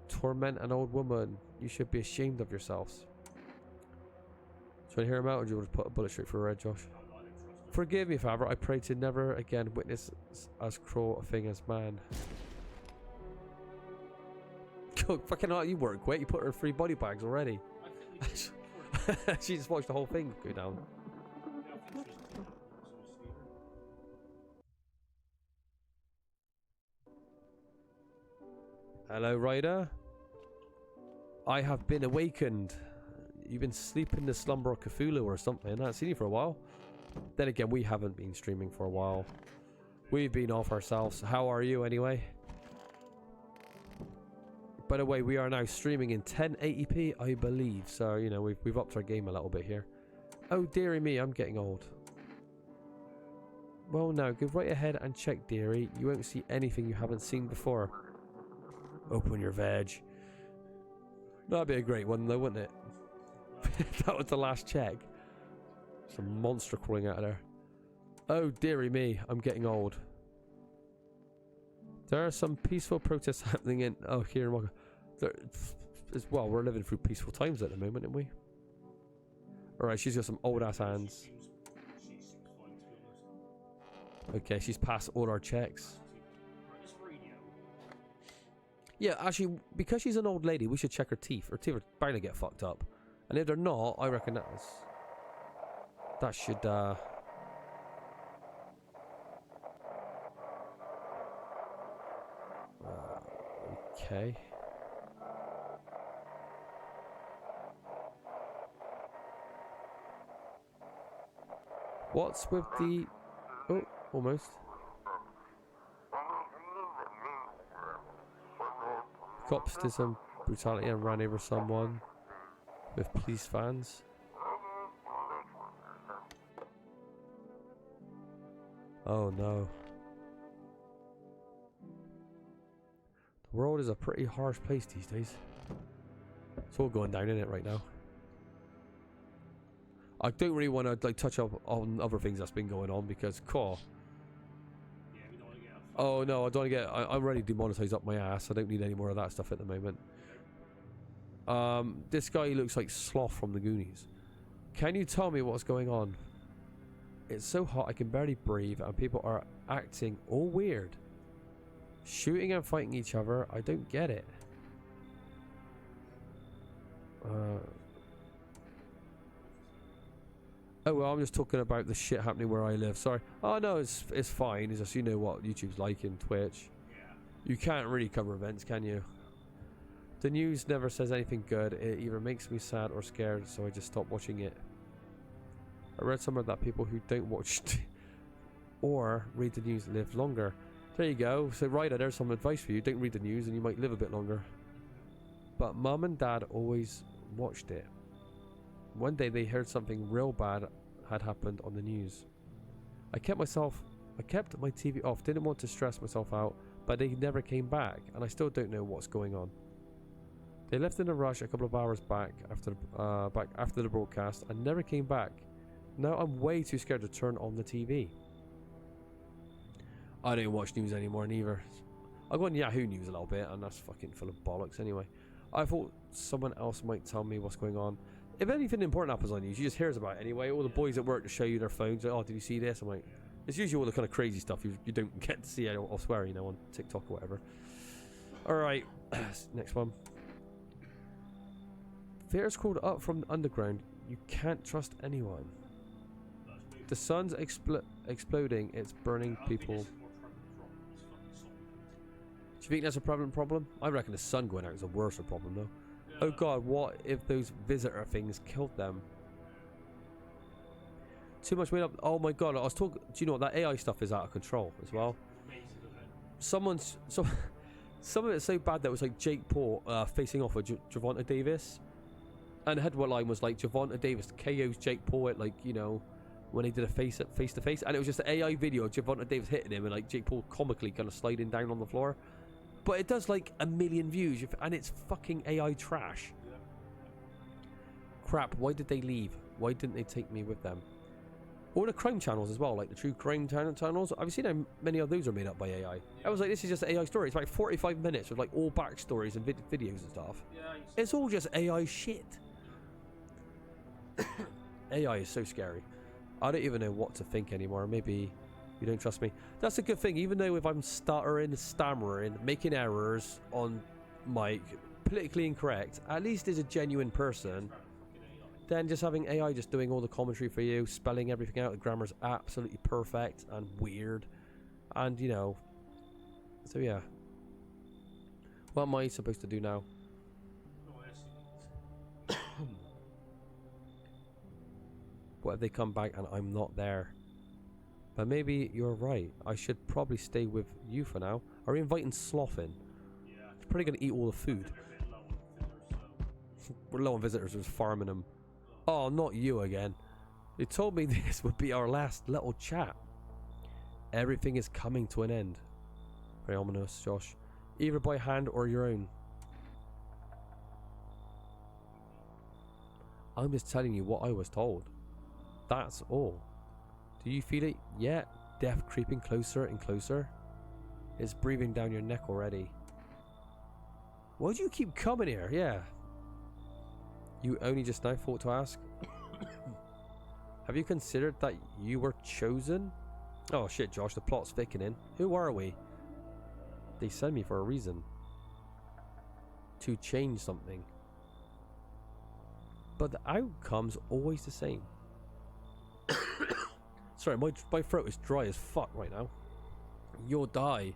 torment an old woman. You should be ashamed of yourselves. Do you want to hear him out, or do you want to put a bullet straight for her head, Josh? Forgive me, Favre. I pray to never again witness as cruel a thing as man. Fucking hell, you weren't quick. You put her in 3 body bags already. She just watched the whole thing go down. Hello, Ryder. I have been awakened. You've been sleeping the slumber of Cthulhu or something. I haven't seen you for a while. Then again, we haven't been streaming for a while. We've been off ourselves. How are you anyway? By the way, we are now streaming in 1080p, I believe. So, you know, we've upped our game a little bit here. Oh, dearie me, I'm getting old. Well, now, go right ahead and check, dearie. You won't see anything you haven't seen before. Open your veg. That'd be a great one, though, wouldn't it? That was the last check. Some monster crawling out of there. Oh, dearie me, I'm getting old. There are some peaceful protests happening in... Oh, here in Waka. As well, we're living through peaceful times at the moment, aren't we? Alright, she's got some old-ass hands. Okay, she's passed all our checks. Yeah, actually, because she's an old lady, we should check her teeth. Her teeth are bound to get fucked up. And if they're not, I reckon that should, okay. What's with the... Oh, almost. Cops did some brutality and ran over someone with police vans. Oh no. The world is a pretty harsh place these days. It's all going down in it right now. I don't really want to like touch up on other things that's been going on because core. Yeah, we don't want to get Oh no, I don't want to get. I'm ready to demonetize up my ass. I don't need any more of that stuff at the moment. This guy looks like Sloth from the Goonies. Can you tell me what's going on? It's so hot I can barely breathe and people are acting all weird. Shooting and fighting each other. I don't get it. Oh well, I'm just talking about the shit happening where I live. Sorry. Oh no, it's fine. It's just you know what YouTube's like in Twitch. Yeah. You can't really cover events, can you? The news never says anything good. It either makes me sad or scared, so I just stop watching it. I read somewhere that people who don't watch or read the news live longer. There you go. So Ryder, there's some advice for you. Don't read the news and you might live a bit longer. But Mum and Dad always watched it. One day they heard something real bad had happened on the news. I kept my TV off, didn't want to stress myself out, but they never came back, and I still don't know what's going on. They left in a rush a couple of hours back after the broadcast and never came back. Now I'm way too scared to turn on the TV. I don't watch news anymore neither. I go on Yahoo News a little bit, and that's fucking full of bollocks anyway. I thought someone else might tell me what's going on. If anything important happens on news, you just hears about it anyway. All the boys at work to show you their phones. Like, oh, did you see this? I'm like, it's usually all the kind of crazy stuff you don't get to see elsewhere, you know, on TikTok or whatever. Alright, next one. Theaters crawled up from the underground. You can't trust anyone. The sun's exploding. It's burning people. Do you think that's a prevalent problem? I reckon the sun going out is a worse problem though. Oh god, what if those visitor things killed them? Too much weight up. Oh my god, I was talking. Do you know what? That AI stuff is out of control as well. Some of it's so bad that it was like Jake Paul facing off with Gervonta Davis. And the headline line was like Gervonta Davis KO's Jake Paul at, like, you know, when they did a face to face, and it was just an AI video of Gervonta Davis hitting him and like Jake Paul comically kind of sliding down on the floor. But it does like 1 million views, and it's fucking AI trash. Crap, why did they leave? Why didn't they take me with them? Or the crime channels as well, like the true crime channels. Have you seen how many of those are made up by AI? I was like, this is just an AI story. It's like 45 minutes with like all backstories and videos and stuff. Yeah, it's all just AI shit. AI is so scary. I don't even know what to think anymore. Maybe you don't trust me. That's a good thing. Even though if I'm stuttering, stammering, making errors on mic, politically incorrect, at least as a genuine person. Then just having AI just doing all the commentary for you, spelling everything out, the grammar's absolutely perfect and weird. And, you know, so yeah. What am I supposed to do now? What if they come back and I'm not there? But maybe you're right. I should probably stay with you for now. Are we inviting Sloth in? Yeah. He's probably going to eat all the food. We're low on visitors, we're just farming them. Oh, not you again. You told me this would be our last little chat. Everything is coming to an end. Very ominous, Josh. Either by hand or your own. I'm just telling you what I was told. That's all. Do you feel it yet? Death creeping closer and closer? It's breathing down your neck already. Why do you keep coming here? Yeah. You only just now thought to ask? Have you considered that you were chosen? Oh shit, Josh, the plot's thickening. Who are we? They sent me for a reason. To change something. But the outcome's always the same. Sorry, my throat is dry as fuck right now. You'll die.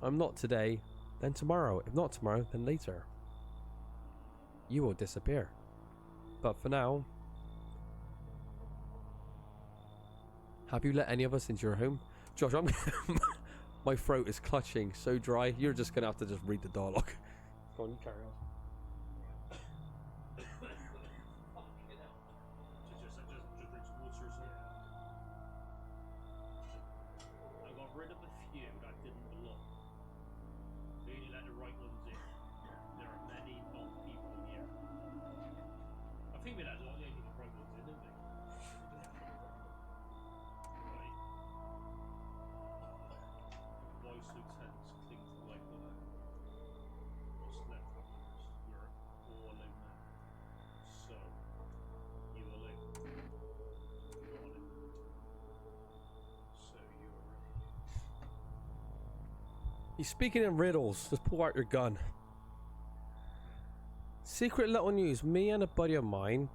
I'm not today, then tomorrow. If not tomorrow, then later. You will disappear. But for now, have you let any of us into your home? Josh, I'm my throat is clutching, so dry. You're just gonna have to just read the dialogue. Go on, you carry on. I got rid of a few that didn't belong. They only let the right ones in. There are many bad people here. I think we let the right ones in, didn't we? Right. Vice lieutenants cling to the life of that. What's left of us? We're all alone now. So, you alone. Got it. So you are ready. He's speaking in riddles. Just pull out your gun. Secret little news. Me and a buddy of mine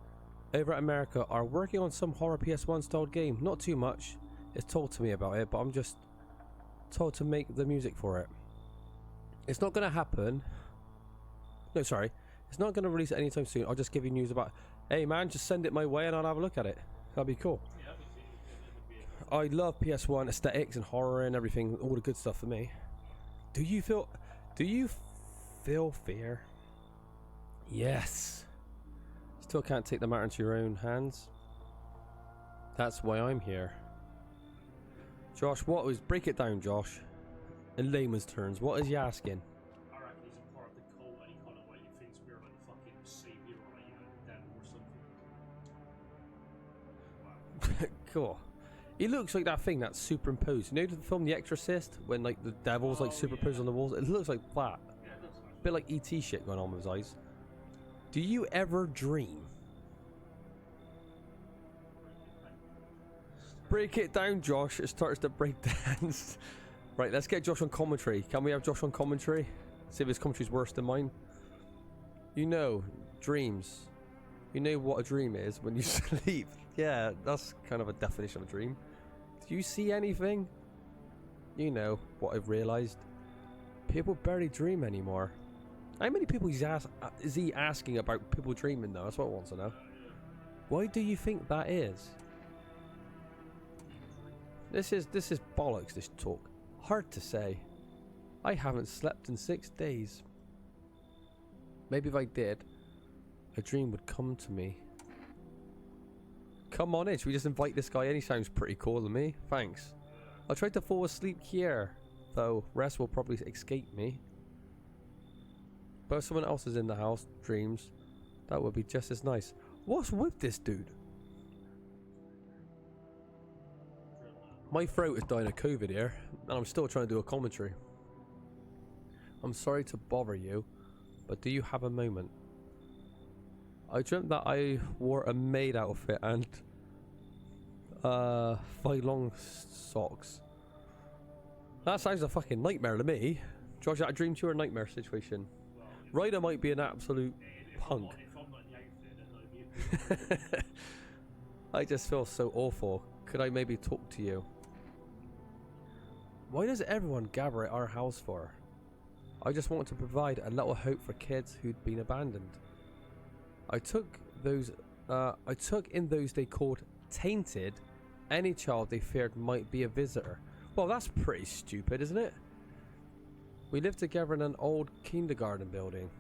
over at America are working on some horror PS1 style game. Not too much. It's told to me about it, but I'm just told to make the music for it. It's not going to happen. No, sorry. It's not going to release it anytime soon. I'll just give you news about, hey man, just send it my way and I'll have a look at it. That'd be cool. Yeah, I love PS1 aesthetics and horror and everything. All the good stuff for me. Do you feel fear? Yes. Still can't take the matter into your own hands. That's why I'm here. Josh, break it down, Josh. In layman's terms, what is he asking? I reckon he's a part of the cult and he kind of like thinks we're like the fucking savior or like the devil or something. Wow. Cool. He looks like that thing that's superimposed. You know the film The Exorcist? When like the devil's like superimposed on the walls? It looks like that. Yeah, it does actually. Bit like E.T. shit going on with his eyes. Do you ever dream? Break it down, Josh. It starts to break dance. Right, let's get Josh on commentary. Can we have Josh on commentary? See if his commentary's worse than mine. You know, dreams. You know what a dream is when you sleep. Yeah, that's kind of a definition of a dream. Do you see anything? You know what I've realised. People barely dream anymore. How many people is he asking about people dreaming though? That's what I want to know. Why do you think that is? This is bollocks, this talk. Hard to say. I haven't slept in 6 days. Maybe if I did, a dream would come to me. Come on in, should we just invite this guy in? He sounds pretty cool to me. Thanks. I tried to fall asleep here, though rest will probably escape me. But if someone else is in the house, dreams, that would be just as nice. What's with this dude? My throat is dying of COVID here, and I'm still trying to do a commentary. I'm sorry to bother you, but do you have a moment? I dreamt that I wore a maid outfit and thigh long socks. That sounds a fucking nightmare to me. Josh, that a dream to you or a nightmare situation? Well, Ryder might be an absolute punk. if I'm not in the outfit, then I'd be I just feel so awful. Could I maybe talk to you? Why does everyone gather at our house for? I just want to provide a little hope for kids who'd been abandoned. I took in those they called tainted any child they feared might be a visitor. Well, that's pretty stupid, isn't it? We lived together in an old kindergarten building.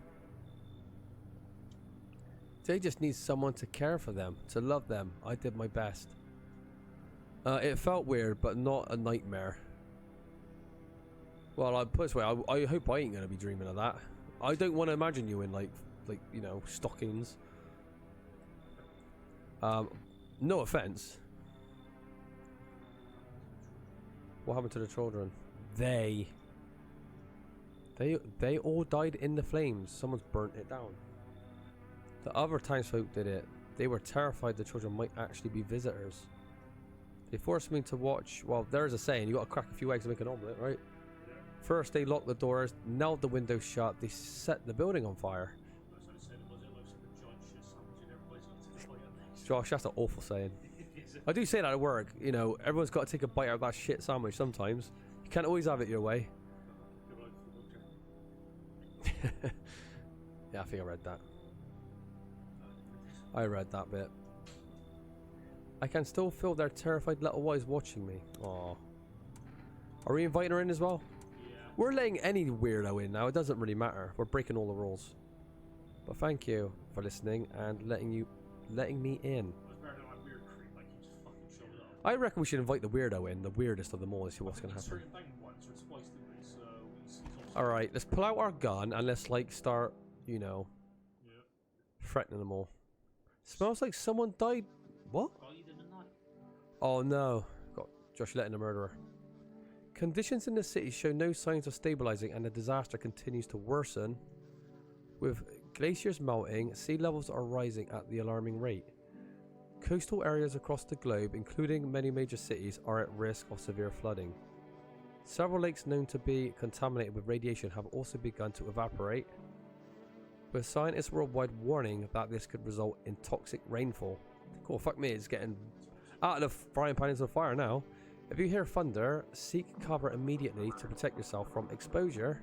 They just need someone to care for them, to love them. I did my best. It felt weird, but not a nightmare. Well, I put it this way, I hope I ain't gonna be dreaming of that. I don't want to imagine you in like you know, stockings. No offense. What happened to the children? They all died in the flames. Someone's burnt it down. The other townsfolk did it. They were terrified the children might actually be visitors. They forced me to watch. Well, there's a saying, you got to crack a few eggs to make an omelette, right? Yeah. First they locked the doors, nailed the windows shut, they set the building on fire. Josh, that's an awful saying. I do say that at work, you know, everyone's got to take a bite out of that shit sandwich sometimes. You can't always have it your way. Yeah, I think I read that. I read that bit. I can still feel their terrified little eyes watching me. Aww. Are we inviting her in as well? Yeah. We're letting any weirdo in now. It doesn't really matter. We're breaking all the rules. But thank you for listening and letting me in. I reckon we should invite the weirdo in, the weirdest of them all, and see what's going to happen. Alright, let's pull out our gun and let's like start, you know, threatening them all. Smells like someone died. What? Oh no. Got Josh letting a murderer. Conditions in the city show no signs of stabilizing and the disaster continues to worsen. With glaciers melting, sea levels are rising at the alarming rate. Coastal areas across the globe, including many major cities, are at risk of severe flooding. Several lakes known to be contaminated with radiation have also begun to evaporate, with scientists worldwide warning that this could result in toxic rainfall. Cool, fuck me, it's getting out of the frying pan into the fire now. If you hear thunder, seek cover immediately to protect yourself from exposure.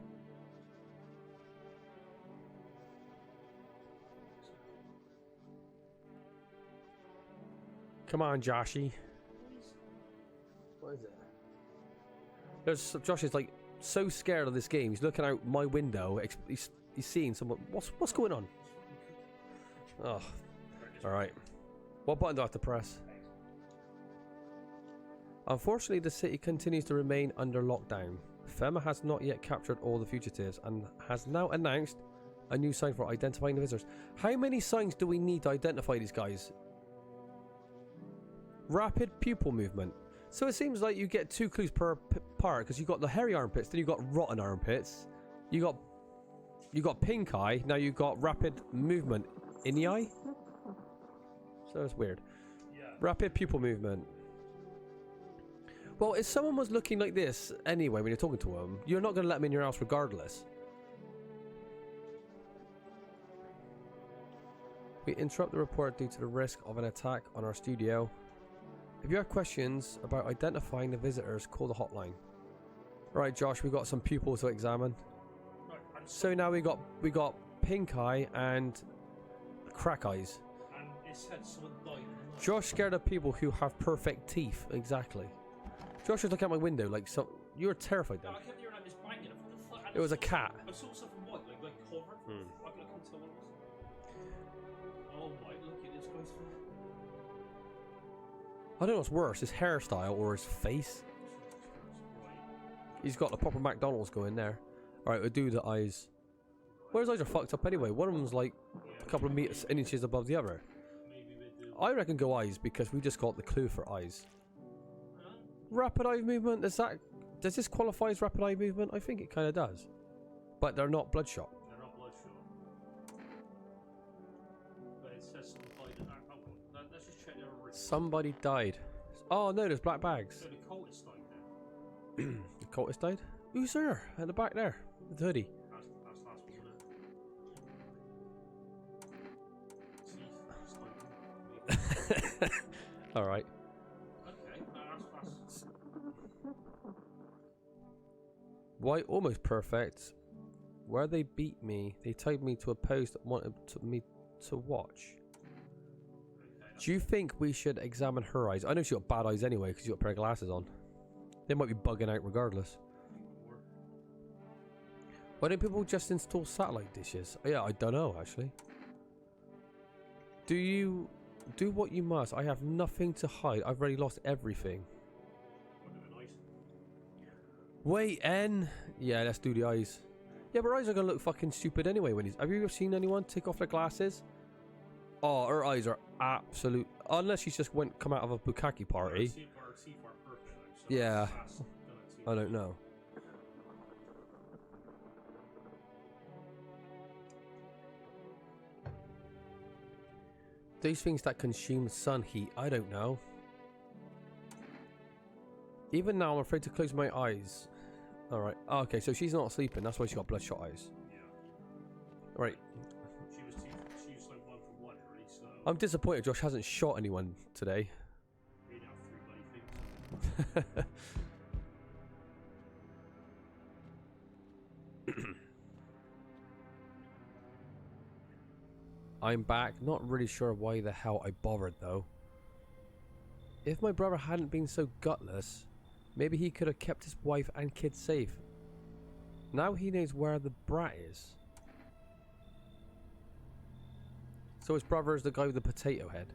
Come on, Joshy. What is it? Josh is like so scared of this game. He's looking out my window. He's seeing someone. What's going on? Oh, all right. What button do I have to press? Unfortunately, the city continues to remain under lockdown. FEMA has not yet captured all the fugitives and has now announced a new sign for identifying the visitors. How many signs do we need to identify these guys? Rapid pupil movement. So it seems like you get 2 clues per part, because you got the hairy armpits, then you got rotten armpits, you got pink eye, now you got rapid movement in the eye. So it's weird. Yeah. Rapid pupil movement. Well, if someone was looking like this anyway when you're talking to them, you're not going to let them in your house regardless. We interrupt the report due to the risk of an attack on our studio. If you have questions about identifying the visitors, call the hotline. Right, Josh, we got some pupils to examine. Right, so now we got pink eye and crack eyes. And it said someone died. Josh scared of people who have perfect teeth. Exactly. Josh was looking out my window like so. You were terrified then. I kept hearing this banging. What the fuck? It was a cat. I saw something white, like covered. I couldn't tell what it was. Oh my! Look at this guy's. I don't know what's worse, his hairstyle or his face. He's got the proper McDonald's going there. Alright, we'll do the eyes. Well, his eyes are fucked up anyway. One of them's like a couple of meters, inches above the other. I reckon go eyes because we just got the clue for eyes. Rapid eye movement, does this qualify as rapid eye movement? I think it kind of does. But they're not bloodshot. They're not bloodshot. But it says somebody died. Let's just check their wrist. Somebody died. Oh no, there's black bags. So the cultist died then. The cultist died? Who's there? At the back there. With the hoodie. That's last one, isn't it? Alright. Okay, that's... White almost perfect. Where they beat me, they tied me to a post that wanted me to watch. Okay, Do you think we should examine her eyes? I know she's got bad eyes anyway because she's got a pair of glasses on. They might be bugging out regardless. Why don't people just install satellite dishes? Oh, yeah, I don't know actually. Do you do what you must? I have nothing to hide. I've already lost everything. Wait, N. Yeah, let's do the eyes. Yeah, but her eyes are gonna look fucking stupid anyway. Have you ever seen anyone take off their glasses? Oh, her eyes are absolute. Unless she's just come out of a bukkake party. Yeah, I don't know. These things that consume sun heat, I don't know. Even now, I'm afraid to close my eyes. Alright, oh, okay, so she's not sleeping, that's why she's got bloodshot eyes. Yeah. Right. She was like 1 for 1 already, so... I'm disappointed Josh hasn't shot anyone today. Read out 3 bloody things. I'm back, not really sure why the hell I bothered though. If my brother hadn't been so gutless, maybe he could have kept his wife and kids safe. Now he knows where the brat is. So his brother is the guy with the potato head.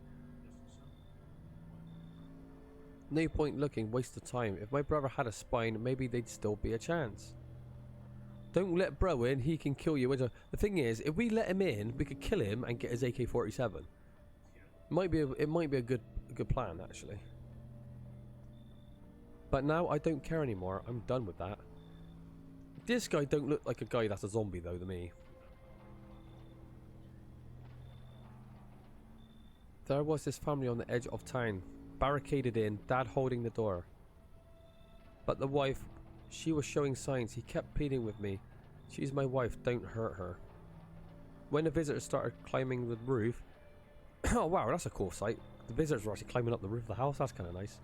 No point looking, waste of time. If my brother had a spine, maybe they'd still be a chance. Don't let bro in, he can kill you. The thing is, if we let him in, we could kill him and get his AK-47. It might be a good plan actually. But now I don't care anymore. I'm done with that. This guy don't look like a guy that's a zombie though to me. There was this family on the edge of town, barricaded in, dad holding the door. But the wife, she was showing signs. He kept pleading with me. She's my wife, don't hurt her. When the visitors started climbing the roof, oh wow, that's a cool sight. The visitors were actually climbing up the roof of the house, that's kind of nice.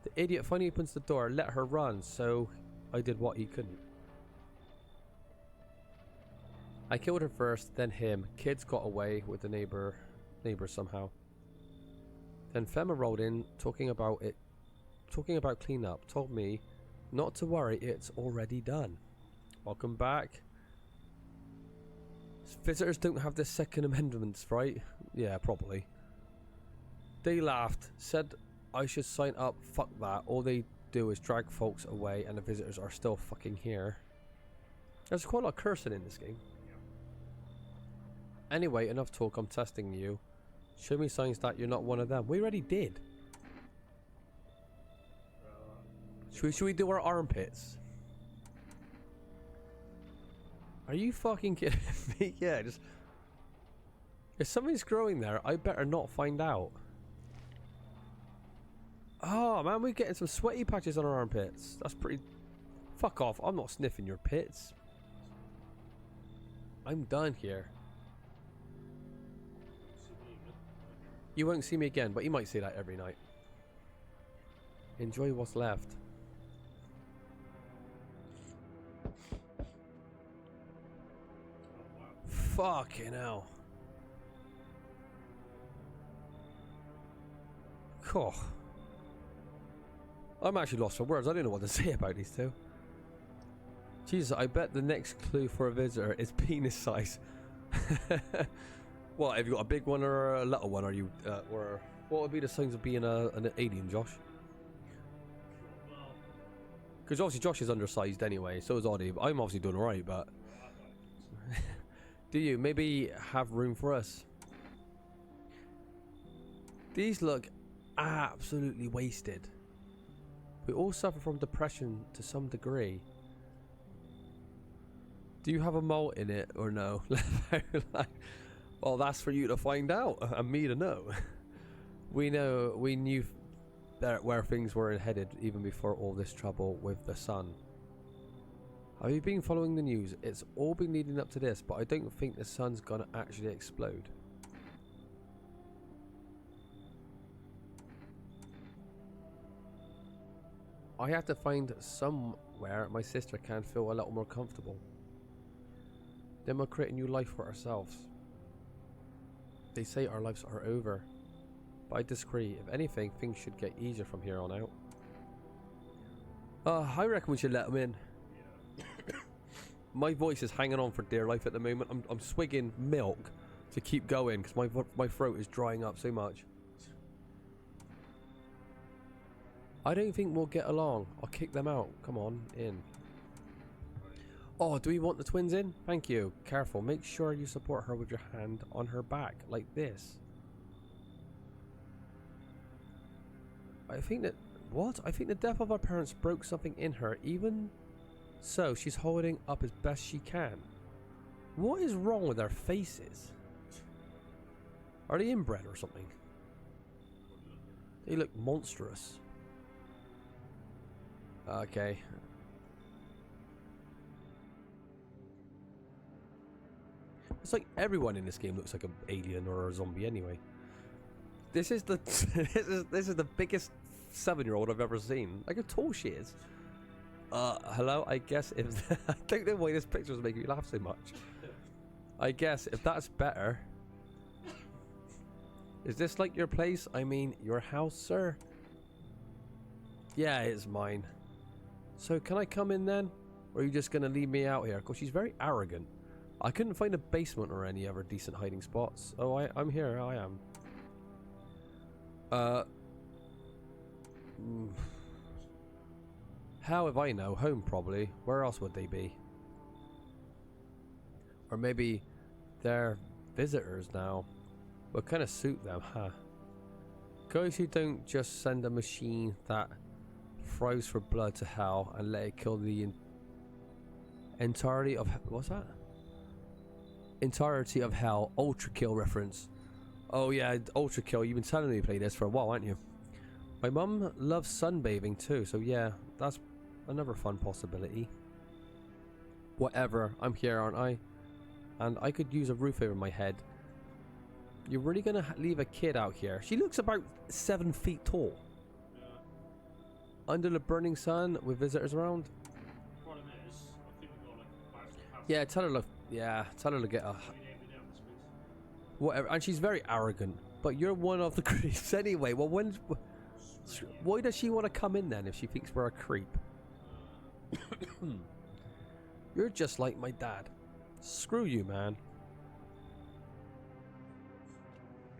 The idiot finally opens the door, let her run, so I did what he couldn't. I killed her first, then him. Kids got away with the neighbor somehow. Then Fema rolled in, talking about cleanup, told me not to worry, it's already done. Welcome back. Visitors don't have the Second Amendments, right? Yeah, probably. They laughed, said I should sign up, fuck that. All they do is drag folks away and the visitors are still fucking here. There's quite a lot of cursing in this game. Anyway, enough talk, I'm testing you. Show me signs that you're not one of them. We already did. Should we do our armpits? Are you fucking kidding me? Yeah, just... If something's growing there, I better not find out. Oh man, we're getting some sweaty patches on our armpits. That's pretty... Fuck off, I'm not sniffing your pits. I'm done here. You won't see me again, but you might say that every night. Enjoy what's left. Fucking hell. Cool. I'm actually lost for words. I don't know what to say about these two. Jesus, I bet the next clue for a visitor is penis size. What, have you got a big one or a little one? Are you, or what would be the signs of being an alien, Josh? Because obviously Josh is undersized anyway, so is Oddie. But I'm obviously doing alright, but... Do you maybe have room for us? These look absolutely wasted. We all suffer from depression to some degree. Do you have a mole in it or no? Well, that's for you to find out and me to know. We knew where things were headed even before all this trouble with the sun. Have you been following the news? It's all been leading up to this, but I don't think the sun's gonna actually explode. I have to find somewhere my sister can feel a little more comfortable. Then we'll create a new life for ourselves. They say our lives are over, but I disagree. If anything, things should get easier from here on out. I reckon we should let them in. My voice is hanging on for dear life at the moment. I'm swigging milk to keep going because my throat is drying up so much. I don't think we'll get along. I'll kick them out. Come on, in. Oh, do we want the twins in? Thank you. Careful. Make sure you support her with your hand on her back, like this. I think that... What? I think the death of our parents broke something in her. Even so, she's holding up as best she can. What is wrong with their faces? Are they inbred or something? They look monstrous. Okay. It's like everyone in this game looks like an alien or a zombie anyway. This is the this is the biggest 7-year-old I've ever seen. Like how tall she is. Hello? I guess if... I don't know why this picture is making me laugh so much. I guess if that's better... Is this like your place? I mean, your house, sir? Yeah, it's mine. So can I come in then? Or are you just going to leave me out here? Because she's very arrogant. I couldn't find a basement or any other decent hiding spots. Oh, I'm here. I am. How if I know? Home probably. Where else would they be? Or maybe they're visitors now. What kind of suit them, huh? Guys who don't just send a machine that throws for blood to hell and let it kill the entirety of... What's that? Entirety of hell. Ultra kill reference. Oh yeah, ultra kill. You've been telling me to play this for a while, haven't you? My mum loves sunbathing too, so yeah, that's another fun possibility. Whatever, I'm here, aren't I? And I could use a roof over my head. You're really gonna leave a kid out here? She looks about 7 feet tall. Under the burning sun with visitors around. Problem is, I think we got like Yeah, tell her to. Yeah, tell her to get a. Whatever, and she's very arrogant. But you're one of the creeps anyway. Well, why does she want to come in then if she thinks we're a creep? You're just like my dad. Screw you, man.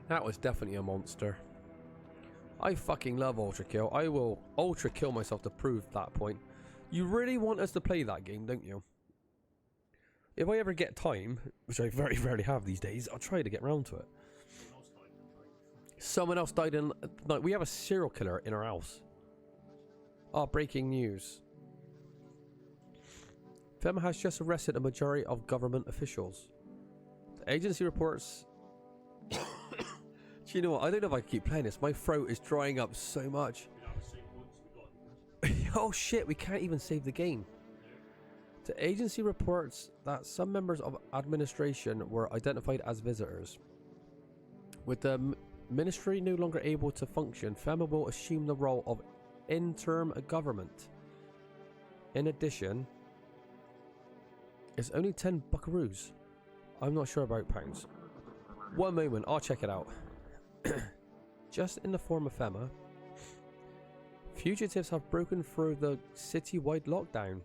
That was definitely a monster. I fucking love Ultra Kill. I will Ultra Kill myself to prove that point. You really want us to play that game, don't you? If I ever get time, which I very rarely have these days, I'll try to get round to it. Someone else died in... No, we have a serial killer in our house. Oh, breaking news. FEMA has just arrested a majority of government officials. The agency reports... Do you know what? I don't know if I can keep playing this. My throat is drying up so much. Oh shit, we can't even save the game. The agency reports that some members of administration were identified as visitors. With the ministry no longer able to function, FEMA will assume the role of interim government. In addition, it's only 10 buckaroos. I'm not sure about pounds. One moment, I'll check it out. Just in the form of FEMA, fugitives have broken through the city-wide lockdown.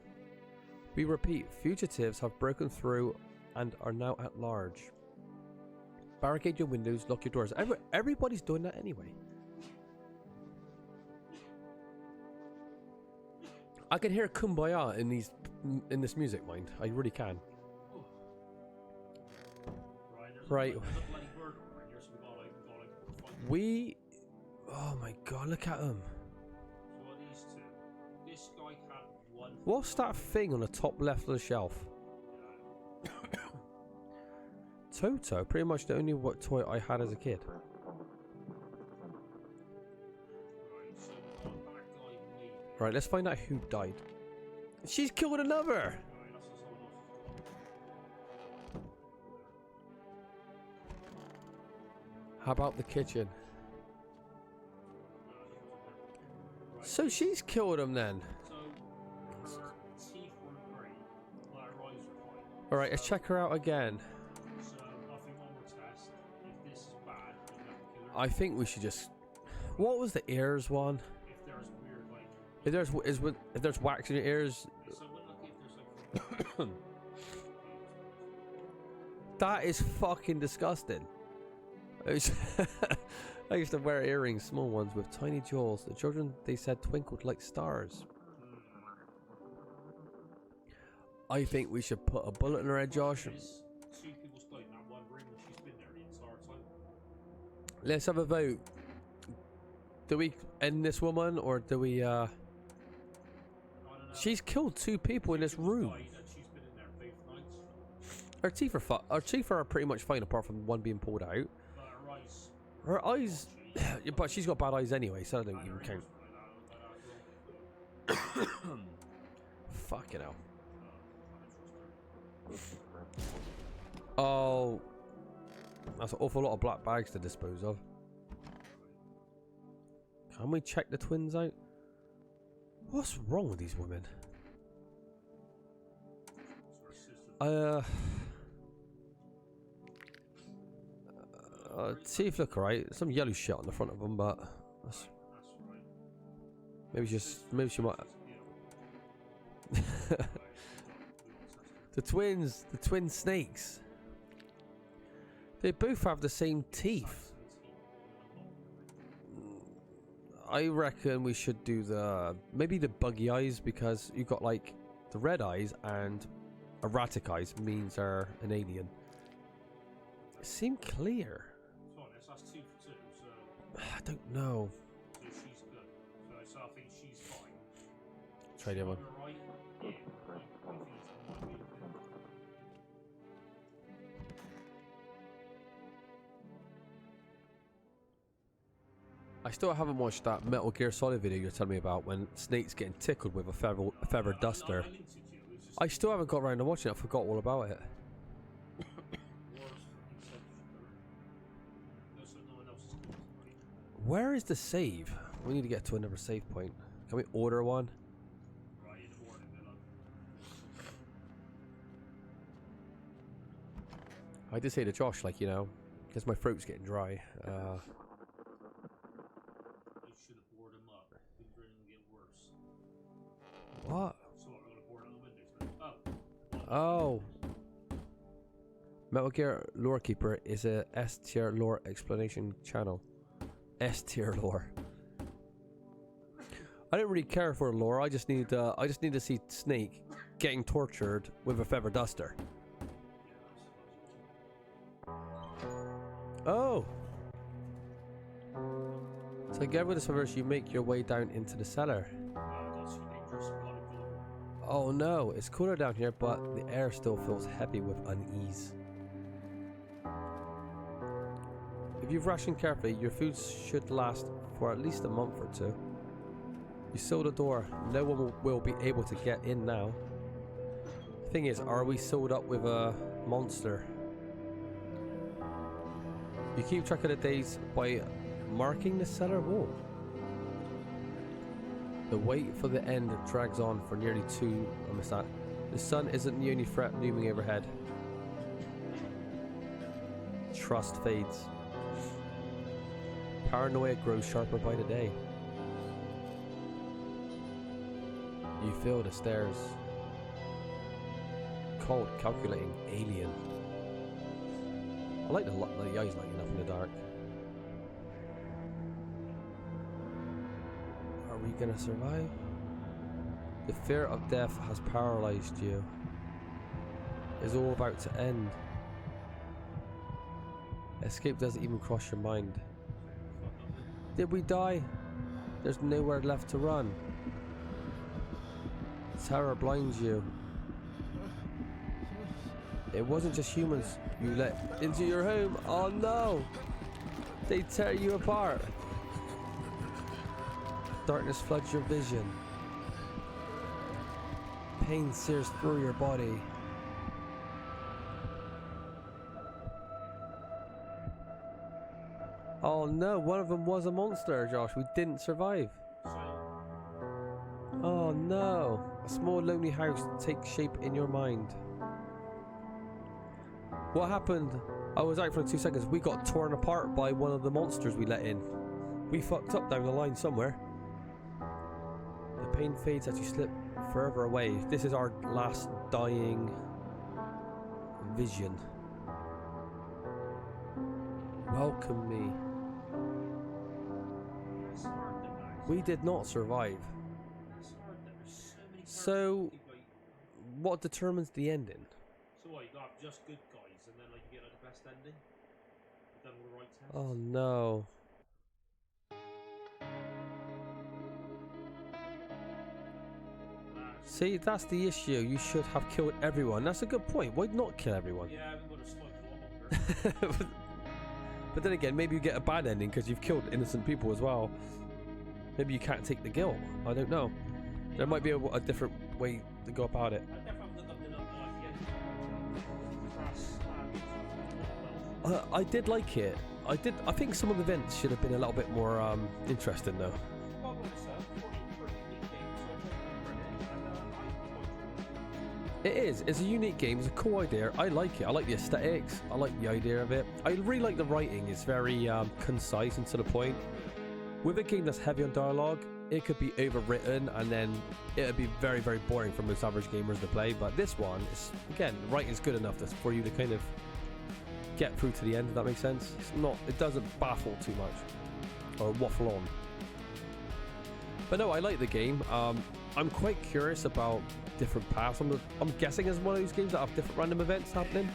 We repeat, fugitives have broken through and are now at large. Barricade your windows, lock your doors. Everybody's doing that anyway. I can hear Kumbaya in this music, mind. I really can. Right. We... Oh my god, look at them. So what are these two? one. What's that thing on the top left of the shelf? Toto, pretty much the only toy I had as a kid. Right, so one bad guy maybe. Right, let's find out who died. She's killed another! Right, that's what someone else has got. How about the kitchen? Right. So she's killed him then. So her teeth were great, but her eyes were fine. Alright, let's check her out again. So I think one more test. If this is bad, then we have to kill her. I think we should just... What was the ears one? If there's weird like, If there's wax in your ears... so we're lucky if there's like. That is fucking disgusting. I used to wear earrings, small ones with tiny jewels. The children, they said, twinkled like stars. I think we should put a bullet in her head, Josh. Two people stayed in that one room and she's been there the entire time. Let's have a vote. Do we end this woman or do we I don't know. She's killed 2 people in this People room. died and she's been in there both nights. Her teeth are pretty much fine apart from one being pulled out. But her eyes. Her eyes, but she's got bad eyes anyway, so I don't even count. Fucking hell. Oh, that's an awful lot of black bags to dispose of. Can we check the twins out? What's wrong with these women? Teeth look alright. Some yellow shit on the front of them, but that's maybe she might. The twin snakes. They both have the same teeth. I reckon we should do maybe the buggy eyes, because you got like the red eyes and erratic eyes means they're an alien. It seemed clear. That's 2 for 2, so I don't know. she's good. So I think she's fine. Try the other one. Right? Yeah. I think it's might be a bit. I still haven't watched that Metal Gear Solid video you're telling me about when Snake's getting tickled with a feather duster. I linked it to you. It's just I still haven't got around to watching it. I forgot all about it. Where is the save? We need to get to another save point. Can we order one? Right, in the morning, I did say to Josh, like, you know, because my throat's getting dry. you should have boarded them up. Things are going to get worse. What? So we're going to board out the windows now. Oh. Metal Gear Lore Keeper is a S tier lore explanation channel. S tier lore. I don't really care for lore. I just need to see Snake getting tortured with a feather duster. Oh. So get rid of the feathers, you make your way down into the cellar. Oh no, it's cooler down here, but the air still feels heavy with unease. If you've rationed carefully, your food should last for at least a month or 2. You seal the door. No one will be able to get in now. Thing is, are we sealed up with a monster? You keep track of the days by marking the cellar wall. The wait for the end drags on for nearly 2. I missed that. The sun isn't the only threat looming overhead. Trust fades. Paranoia grows sharper by the day. You feel the stares. Cold, calculating, alien. I like the eyes lighting up in the dark. Are we gonna survive? The fear of death has paralyzed you. It's all about to end. Escape doesn't even cross your mind. Did we die? There's nowhere left to run. Terror blinds you. It wasn't just humans you let into your home. Oh no! They tear you apart. Darkness floods your vision. Pain sears through your body. Oh no, one of them was a monster, Josh. We didn't survive. Oh no. A small lonely house takes shape in your mind. What happened? I was out for 2 seconds. We got torn apart by one of the monsters we let in. We fucked up down the line somewhere. The pain fades as you slip further away. This is our last dying vision. Welcome me. We did not survive. So, what determines the ending? So what, you got just good guys and then like you get like the best ending? You've done all the right tests? Oh no. See, that's the issue. You should have killed everyone. That's a good point. Why not kill everyone? Yeah, we would have smoked a lot longer. But then again, maybe you get a bad ending because you've killed innocent people as well. Maybe you can't take the guilt. I don't know. There might be a different way to go about it. I did like it. I think some of the events should have been a little bit more interesting though. It is. It's a unique game. It's a cool idea. I like it. I like the aesthetics. I like the idea of it. I really like the writing. It's very concise and to the point. With a game that's heavy on dialogue, it could be overwritten and then it would be very, very boring for most average gamers to play. But this one is, again, the writing is good enough for you to kind of get through to the end, if that makes sense. It's not, it doesn't baffle too much or waffle on. But no, I like the game. I'm quite curious about different paths. I'm guessing it's one of those games that have different random events happening.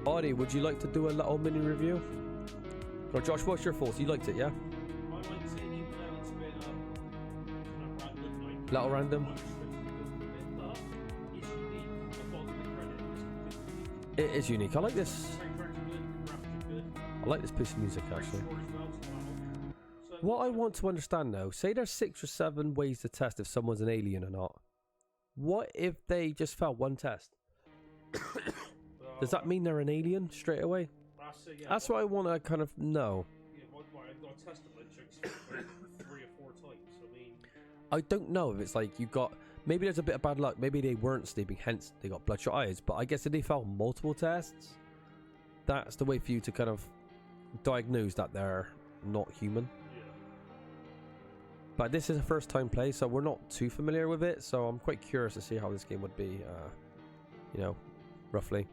Artie, would you like to do a little mini review? Or Josh, what's your thoughts? You liked it, yeah? I like seeing even though it's a bit random, like, Little random. It is unique. I like this. I like this piece of music actually. What I want to understand though, say there's 6 or 7 ways to test if someone's an alien or not. What if they just fail one test? Does that mean they're an alien straight away? That's what I want to kind of know. I've got tested like 3 or 4 times. I mean, I don't know if it's like you got, maybe there's a bit of bad luck. Maybe they weren't sleeping, hence they got bloodshot eyes. But I guess if they fail multiple tests, that's the way for you to kind of diagnose that they're not human. yeah. But this is a first time play, so we're not too familiar with it. So I'm quite curious to see how this game would be, you know, roughly.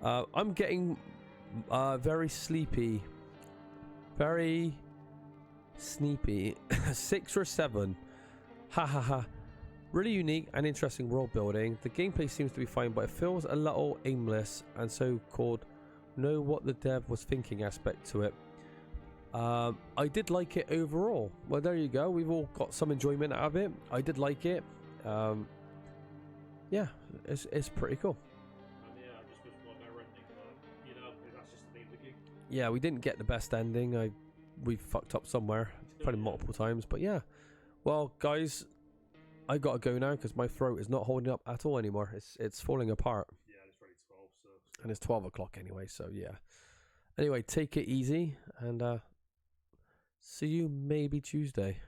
I'm getting very sleepy, very sneepy. 6 or 7. Ha ha ha. Really unique and interesting world building. The gameplay seems to be fine, but it feels a little aimless and so-called know what the dev was thinking aspect to it. I did like it overall. Well, there you go. We've all got some enjoyment out of it. I did like it. Yeah, it's pretty cool. Yeah, I just wish we got better ending, but you know, that's just the name of the game. Yeah, we didn't get the best ending. We fucked up somewhere, probably multiple times. But yeah, well, guys, I gotta go now because my throat is not holding up at all anymore. It's falling apart. Yeah, it's already 12, so. And it's 12 o'clock anyway. So yeah. Anyway, take it easy and see you maybe Tuesday.